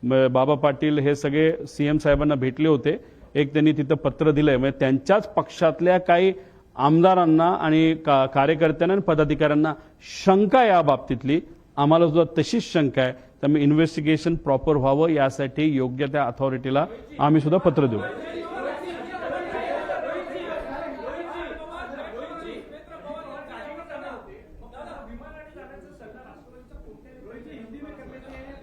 बाबा पाटील हे सगळे सीएम साहेबांना भेटले होते. एक त्यांनी तिथं पत्र दिलंय, म्हणजे त्यांच्याच पक्षातल्या काही आमदारांना आणि कार्यकर्त्यांना आणि पदाधिकाऱ्यांना शंका या बाबतीतली आम्हाला सुद्धा तशीच शंका आहे. त्यामुळे इन्व्हेस्टिगेशन प्रॉपर व्हावं यासाठी योग्य त्या अथॉरिटीला आम्ही सुद्धा पत्र देऊ.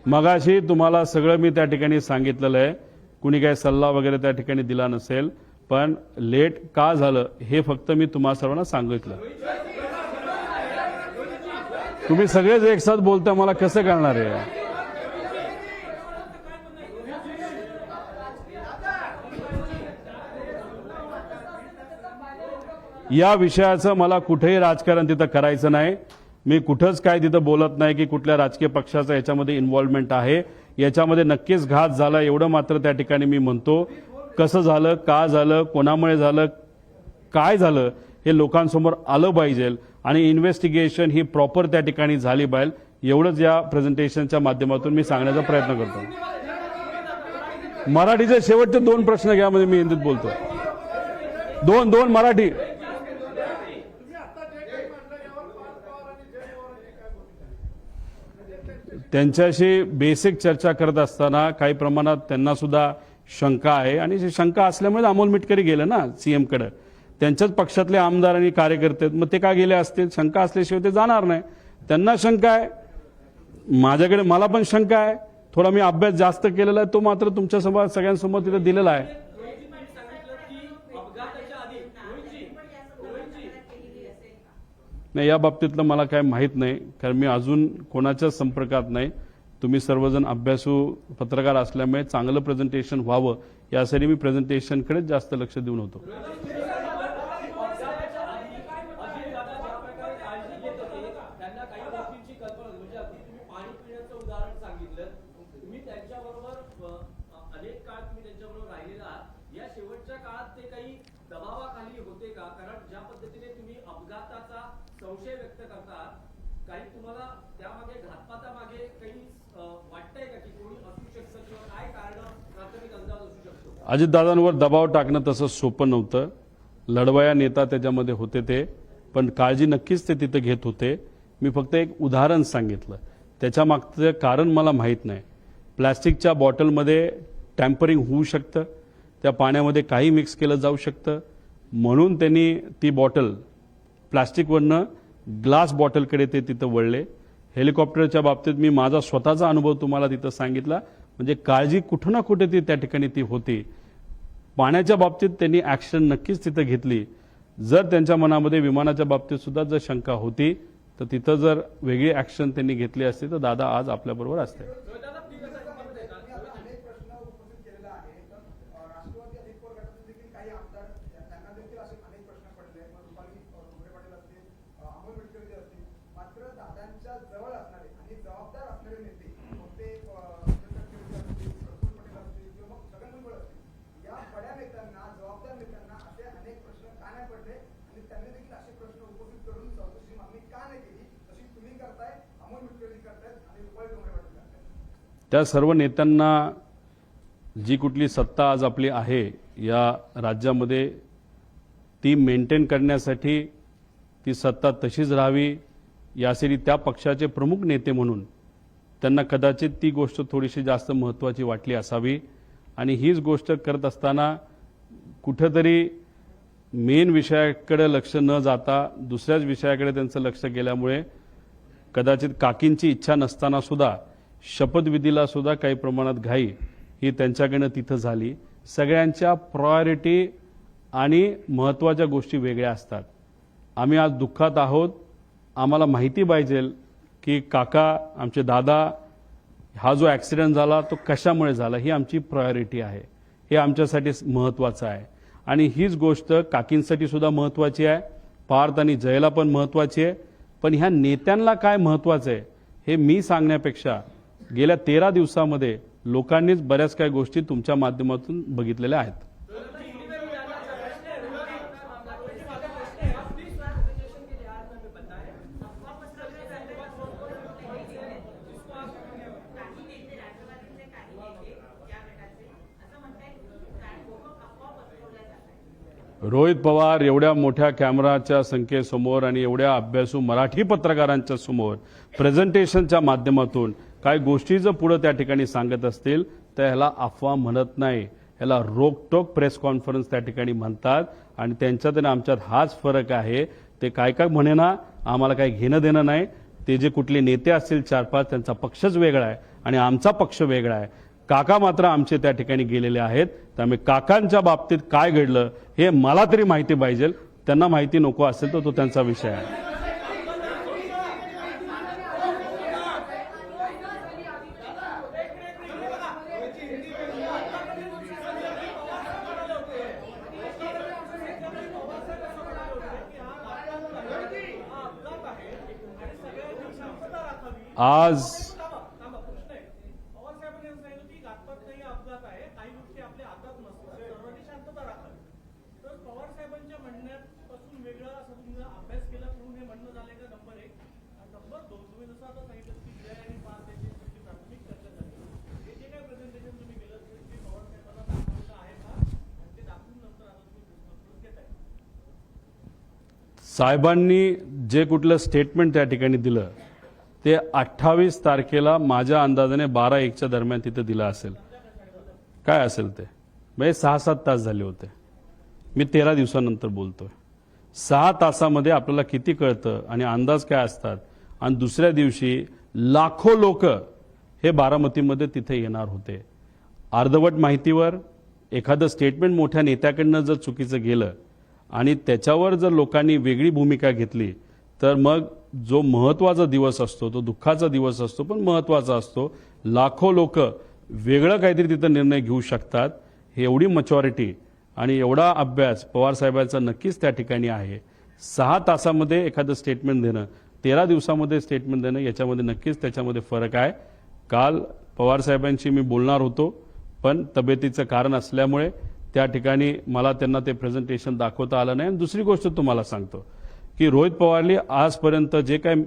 मगाशी तुम्हाला सगळं मी त्या ठिकाणी सांगितलेलं आहे. कुणी काही सल्ला वगैरे त्या ठिकाणी दिला नसेल, पण लेट का झालं हे फक्त मी तुम्हा सर्वांना सांगितलं. तुम्ही सगळेच एक साथ बोलता, मला कसं कळणार आहे? या विषयाचं मला कुठेही राजकारण तिथं करायचं नाही. मी कुठंच काय तिथं बोलत नाही की कुठल्या राजकीय पक्षाचा याच्यामध्ये इन्व्हॉल्वमेंट आहे. याच्यामध्ये नक्कीच घात झाला एवढं मात्र त्या ठिकाणी मी म्हणतो. कसं झालं, का झालं, कोणामुळे झालं, काय झालं हे लोकांसमोर आलं पाहिजे आणि इन्व्हेस्टिगेशन ही प्रॉपर त्या ठिकाणी झाली पाहिजे. एवढंच या प्रेझेंटेशनच्या माध्यमातून मी सांगण्याचा प्रयत्न करतो. मराठीचे शेवटचे 2 प्रश्न घ्या, म्हणजे मी हिंदीत बोलतो. दोन मराठी. त्यांच्याशी बेसिक चर्चा करत असताना काही प्रमाणात त्यांना सुद्धा शंका आहे आणि शंका असल्यामुळे अमोल मिटकरी गेले ना सीएम कडे. त्यांच्याच पक्षातले आमदार आणि कार्यकर्ते आहेत, मग ते का गेले असतील? शंका असल्याशिवाय ते जाणार नाही. त्यांना शंका आहे, माझ्याकडे मला पण शंका आहे. थोडा मी अभ्यास जास्त केलेला आहे, तो मात्र तुमच्या समोर सगळ्यांसमोर तिथे दिलेला आहे. नाही, या बाबतीतलं मला काय माहीत नाही, कारण मी अजून कोणाच्याच संपर्कात नाही. तुम्ही सर्वजण अभ्यासू पत्रकार असल्यामुळे चांगलं प्रेझेंटेशन व्हावं यासाठी मी प्रेझेंटेशनकडेच जास्त लक्ष देऊन होतो. संशय व्यक्त करतात, काही तुम्हाला त्यामागे घातपातामागे काही वाटतंय का की कोणी असू शकतं किंवा काय कारण प्राथमिक अंदाज असू शकतो? अजितदादांवर दबाव टाकणं तसं सोपं नव्हतं. लढवया नेता त्याच्यामध्ये होते ते, पण काळजी नक्कीच ते तिथं घेत होते. मी फक्त एक उदाहरण सांगितलं, त्याच्या मागचं कारण मला माहीत नाही. प्लॅस्टिकच्या बॉटलमध्ये टॅम्परिंग होऊ शकतं, त्या पाण्यामध्ये काही मिक्स केलं जाऊ शकतं, म्हणून त्यांनी ती बॉटल प्लास्टिकवरनं ग्लास बॉटलकडे ते तिथं वळले. हेलिकॉप्टरच्या बाबतीत मी माझा स्वतःचा अनुभव तुम्हाला तिथं सांगितला. म्हणजे काळजी कुठं ना कुठे ती त्या ठिकाणी ती होती. पाण्याच्या बाबतीत त्यांनी ॲक्शन नक्कीच तिथं घेतली. जर त्यांच्या मनामध्ये विमानाच्या बाबतीत सुद्धा जर शंका होती तर तिथं जर वेगळी ॲक्शन त्यांनी घेतली असती तर दादा आज आपल्याबरोबर असते. त्या सर्व नेत्यांना जी कुठली सत्ता आज आपली आहे या राज्यामध्ये ती मेंटेन करण्यासाठी ती सत्ता तशीच राहावी यासाठी त्या पक्षाचे प्रमुख नेते म्हणून त्यांना कदाचित ती गोष्ट थोडीशी जास्त महत्त्वाची वाटली असावी. आणि हीच गोष्ट करत असताना कुठेतरी मेन विषयाकडे लक्ष न जाता दुसऱ्याच विषयाकडे त्यांचं लक्ष गेल्यामुळे कदाचित काकींची इच्छा नसताना सुद्धा शपथविधीला सुद्धा काही प्रमाणात घाई ही त्यांच्याकडनं तिथं झाली. सगळ्यांच्या प्रायोरिटी आणि महत्त्वाच्या गोष्टी वेगळ्या असतात. आम्ही आज दुःखात आहोत. आम्हाला माहिती पाहिजे की काका आमचे दादा हा जो ॲक्सिडेंट झाला तो कशामुळे झाला, ही आमची प्रायोरिटी आहे. हे आमच्यासाठी महत्त्वाचं आहे. आणि हीच गोष्ट काकींसाठी सुद्धा महत्त्वाची आहे, पार्थ आणि जयला पण महत्त्वाची आहे. पण ह्या नेत्यांना काय महत्त्वाचं आहे हे मी सांगण्यापेक्षा गेल्या 13 दिवसामध्ये लोकांनीच बऱ्याच काही गोष्टी तुमच्या माध्यमातून बघितलेल्या आहेत. रोहित पवार एवढ्या मोठ्या कॅमेराच्या संख्येसमोर आणि एवढ्या अभ्यासू मराठी पत्रकारांच्या समोर प्रेझेंटेशनच्या माध्यमातून काही गोष्टी जर पुढे त्या ठिकाणी सांगत असतील तर ह्याला अफवा म्हणत नाही, ह्याला रोकटोक प्रेस कॉन्फरन्स त्या ठिकाणी म्हणतात. आणि त्यांच्यात आणि आमच्यात हाच फरक आहे. ते काय काय म्हणेना, आम्हाला काही घेणं देणं नाही. ते जे कुठले नेते असतील 4-5 त्यांचा पक्षच वेगळा आहे आणि आमचा पक्ष वेगळा आहे. काका मात्र आमचे त्या ठिकाणी गेलेले आहेत. त्यामुळे काकांच्या बाबतीत काय घडलं हे मला तरी माहिती पाहिजे. त्यांना माहिती नको असेल तर तो त्यांचा विषय आहे. आज पवार साहेबांनी सांगितलं की घातपात नाही, अपघात आहे, काही गोष्टी आपल्या हातात नसतात, सर्वांनी शांतता राखावी. तर पवार साहेबांच्या म्हणण्यापासून वेगळा असं तुम्ही अभ्यास केला म्हणून हे म्हणणं झालंय का? नंबर 1. नंबर 2, तुम्ही जसं आता सांगितलं की जय आणि पास याची प्राथमिक चर्चा झाली. हे जे काही प्रेझेंटेशन तुम्ही केलं ते पवार साहेबांना दाखवलं आहे का? आणि ते दाखवून नंतर आता तुम्ही घेताय. साहेबांनी जे कुठलं स्टेटमेंट त्या ठिकाणी दिलं ते 28 तारखेला माझ्या अंदाजाने 12-1च्या दरम्यान तिथे दिलं असेल. काय असेल ते म्हणजे 6-7 तास झाले होते. मी 13 दिवसानंतर बोलतोय. 6 तासामध्ये आपल्याला किती कळतं आणि अंदाज काय असतात. आणि दुसऱ्या दिवशी लाखो लोक हे बारामतीमध्ये तिथे येणार होते. अर्धवट माहितीवर एखादं स्टेटमेंट मोठ्या नेत्याकडनं जर चुकीचं गेलं आणि त्याच्यावर जर लोकांनी वेगळी भूमिका घेतली तर मग जो महत्त्वाचा दिवस असतो तो दुःखाचा दिवस असतो पण महत्त्वाचा असतो. लाखो लोक वेगळं काहीतरी तिथं निर्णय घेऊ शकतात. हे एवढी मॅच्युरिटी आणि एवढा अभ्यास पवार साहेबांचा नक्कीच त्या ठिकाणी आहे. 6 तासामध्ये एखादं स्टेटमेंट देणं, 13 दिवसामध्ये स्टेटमेंट देणं याच्यामध्ये नक्कीच त्याच्यामध्ये फरक आहे. काल पवार साहेबांशी मी बोलणार होतो पण तब्येतीचं कारण असल्यामुळे त्या ठिकाणी मला त्यांना ते प्रेझेंटेशन दाखवता आलं नाही. आणि दुसरी गोष्ट तुम्हाला सांगतो की रोहित पवारने आजपर्यंत जे काही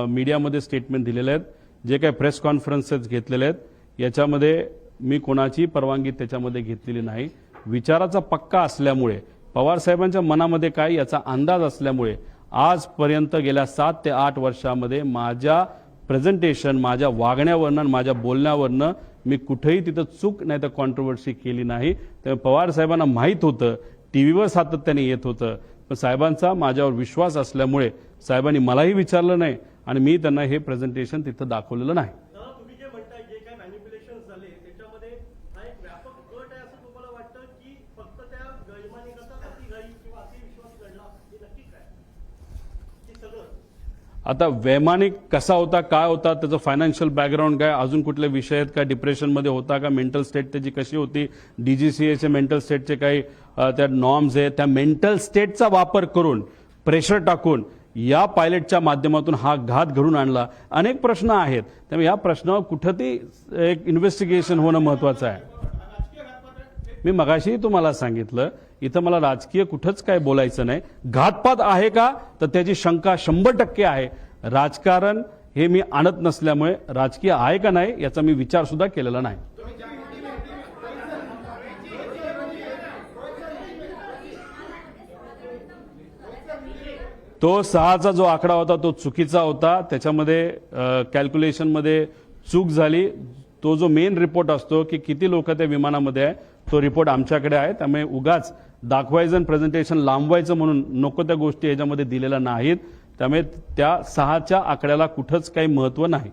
मीडियामध्ये स्टेटमेंट दिलेले आहेत, जे काही प्रेस कॉन्फरन्सेस घेतलेले आहेत, याच्यामध्ये मी कोणाची परवानगी त्याच्यामध्ये घेतलेली नाही. विचाराचा पक्का असल्यामुळे पवार साहेबांच्या मनामध्ये काय याचा अंदाज असल्यामुळे आजपर्यंत गेल्या 7 ते 8 वर्षामध्ये माझ्या प्रेझेंटेशन, माझ्या वागण्यावरनं, माझ्या बोलण्यावरनं मी कुठेही तिथं चूक नाही तर कॉन्ट्रोवर्सी केली नाही. त्यामुळे पवार साहेबांना माहीत होतं, टीव्हीवर सातत्याने येत होतं. पण साहेबांचा माझ्यावर विश्वास असल्यामुळे साहेबांनी मलाही विचारलं नाही आणि मी त्यांना हे प्रेझेंटेशन तिथं दाखवलेलं नाही. तुम्ही जे म्हणताय जे काही मॅनिप्युलेशन झाले त्याच्यामध्ये हा एक व्यापक गट आहे असं तुम्हाला वाटतं की फक्त त्या गैरमानिकता अतिघाई किंवा अतिविश्वास घडला हे नक्की काय की सगळं? आता वैमानिक कसा होता, काय होता, त्याचं फायनान्शियल बॅकग्राऊंड काय, अजून कुठले विषय आहेत का, डिप्रेशनमध्ये होता का, मेंटल स्टेट त्याची कशी होती, DGCAचे मेंटल स्टेटचे काही त्या नॉर्म्स आहेत, त्या मेंटल स्टेटचा वापर करून प्रेशर टाकून या पायलटच्या माध्यमातून हा घात घडून आणला. अनेक प्रश्न आहेत. त्यामुळे या प्रश्नावर कुठंतरी एक इन्व्हेस्टिगेशन होणं महत्वाचं आहे. मी मगाशीही तुम्हाला सांगितलं इथं मला राजकीय कुठंच काय बोलायचं नाही. घातपात आहे का तर त्याची शंका 100% आहे. राजकारण हे मी आणत नसल्यामुळे राजकीय आहे का नाही याचा मी विचार सुद्धा केलेला नाही. तो 6चा जो आकडा होता तो चुकीचा होता. त्याच्यामध्ये कॅल्क्युलेशनमध्ये चूक झाली. तो जो मेन रिपोर्ट असतो की किती लोक त्या विमानामध्ये आहे तो रिपोर्ट आमच्याकडे आहे. त्यामुळे उगाच दाखवायचं आणि प्रेझेंटेशन लांबवायचं म्हणून नको त्या गोष्टी याच्यामध्ये दिलेल्या नाहीत. त्यामुळे त्या 6च्या आकड्याला कुठंच काही महत्व नाही.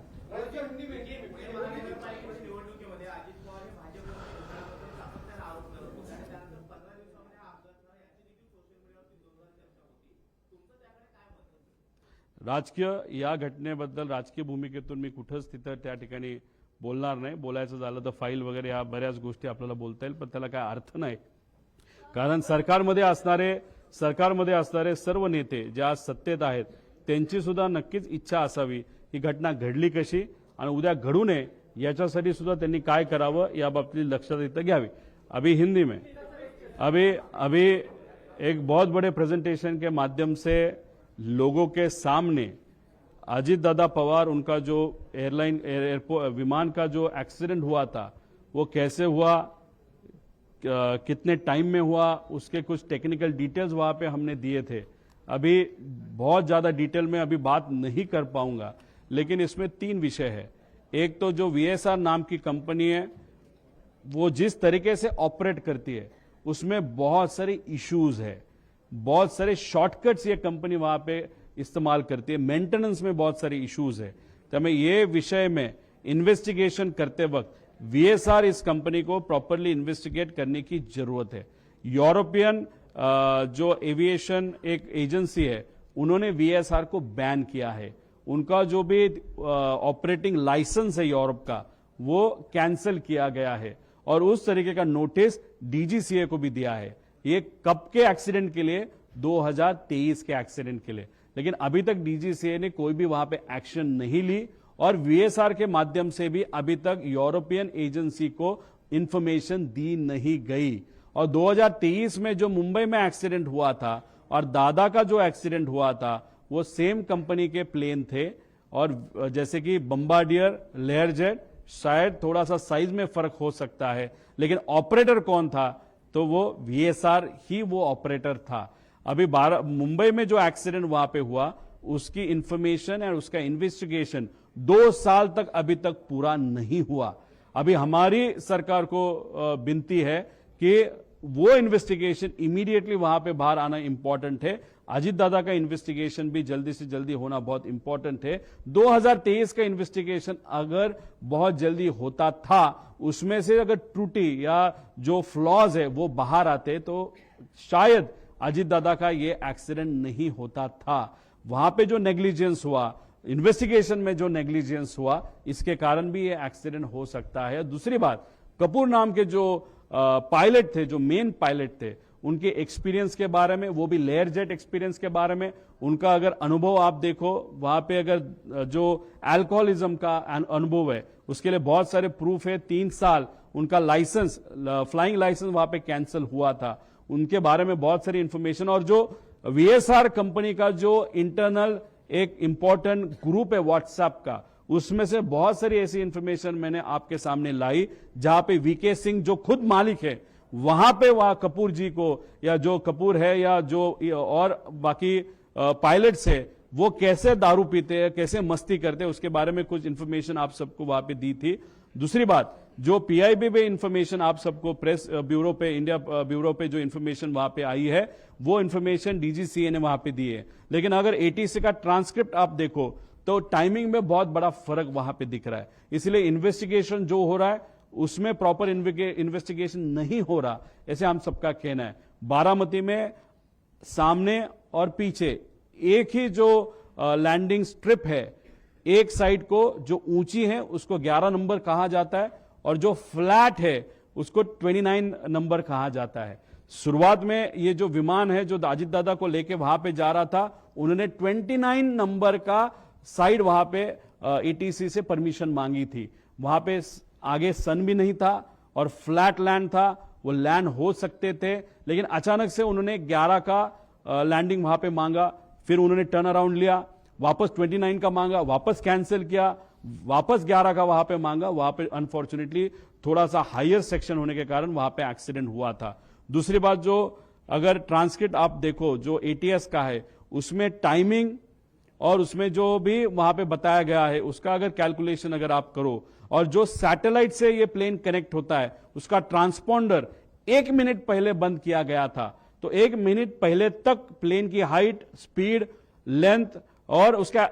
राजकीय या घटनेबद्दल राजकीय भूमिकेतून मी कुठंच तिथं त्या ठिकाणी बोलणार नाही. बोलायचं झालं तर फाईल वगैरे या बऱ्याच गोष्टी आपल्याला बोलता येईल पण त्याला काय अर्थ नाही. कारण सरकारमध्ये असणारे सर्व नेते जे आज सत्तेत आहेत त्यांची सुद्धा नक्कीच इच्छा असावी ही घटना घडली कशी आणि उद्या घडू नये याच्यासाठी सुद्धा त्यांनी काय करावं या बाबतीत लक्षात इथं घ्यावी. अभी हिंदी में अभी एक बहुत बड़े प्रेजेंटेशन के माध्यम से लोगों के सामने अजीत दादा पवार उनका जो एयरपोर्ट विमान का जो एक्सीडेंट हुआ था वो कैसे हुआ, कितने टाइम में हुआ, उसके कुछ टेक्निकल डिटेल्स वहां पे हमने दिए थे। अभी बहुत ज्यादा डिटेल में अभी बात नहीं कर पाऊंगा, लेकिन इसमें 3 विषय है। एक तो जो VSR नाम की कंपनी है, वो जिस तरीके से ऑपरेट करती है उसमें बहुत सारे इश्यूज है, बहुत सारे शॉर्टकट्स ये कंपनी वहां पे इस्तेमाल करती है, मेंटेनेंस में बहुत सारे इश्यूज है। तो हमें ये विषय में इन्वेस्टिगेशन करते वक्त VSR इस कंपनी को प्रॉपरली इन्वेस्टिगेट करने की जरूरत है। यूरोपियन जो एविएशन एक एजेंसी है, उन्होंने VSR को बैन किया है। उनका जो भी ऑपरेटिंग लाइसेंस है यूरोप का, वो कैंसिल किया गया है और उस तरीके का नोटिस DGCA को भी दिया है। ये कब के एक्सीडेंट के लिए? 2023 के एक्सीडेंट के लिए। लेकिन अभी तक DGCA ने कोई भी वहां पे एक्शन नहीं ली और VSR के माध्यम से भी अभी तक यूरोपियन एजेंसी को इंफॉर्मेशन दी नहीं गई। और 2023 में जो मुंबई में एक्सीडेंट हुआ था और दादा का जो एक्सीडेंट हुआ था, वो सेम कंपनी के प्लेन थे। और जैसे कि बम्बार्डियर, लेयरजेट, शायद थोड़ा सा साइज में फर्क हो सकता है, लेकिन ऑपरेटर कौन था? तो वो VSR ही वो ऑपरेटर था। अभी मुंबई में जो एक्सीडेंट वहां पे हुआ, उसकी इंफॉर्मेशन और उसका इन्वेस्टिगेशन 2 साल तक अभी तक पूरा नहीं हुआ। अभी हमारी सरकार को विनती है कि वो इन्वेस्टिगेशन इमीडिएटली वहां पे बाहर आना इंपॉर्टेंट है। अजीत दादा का इन्वेस्टिगेशन भी जल्दी से जल्दी होना बहुत इंपॉर्टेंट है। 2023 का इन्वेस्टिगेशन अगर बहुत जल्दी होता था, उसमें से अगर त्रुटि या जो फ्लॉज है वो बाहर आते, तो शायद अजीत दादा का ये एक्सीडेंट नहीं होता था। वहां पे जो नेग्लिजेंस हुआ, इन्वेस्टिगेशन में जो नेग्लिजेंस हुआ, इसके कारण भी ये एक्सीडेंट हो सकता है। दूसरी बात, कपूर नाम के जो पायलट थे, जो मेन पायलट थे, उनके एक्सपीरियंस के बारे में, वो भी लेयर जेट एक्सपीरियंस के बारे में, उनका अगर अनुभव आप देखो, वहां पे अगर जो अल्कोहलिज्म का अनुभव है, उसके लिए बहुत सारे प्रूफ है। 3 साल उनका लाइसेंस, फ्लाइंग लाइसेंस वहां पे कैंसिल हुआ था। उनके बारे में बहुत सारी इंफॉर्मेशन, और जो VSR कंपनी का जो इंटरनल एक इंपॉर्टेंट ग्रुप है व्हाट्सएप का, उसमें से बहुत सारी ऐसी इंफॉर्मेशन मैंने आपके सामने लाई, जहां पे VK सिंह जो खुद मालिक है, वहां पे वहां कपूर जी को, या जो कपूर है या जो और बाकी पायलट्स है, वो कैसे दारू पीते हैं, कैसे मस्ती करते हैं, उसके बारे में कुछ इंफॉर्मेशन आप सबको वहां पे दी थी। दूसरी बात, जो PIB पे इंफॉर्मेशन आप सबको प्रेस ब्यूरो पे, इंडिया ब्यूरो पे जो इंफॉर्मेशन वहां पे आई है, वो इंफॉर्मेशन DGCA ने वहां पे दी है। लेकिन अगर ATC का ट्रांसक्रिप्ट आप देखो, तो टाइमिंग में बहुत बड़ा फर्क वहां पे दिख रहा है। इसलिए इन्वेस्टिगेशन जो हो रहा है, उसमें प्रॉपर इन्वेस्टिगेशन नहीं हो रहा, ऐसे हम सबका कहना है। बारामती में सामने और पीछे एक ही जो लैंडिंग स्ट्रिप है, एक साइड को जो ऊंची है उसको 11 नंबर कहा जाता है, और जो फ्लैट है उसको 29 नंबर कहा जाता है। शुरुआत में ये जो विमान है, जो अजीत दादा को लेके वहां पे जा रहा था, उन्होंने 29 नंबर का साइड वहां पे ATC से परमिशन मांगी थी। वहां पे आगे सन भी नहीं था और फ्लैट लैंड था, वो लैंड हो सकते थे, लेकिन अचानक से उन्होंने 11 का लैंडिंग वहां पे मांगा, फिर उन्होंने टर्न अराउंड लिया, वापस 29 का मांगा, वापस कैंसिल किया, वापस 11 का वहां पे मांगा। वहां पे अनफॉर्चुनेटली थोड़ा सा हायर सेक्शन होने के कारण वहां पे एक्सीडेंट हुआ था। दूसरी बात, जो अगर ट्रांसक्रिप्ट आप देखो जो ATS का है, उसमें टाइमिंग और उसमें जो भी वहां पे बताया गया है, उसका अगर कैलकुलेशन अगर आप करो, और जो सैटेलाइट से ये प्लेन कनेक्ट होता है, उसका ट्रांसपॉन्डर 1 मिनट पहले बंद किया गया था, तो 1 मिनट पहले तक प्लेन की हाइट, स्पीड, लेंथ और उसका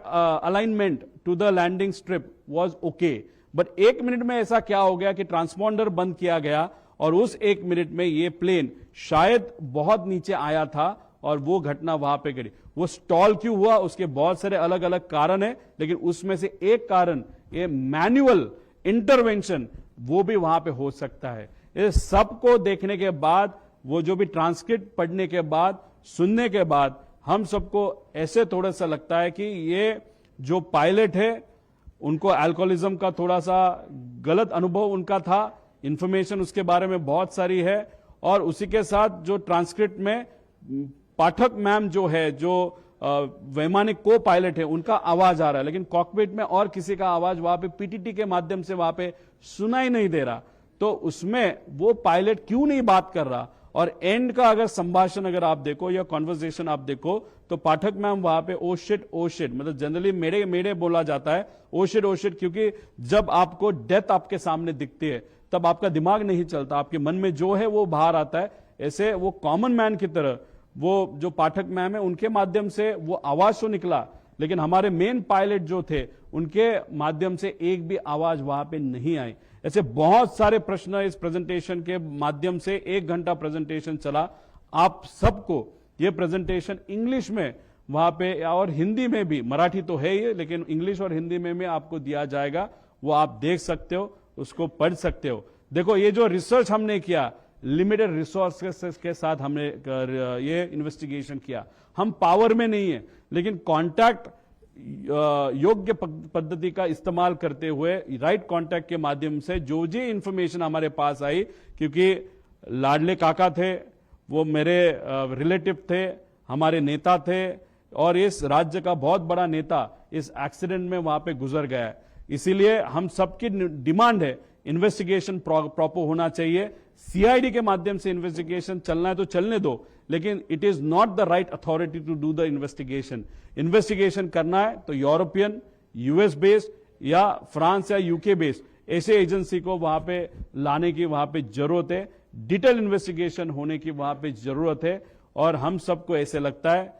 alignment to the landing strip was okay. But 1 minute में ऐसा क्या हो गया कि ट्रांसपॉन्डर बंद किया गया, और उस 1 मिनट में ये प्लेन शायद बहुत नीचे आया था और वो घटना वहां पे घटी। वो स्टॉल क्यों हुआ, उसके बहुत सारे अलग अलग कारण है, लेकिन उसमें से एक कारण ये मैन्युअल इंटरवेंशन, वो भी वहां पे हो सकता है। इस सबको देखने के बाद, वो जो भी ट्रांसक्रिप्ट पढ़ने के बाद, सुनने के बाद, हम सबको ऐसे थोड़ा सा लगता है कि ये जो पायलट है, उनको अल्कोहलिज्म का थोड़ा सा गलत अनुभव उनका था, इंफॉर्मेशन उसके बारे में बहुत सारी है, और उसी के साथ जो ट्रांसक्रिप्ट में पाठक मैम जो है, जो वैमानिक को पायलट है, उनका आवाज आ रहा है, लेकिन कॉकपिट में और किसी का आवाज वहां पे PTT के माध्यम से वहां पे सुनाई नहीं दे रहा। तो उसमें वो पायलट क्यों नहीं बात कर रहा? और एंड का अगर संभाषण अगर आप देखो या कॉन्वर्सेशन आप देखो तो पाठक मैम वहां पे ओ शिट मतलब जनरली मेरे मेरे बोला जाता है ओ शिट, क्योंकि जब आपको डेथ आपके सामने दिखती है तब आपका दिमाग नहीं चलता, आपके मन में जो है वो बाहर आता है। ऐसे वो कॉमन मैन की तरह वो जो पाठक मैम है उनके माध्यम से वो आवाज तो निकला, लेकिन हमारे मेन पायलट जो थे उनके माध्यम से एक भी आवाज वहां पे नहीं आई। ऐसे बहुत सारे प्रश्न इस प्रेजेंटेशन के माध्यम से 1 घंटा प्रेजेंटेशन चला। आप सबको ये प्रेजेंटेशन इंग्लिश में वहां पे और हिंदी में भी, मराठी तो है ही लेकिन इंग्लिश और हिंदी में भी आपको दिया जाएगा, वो आप देख सकते हो, उसको पढ़ सकते हो। देखो ये जो रिसर्च हमने किया, लिमिटेड रिसोर्सेस के साथ हमने ये इन्वेस्टिगेशन किया। हम पावर में नहीं है, लेकिन कॉन्टैक्ट योग्य पद्धति का इस्तेमाल करते हुए राइट कॉन्टैक्ट के माध्यम से जो जी इंफॉर्मेशन हमारे पास आई, क्योंकि लाडले काका थे, वो मेरे रिलेटिव थे, हमारे नेता थे और इस राज्य का बहुत बड़ा नेता इस एक्सीडेंट में वहां पे गुजर गया है। इसीलिए हम सबकी डिमांड है इन्वेस्टिगेशन प्रॉपर होना चाहिए। सीआईडी के माध्यम से इन्वेस्टिगेशन चलना है तो चलने दो, लेकिन it is not the right authority to do the investigation. Investigation करना है तो यूरोपियन, यूएस बेस्ड या फ्रांस या यूके बेस्ड ऐसे एजेंसी को वहां पे लाने की वहां पे जरूरत है। डिटेल इन्वेस्टिगेशन होने की वहां पे जरूरत है। और हम सबको ऐसे लगता है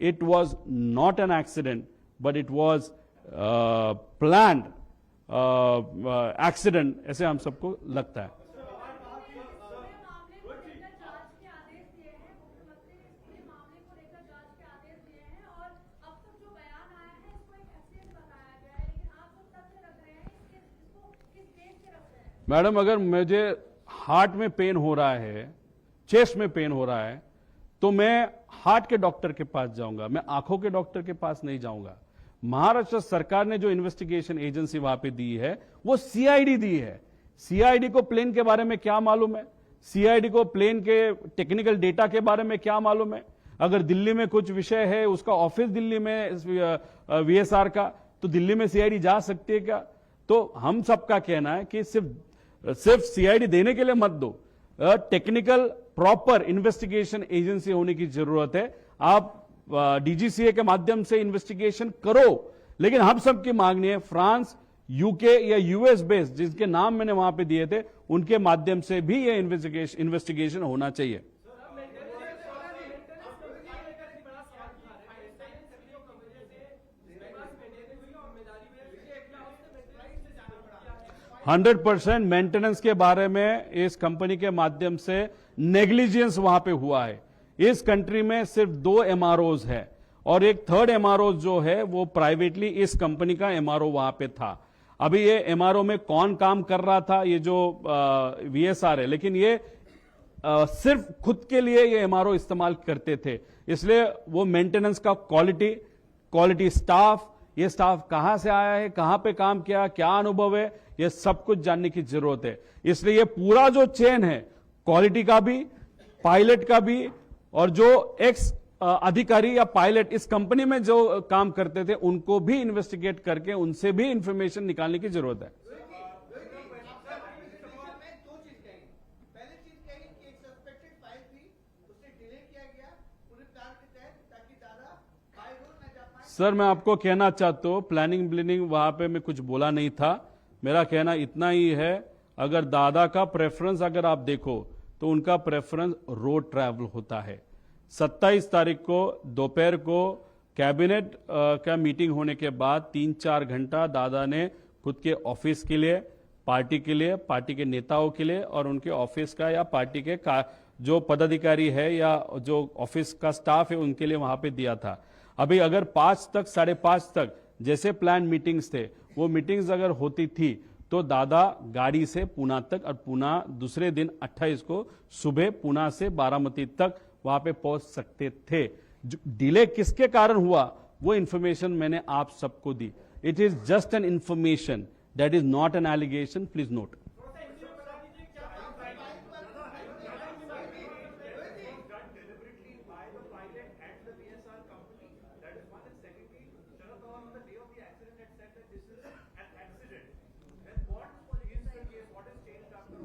it was not an accident but it was planned accident, ऐसे हम सबको लगता है। मैडम अगर मुझे हार्ट में पेन हो रहा है, चेस्ट में पेन हो रहा है, तो मैं हार्ट के डॉक्टर के पास जाऊंगा, मैं आंखों के डॉक्टर के पास नहीं जाऊंगा। महाराष्ट्र सरकार ने जो इन्वेस्टिगेशन एजेंसी वहां पे दी है वो सीआईडी दी है। सीआईडी को प्लेन के बारे में क्या मालूम है? सीआईडी को प्लेन के टेक्निकल डेटा के बारे में क्या मालूम है? अगर दिल्ली में कुछ विषय है, उसका ऑफिस दिल्ली में वीएसआर का, तो दिल्ली में सीआईडी जा सकती है क्या? तो हम सबका कहना है कि सिर्फ सीआईडी देने के लिए मत दो, टेक्निकल प्रॉपर इन्वेस्टिगेशन एजेंसी होने की जरूरत है। आप डीजीसीए के माध्यम से इन्वेस्टिगेशन करो, लेकिन हम सबकी मांगनी है फ्रांस, यूके या यूएस बेस्ड जिसके नाम मैंने वहां पे दिए थे, उनके माध्यम से भी ये इन्वेस्टिगेशन होना चाहिए। हंड्रेड 100% मेंटेनेंस के बारे में इस कंपनी के माध्यम से नेग्लिजेंस वहां पे हुआ है। इस कंट्री में सिर्फ 2 एमआरओज है और एक थर्ड एमआरओ जो है वो प्राइवेटली इस कंपनी का एमआरओ वहां पे था। अभी ये एमआरओ में कौन काम कर रहा था, ये जो वीएसआर है, लेकिन ये सिर्फ खुद के लिए ये एमआरओ इस्तेमाल करते थे। इसलिए वो मेंटेनेंस का क्वालिटी स्टाफ, ये स्टाफ कहां से आया है, कहां पे काम किया, क्या अनुभव है, ये सब कुछ जानने की जरूरत है। इसलिए ये पूरा जो चेन है, क्वालिटी का भी, पायलट का भी, और जो एक्स अधिकारी या पायलट इस कंपनी में जो काम करते थे उनको भी इन्वेस्टिगेट करके उनसे भी इंफॉर्मेशन निकालने की जरूरत है। सर मैं आपको कहना चाहता हूं, प्लानिंग ब्लिनिंग वहां पे मैं कुछ बोला नहीं था। मेरा कहना इतना ही है, अगर दादा का प्रेफरेंस अगर आप देखो तो उनका प्रेफरेंस रोड ट्रैवल होता है। 27 तारीख को दोपहर को कैबिनेट का मीटिंग होने के बाद 3-4 घंटा दादा ने खुद के ऑफिस के लिए, पार्टी के लिए, पार्टी के नेताओं के लिए और उनके ऑफिस का या पार्टी के जो पदाधिकारी है या जो ऑफिस का स्टाफ है उनके लिए वहां पे दिया था। अभी अगर 5 तक 5:30 तक जैसे प्लान मीटिंग्स थे, वो मीटिंग्स अगर होती थी तो दादा गाड़ी से पूना तक और पूना दूसरे दिन 28 को सुबह पूना से बारामती तक वहां पे पहुंच सकते थे। डिले किसके कारण हुआ वो इंफॉर्मेशन मैंने आप सबको दी। It is just an information, that is not an allegation, please note.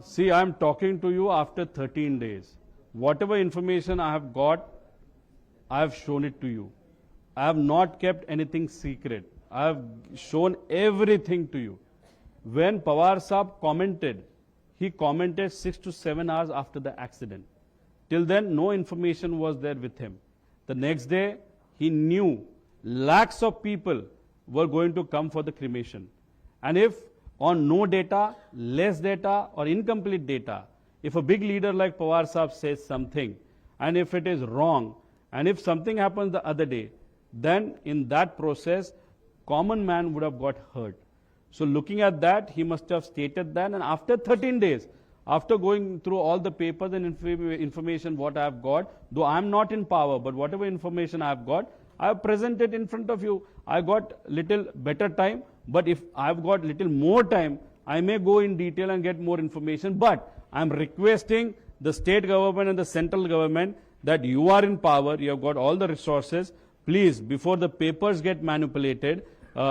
See, I'm talking to you after 13 days. Whatever information I have got, I have shown it to you. I have not kept anything secret. I have shown everything to you. When Pawar Saab commented, he commented 6 to 7 hours after the accident. Till then, no information was there with him. The next day, he knew lakhs of people were going to come for the cremation. And if on no data, less data or incomplete data, if a big leader like Pawar Saab says something, and if it is wrong, and if something happens the other day, then in that process, common man would have got hurt. So looking at that, he must have stated that, and after 13 days, after going through all the papers and information what I have got, though I am not in power, but whatever information I have got, I have presented in front of you. I got little better time, but if I have got little more time, I may go in detail and get more information. But I am requesting the state government and the central government that you are in power, you have got all the resources. Please, before the papers get manipulated,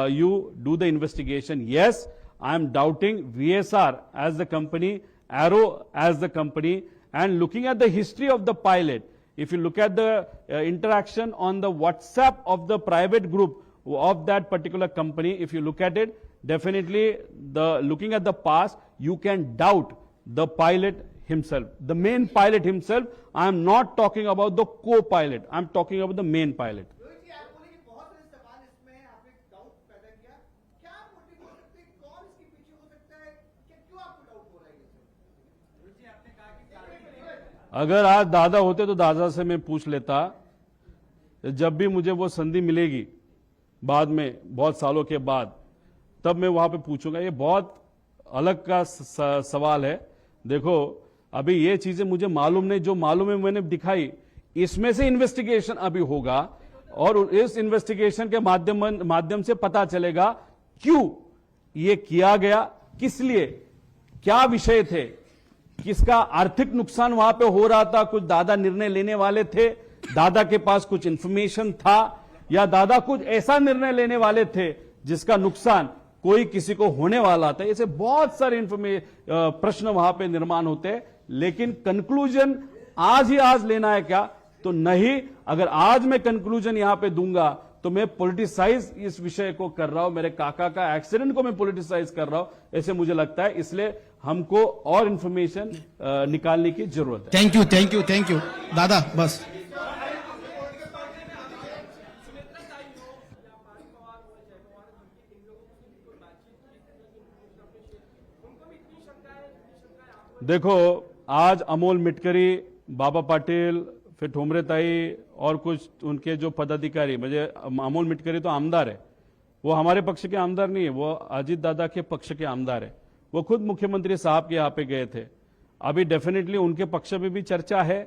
you do the investigation. Yes, I am doubting VSR as the company, Arrow as the company, and looking at the history of the pilot. If you look at the interaction on the WhatsApp of the private group of that particular company, if you look at it, definitely looking at the past, you can doubt the pilot himself. The main pilot himself, I am not talking about the co-pilot, I am talking about the main pilot. Rohit ji, आप बोले कि बहुत सारे सवाल इसमें आपने doubt पैदा KIA, क्या मोटिव हो सकते हैं, कौन इसके पीछे हो सकता है, क्या क्यों आपको डाउट हो रहा है ये सब? रोहित जी, आपने कहा कि अगर आज दादा होते तो दादा से मैं पूछ लेता, जब भी मुझे वो संधि मिलेगी बाद में बहुत सालों के बाद, तब मैं वहां पे पूछूंगा। ये बहुत अलग का सवाल है। देखो, अभी ये चीजें मुझे मालूम नहीं, जो मालूम है मैंने दिखाई। इसमें से इन्वेस्टिगेशन अभी होगा और इस इन्वेस्टिगेशन के माध्यम से पता चलेगा क्यों ये किया गया, किस लिए, क्या विषय थे, किसका आर्थिक नुकसान वहां पे हो रहा था। कुछ दादा निर्णय लेने वाले थे, दादा के पास कुछ इंफॉर्मेशन था, या दादा कुछ ऐसा निर्णय लेने वाले थे जिसका नुकसान कोई किसी को होने वाला था। ऐसे बहुत सारे प्रश्न वहां पे निर्माण होते हैं, लेकिन कंक्लूजन आज ही आज लेना है क्या? तो नहीं। अगर आज मैं कंक्लूजन यहां पे दूंगा तो मैं पॉलिटिसाइज इस विषय को कर रहा हूं, मेरे काका का एक्सीडेंट को मैं पॉलिटिसाइज कर रहा हूं, ऐसे मुझे लगता है। इसलिए हमको और इंफॉर्मेशन निकालने की जरूरत है। थैंक यू दादा, बस। देखो, आज अमोल मिटकरी, बाबा पाटिल, फिर ठोमरे ताई और कुछ उनके जो पदाधिकारी, मुझे अमोल मिटकरी तो आमदार है, वो हमारे पक्ष के आमदार नहीं है, वो अजीत दादा के पक्ष के आमदार है। वो खुद मुख्यमंत्री साहब के यहाँ पे गए थे। अभी डेफिनेटली उनके पक्ष में भी चर्चा है,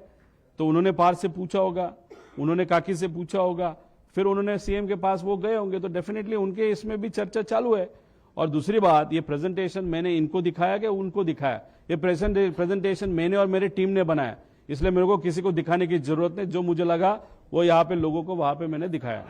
तो उन्होंने पार से पूछा होगा, उन्होंने काकी से पूछा होगा, फिर उन्होंने सीएम के पास वो गए होंगे, तो डेफिनेटली उनके इसमें भी चर्चा चालू है। और दूसरी बात, ये प्रेजेंटेशन मैंने इनको दिखाया कि उनको दिखाया? ये प्रेजेंटेशन मैंने और मेरी टीम ने बनाया, इसलिए मेरे को किसी को दिखाने की जरूरत नहीं। जो मुझे लगा वो यहाँ पे लोगों को वहां पे मैंने दिखाया।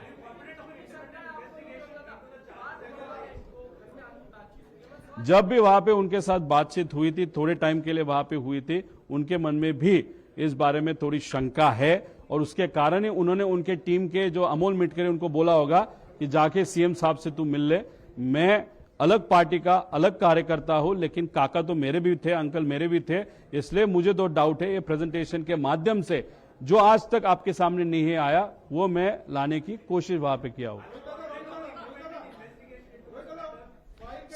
जब भी वहां पे उनके साथ बातचीत हुई थी, थोड़े टाइम के लिए वहां पे हुई थी, उनके मन में भी इस बारे में थोड़ी शंका है, और उसके कारण ही उन्होंने उनके टीम के जो अमोल मिटकरी उनको बोला होगा कि जाके सीएम साहब से तू मिल ले। मैं अलग पार्टी का अलग कार्यकर्ता हूं, लेकिन काका तो मेरे भी थे, अंकल मेरे भी थे, इसलिए मुझे तो डाउट है। ये प्रेजेंटेशन के माध्यम से जो आज तक आपके सामने नहीं आया, वो मैं लाने की कोशिश वहां पे किया हूं।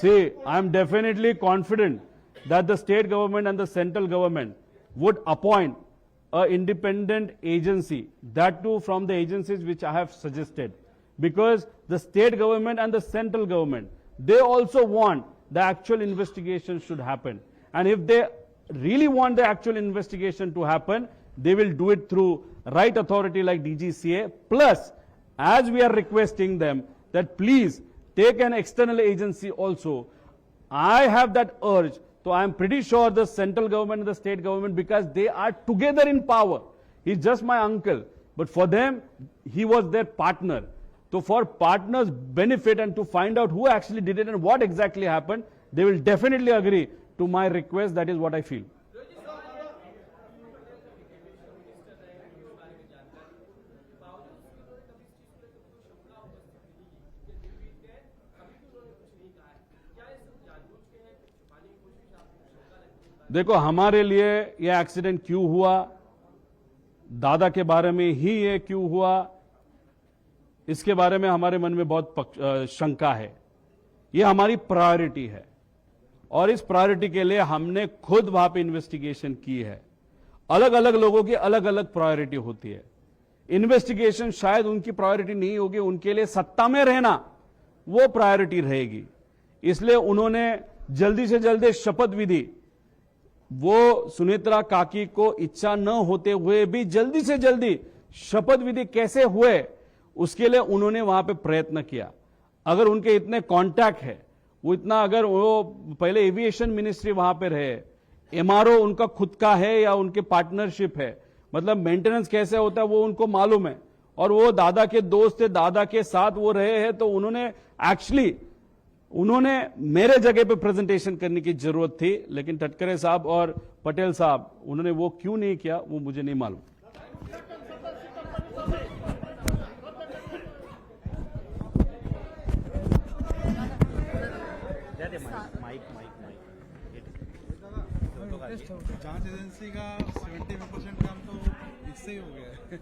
See, I am definitely confident that the state government and the central government would appoint an independent agency, that too from the agencies which I have suggested, because the state government and the central government, they also want the actual investigation should happen. And if they really want the actual investigation to happen, they will do it through right authority like DGCA. Plus, as we are requesting them that please take an external agency also. I have that urge. So I am pretty sure the central government and the state government, because they are together in power. He's just my uncle. But for them, he was their partner. So for partners' benefit and to find out who actually did it and what exactly happened, they will definitely agree to my request. That is what I feel. देखो, हमारे लिए यह accident क्यों हुआ, दादा के बारे में ही ये क्यों हुआ, इसके बारे में हमारे मन में बहुत शंका है. ये हमारी प्रायोरिटी है और इस प्रायोरिटी के लिए हमने खुद वहां पे इन्वेस्टिगेशन की है. अलग अलग लोगों की अलग अलग प्रायोरिटी होती है. इन्वेस्टिगेशन शायद उनकी प्रायोरिटी नहीं होगी, उनके लिए सत्ता में रहना वो प्रायोरिटी रहेगी. इसलिए उन्होंने जल्दी से जल्दी शपथ विधि, वो सुनेत्रा काकी को इच्छा न होते हुए भी जल्दी से जल्दी शपथ विधि कैसे हुए, उसके लिए उन्होंने वहां पे प्रयत्न किया. अगर उनके इतने कांटेक्ट है, वो इतना, अगर वो पहले एविएशन मिनिस्ट्री वहां पे रहे, एमआरओ उनका खुद का है या उनके पार्टनरशिप है, मतलब मेंटेनेंस कैसे होता है वो उनको मालूम है, और वो दादा के दोस्त थे, दादा के साथ वो रहे हैं, तो उन्होंने मेरे जगह पे प्रेजेंटेशन करने की जरूरत थी. लेकिन टटकरे साहब और पटेल साहब उन्होंने वो क्यों नहीं किया वो मुझे नहीं मालूम. जांच एजेंसी का 70% काम तो इससे ही हो गया है.